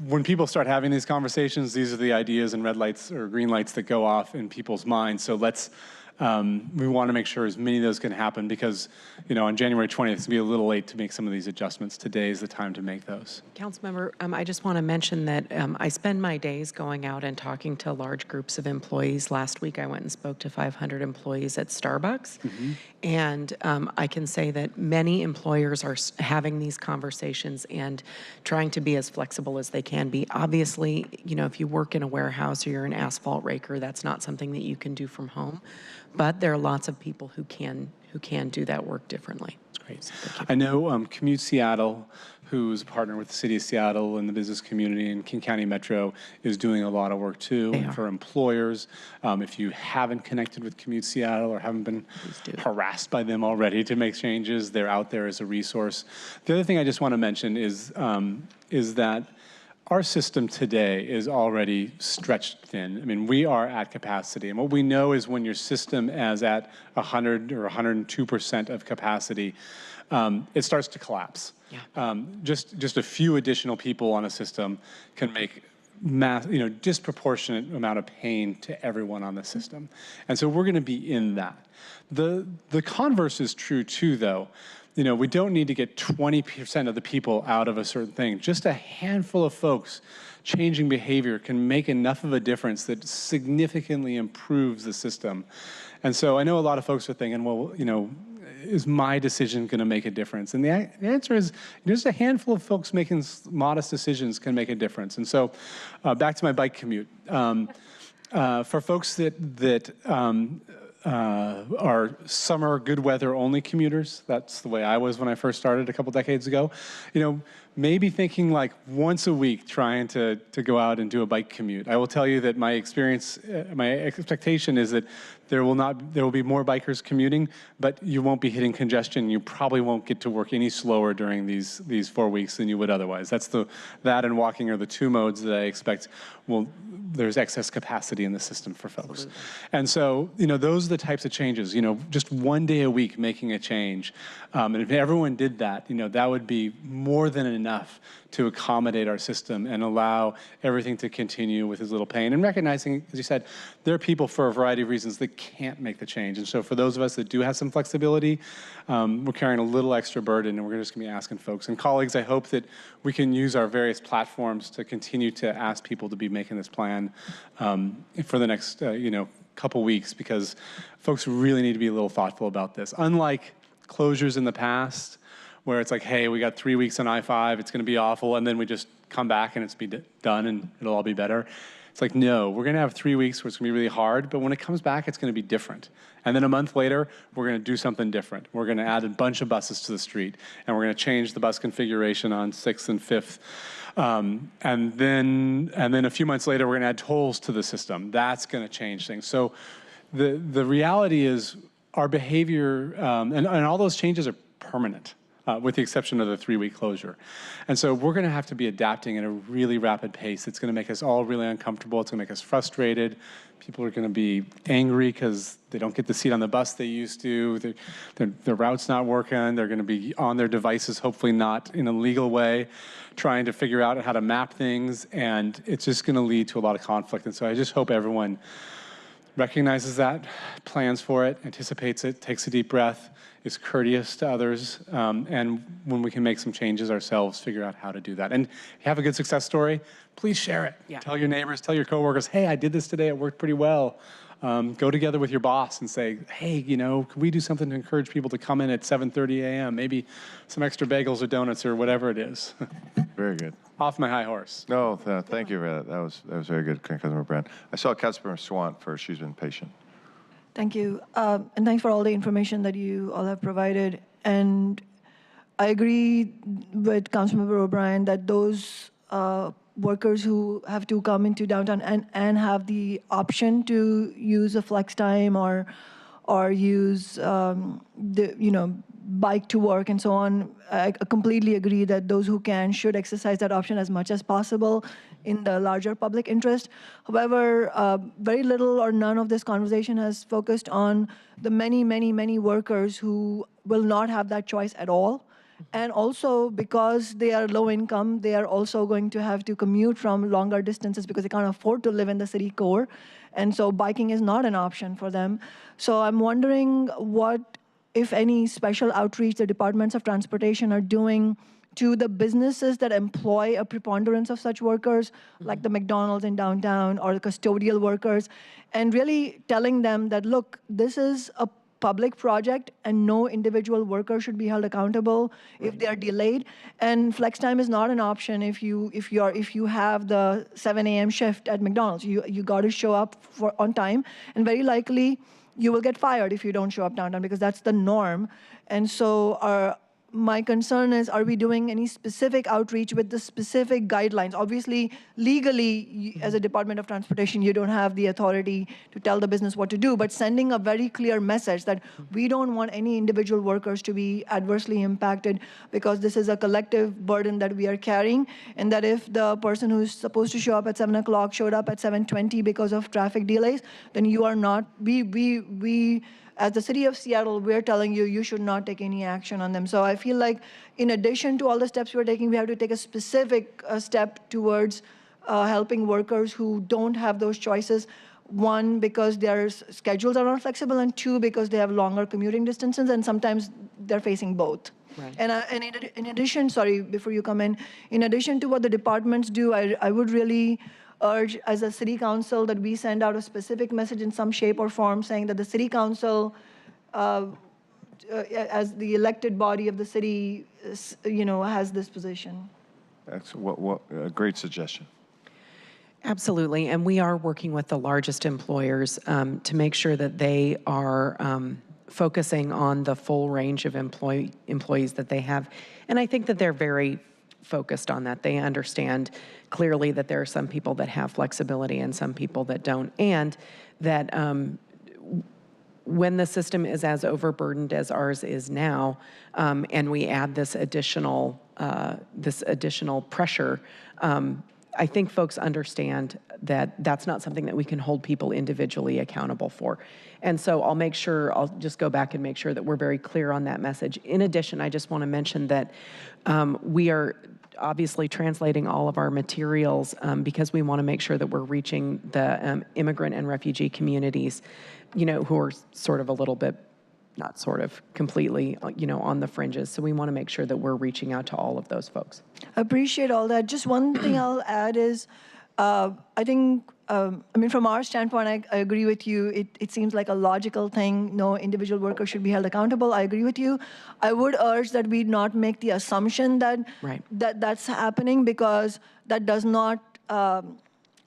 when people start having these conversations, these are the ideas and red lights or green lights that go off in people's minds. So we want to make sure as many of those can happen, because, on January 20th, it's going to be a little late to make some of these adjustments. Today is the time to make those. Councilmember, I just want to mention that I spend my days going out and talking to large groups of employees. Last week, I went and spoke to 500 employees at Starbucks. And I can say that many employers are having these conversations and trying to be as flexible as they can be. Obviously, if you work in a warehouse or you're an asphalt raker, that's not something that you can do from home. But there are lots of people who can do that work differently. That's great. I know Commute Seattle, who's a partner with the City of Seattle and the business community and King County Metro, is doing a lot of work too for employers. If you haven't connected with Commute Seattle or haven't been harassed by them already to make changes, they're out there as a resource. The other thing I just want to mention is that our system today is already stretched thin. I mean, we are at capacity. And what we know is when your system is at 100 or 102% of capacity, it starts to collapse. Just a few additional people on a system can make disproportionate amount of pain to everyone on the system. And so we're going to be in that. The converse is true too, though. We don't need to get 20% of the people out of a certain thing. Just a handful of folks changing behavior can make enough of a difference that significantly improves the system. And so I know a lot of folks are thinking, well, is my decision going to make a difference? And the answer is just a handful of folks making modest decisions can make a difference. And so back to my bike commute. For folks that are summer good weather only commuters, that's the way I was when I first started a couple decades ago, maybe thinking like once a week trying to go out and do a bike commute. I will tell you that my experience, my expectation is that there will be more bikers commuting, but you won't be hitting congestion. You probably won't get to work any slower during these 4 weeks than you would otherwise. That and walking are the two modes that I expect there's excess capacity in the system for folks. Absolutely. And so, those are the types of changes, just one day a week making a change. And if everyone did that, that would be more than enough to accommodate our system and allow everything to continue with as little pain. And recognizing, as you said, there are people for a variety of reasons that can't make the change. And so for those of us that do have some flexibility, we're carrying a little extra burden, and we're just going to be asking folks. And colleagues, I hope that we can use our various platforms to continue to ask people to be making this plan for the next couple weeks, because folks really need to be a little thoughtful about this. Unlike closures in the past, where it's like, hey, we got 3 weeks on I-5, it's going to be awful, and then we just come back and it's done and it'll all be better. It's like, no, we're going to have 3 weeks where it's going to be really hard, but when it comes back, it's going to be different. And then a month later, we're going to do something different. We're going to add a bunch of buses to the street, and we're going to change the bus configuration on 6th and 5th. And then a few months later, we're going to add tolls to the system. That's going to change things. So the reality is our behavior, and all those changes are permanent. With the exception of the 3-week closure. And so we're going to have to be adapting at a really rapid pace. It's going to make us all really uncomfortable. It's going to make us frustrated. People are going to be angry because they don't get the seat on the bus they used to. Their route's not working. They're going to be on their devices, hopefully not in a legal way, trying to figure out how to map things. And it's just going to lead to a lot of conflict. And so I just hope everyone recognizes that, plans for it, anticipates it, takes a deep breath, is courteous to others, and when we can make some changes ourselves, figure out how to do that. And if you have a good success story, please share it. Yeah. Tell your neighbors, tell your coworkers, hey, I did this today, it worked pretty well. Go together with your boss and say, hey, can we do something to encourage people to come in at 7:30 a.m., maybe some extra bagels or donuts or whatever it is. Very good. Off my high horse. No, thank you for that. That was very good, Councilmember Brown. I saw Councilmember Swant first. She's been patient. Thank you. And thanks for all the information that you all have provided. And I agree with Councilmember O'Brien that those workers who have to come into downtown and have the option to use a flex time or use bike to work and so on, I completely agree that those who can should exercise that option as much as possible in the larger public interest. However, very little or none of this conversation has focused on the many, many, many workers who will not have that choice at all. And also, because they are low income, they are also going to have to commute from longer distances because they can't afford to live in the city core. And so biking is not an option for them. So I'm wondering what, if any, special outreach the departments of transportation are doing to the businesses that employ a preponderance of such workers, like the McDonald's in downtown or the custodial workers, and really telling them that, look, this is a public project and no individual worker should be held accountable if they are delayed. And flex time is not an option if you have the 7 a.m. shift at McDonald's. You got to show up on time, and very likely you will get fired if you don't show up downtown because that's the norm. And so my concern is, are we doing any specific outreach with the specific guidelines? Obviously, legally, as a Department of Transportation, you don't have the authority to tell the business what to do, but sending a very clear message that we don't want any individual workers to be adversely impacted because this is a collective burden that we are carrying, and that if the person who's supposed to show up at 7 o'clock showed up at 7:20 because of traffic delays, then you are not, we as the city of Seattle, we're telling you, you should not take any action on them. So I feel like in addition to all the steps we're taking, we have to take a specific step towards helping workers who don't have those choices. One, because their schedules are not flexible, and two, because they have longer commuting distances, and sometimes they're facing both. Right. And in addition, sorry, before you come in addition to what the departments do, I would really urge as a city council that we send out a specific message in some shape or form saying that the city council, as the elected body of the city, has this position. That's what a great suggestion. Absolutely, and we are working with the largest employers to make sure that they are focusing on the full range of employees that they have. And I think that they're very focused on that. They understand clearly that there are some people that have flexibility and some people that don't, and that when the system is as overburdened as ours is now, and we add this additional pressure, I think folks understand that that's not something that we can hold people individually accountable for. And so I'll just go back and make sure that we're very clear on that message. In addition, I just want to mention that we are obviously translating all of our materials because we want to make sure that we're reaching the immigrant and refugee communities, who are sort of a little bit, not sort of, completely, on the fringes. So we want to make sure that we're reaching out to all of those folks. I appreciate all that. Just one thing I'll add is, I think, I mean, from our standpoint, I agree with you. It seems like a logical thing. No individual worker should be held accountable. I agree with you. I would urge that we not make the assumption that that's happening, because that does not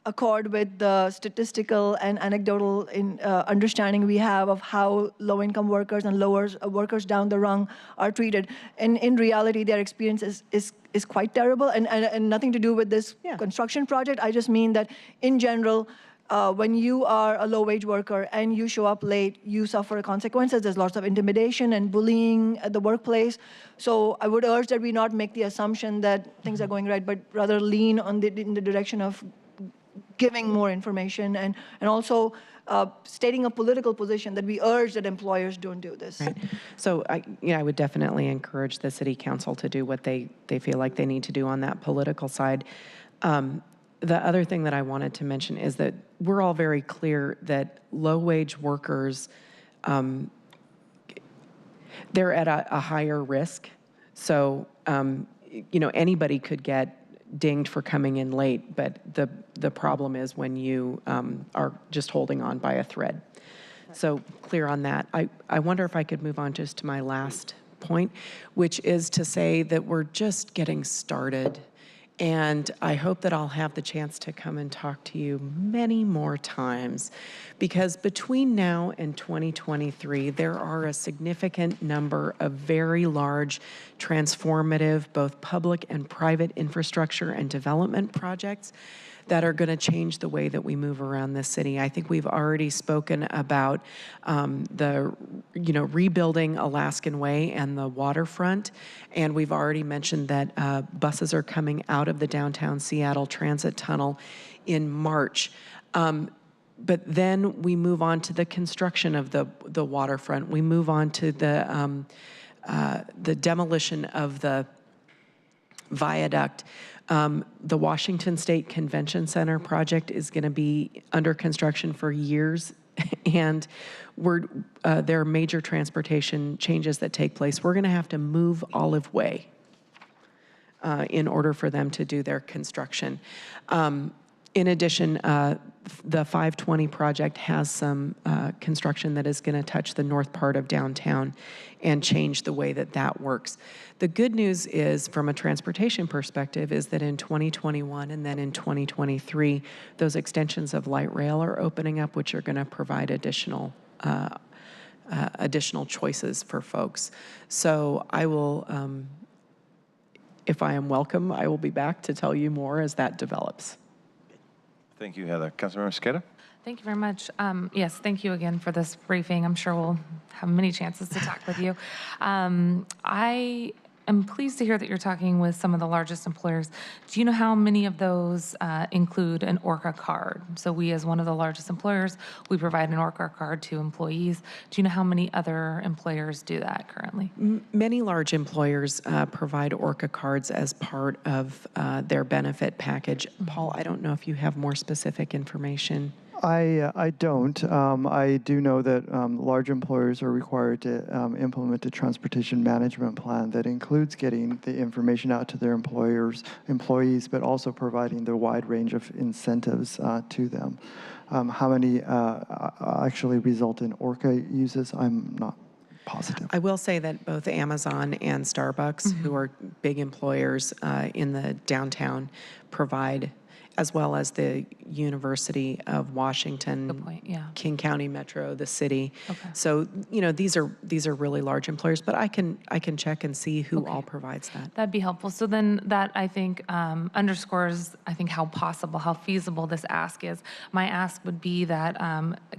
accord with the statistical and anecdotal understanding we have of how low-income workers and lower workers down the rung are treated. And in reality, their experience is quite terrible, and nothing to do with this construction project. I just mean that in general, when you are a low-wage worker and you show up late, you suffer consequences. There's lots of intimidation and bullying at the workplace. So I would urge that we not make the assumption that things are going right, but rather lean in the direction of giving more information and also stating a political position that we urge that employers don't do this. Right. So I would definitely encourage the city council to do what they feel like they need to do on that political side. The other thing that I wanted to mention is that we're all very clear that low-wage workers, they're at a higher risk. So, anybody could get dinged for coming in late, but the problem is when you are just holding on by a thread. So clear on that. I wonder if I could move on just to my last point, which is to say that we're just getting started. And I hope that I'll have the chance to come and talk to you many more times, because between now and 2023, there are a significant number of very large, transformative, both public and private infrastructure and development projects that are going to change the way that we move around this city. I think we've already spoken about rebuilding Alaskan Way and the waterfront, and we've already mentioned that buses are coming out of the downtown Seattle Transit Tunnel in March. But then we move on to the construction of the waterfront. We move on to the demolition of the viaduct. The Washington State Convention Center project is going to be under construction for years, and there are major transportation changes that take place. We're going to have to move Olive Way in order for them to do their construction. In addition, the 520 project has some construction that is going to touch the north part of downtown and change the way that works. The good news is, from a transportation perspective, is that in 2021 and then in 2023, those extensions of light rail are opening up, which are going to provide additional choices for folks. So I will, if I am welcome, I will be back to tell you more as that develops. Thank you, Heather. Councilmember Mosqueda? Thank you very much. Yes, thank you again for this briefing. I'm sure we'll have many chances to talk with you. I am pleased to hear that you're talking with some of the largest employers. Do you know how many of those include an ORCA card? So we, as one of the largest employers, we provide an ORCA card to employees. Do you know how many other employers do that currently? Many large employers provide ORCA cards as part of their benefit package. Paul, I don't know if you have more specific information. I don't. I do know that large employers are required to implement a transportation management plan that includes getting the information out to their employees, but also providing the wide range of incentives to them. How many actually result in ORCA uses, I'm not positive. I will say that both Amazon and Starbucks, who are big employers in the downtown, provide, as well as the University of Washington, Good point, yeah. King County Metro, the city. Okay. So, these are really large employers, but I can check and see who all provides that. That'd be helpful. So then that, I think, underscores, I think, how feasible this ask is. My ask would be that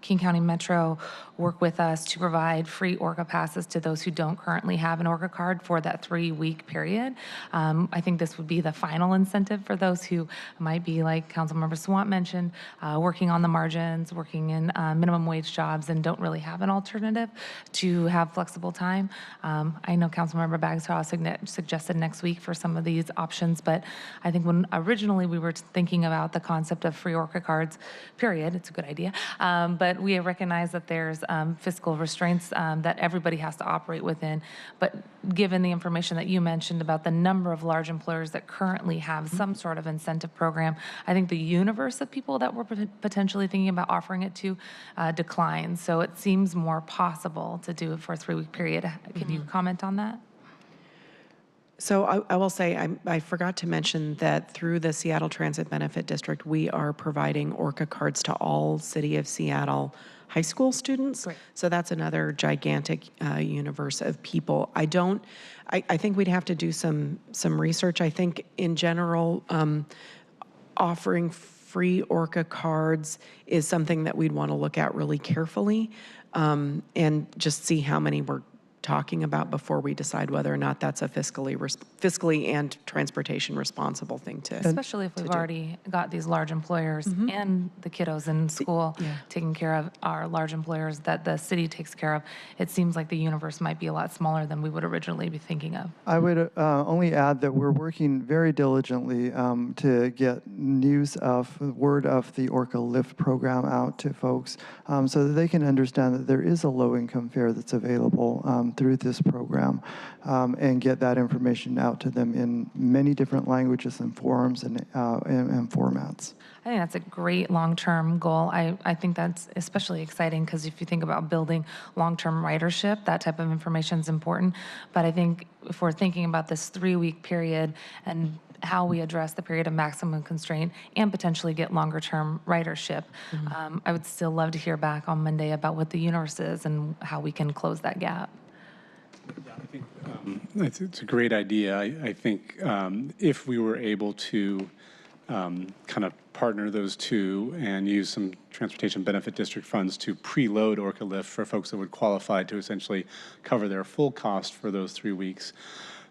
King County Metro work with us to provide free ORCA passes to those who don't currently have an ORCA card for that 3-week period. I think this would be the final incentive for those who might be, like Councilmember Swant mentioned, working on the margins, working in minimum wage jobs, and don't really have an alternative to have flexible time. I know Councilmember Bagshaw suggested next week for some of these options, but I think when originally we were thinking about the concept of free ORCA cards, period, it's a good idea, but we recognize that there's fiscal restraints that everybody has to operate within. But given the information that you mentioned about the number of large employers that currently have some sort of incentive program, I think the universe of people that we're potentially thinking about offering it to declines. So it seems more possible to do it for a 3-week period. Can you comment on that? So I will say, I forgot to mention that through the Seattle Transit Benefit District, we are providing ORCA cards to all City of Seattle high school students. Great. So that's another gigantic universe of people. I think we'd have to do some research. I think in general, offering free ORCA cards is something that we'd want to look at really carefully and just see how many we're talking about before we decide whether or not that's a fiscally and transportation responsible thing to Especially if we've already got these large employers and the kiddos in school taking care of our large employers that the city takes care of. It seems like the universe might be a lot smaller than we would originally be thinking of. I would only add that we're working very diligently to get word of the ORCA Lift program out to folks so that they can understand that there is a low-income fare that's available through this program and get that information out to them in many different languages and forms and formats. I think that's a great long-term goal. I think that's especially exciting because if you think about building long-term ridership, that type of information is important. But I think if we're thinking about this 3-week period and how we address the period of maximum constraint and potentially get longer-term ridership, I would still love to hear back on Monday about what the universe is and how we can close that gap. Yeah, I think it's a great idea. I think if we were able to kind of partner those two and use some transportation benefit district funds to preload ORCA Lift for folks that would qualify to essentially cover their full cost for those 3 weeks.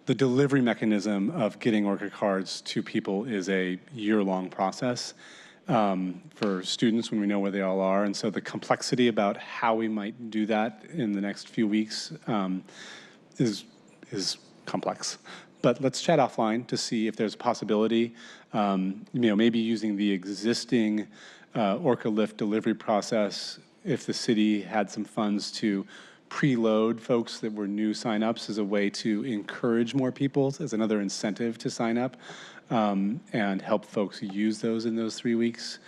The delivery mechanism of getting ORCA cards to people is a year-long process for students when we know where they all are. And so the complexity about how we might do that in the next few weeks is complex. But let's chat offline to see if there's a possibility, maybe using the existing ORCA Lift delivery process, if the city had some funds to preload folks that were new signups as a way to encourage more people, as another incentive to sign up, and help folks use those in those 3 weeks.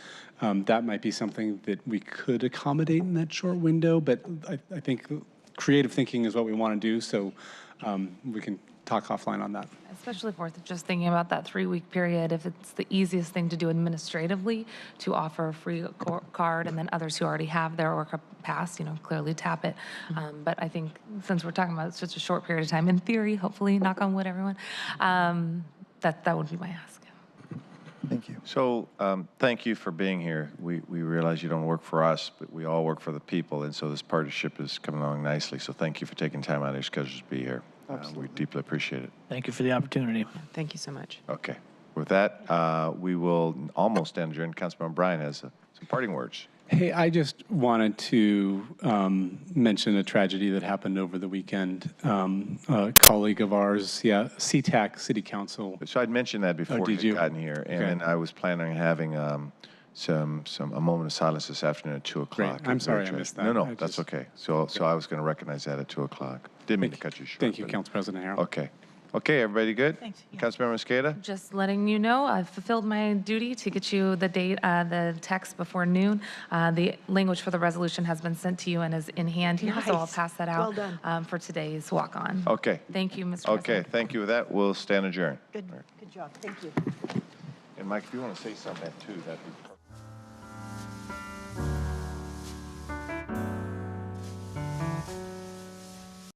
That might be something that we could accommodate in that short window, but I think creative thinking is what we want to do, so we can talk offline on that. Especially if we're just thinking about that 3-week period, if it's the easiest thing to do administratively to offer a free card and then others who already have their ORCA pass, clearly tap it. But I think since we're talking about such a short period of time, in theory, hopefully, knock on wood, everyone, that would be my ask. Thank you. So thank you for being here. We realize you don't work for us, but we all work for the people, and so this partnership is coming along nicely. So thank you for taking time out of your schedule to be here. We deeply appreciate it. Thank you for the opportunity. Thank you so much. Okay. With that, we will almost end adjourned. Councilmember Bryan has some parting words. Hey, I just wanted to mention a tragedy that happened over the weekend. A colleague of ours, SeaTac City Council. So I'd mentioned that before did you you? gotten here, and I was planning on having a moment of silence this afternoon at 2 o'clock. Great. I'm sorry I missed that. No, that's okay. So I was going to recognize that at 2 o'clock. Didn't mean to cut you short. Thank you, Council President Harrell. Okay, everybody good? Thanks, yeah. Councilmember Mosqueda? Just letting you know, I've fulfilled my duty to get you the date, the text before noon. The language for the resolution has been sent to you and is in hand here, so I'll Nice. pass that out Well done. for today's walk-on. Okay. Thank you, Mr. Okay, President. thank you. With that, we'll stand adjourned. Good job. Thank you. And Mike, if you want to say something too, that'd be perfect.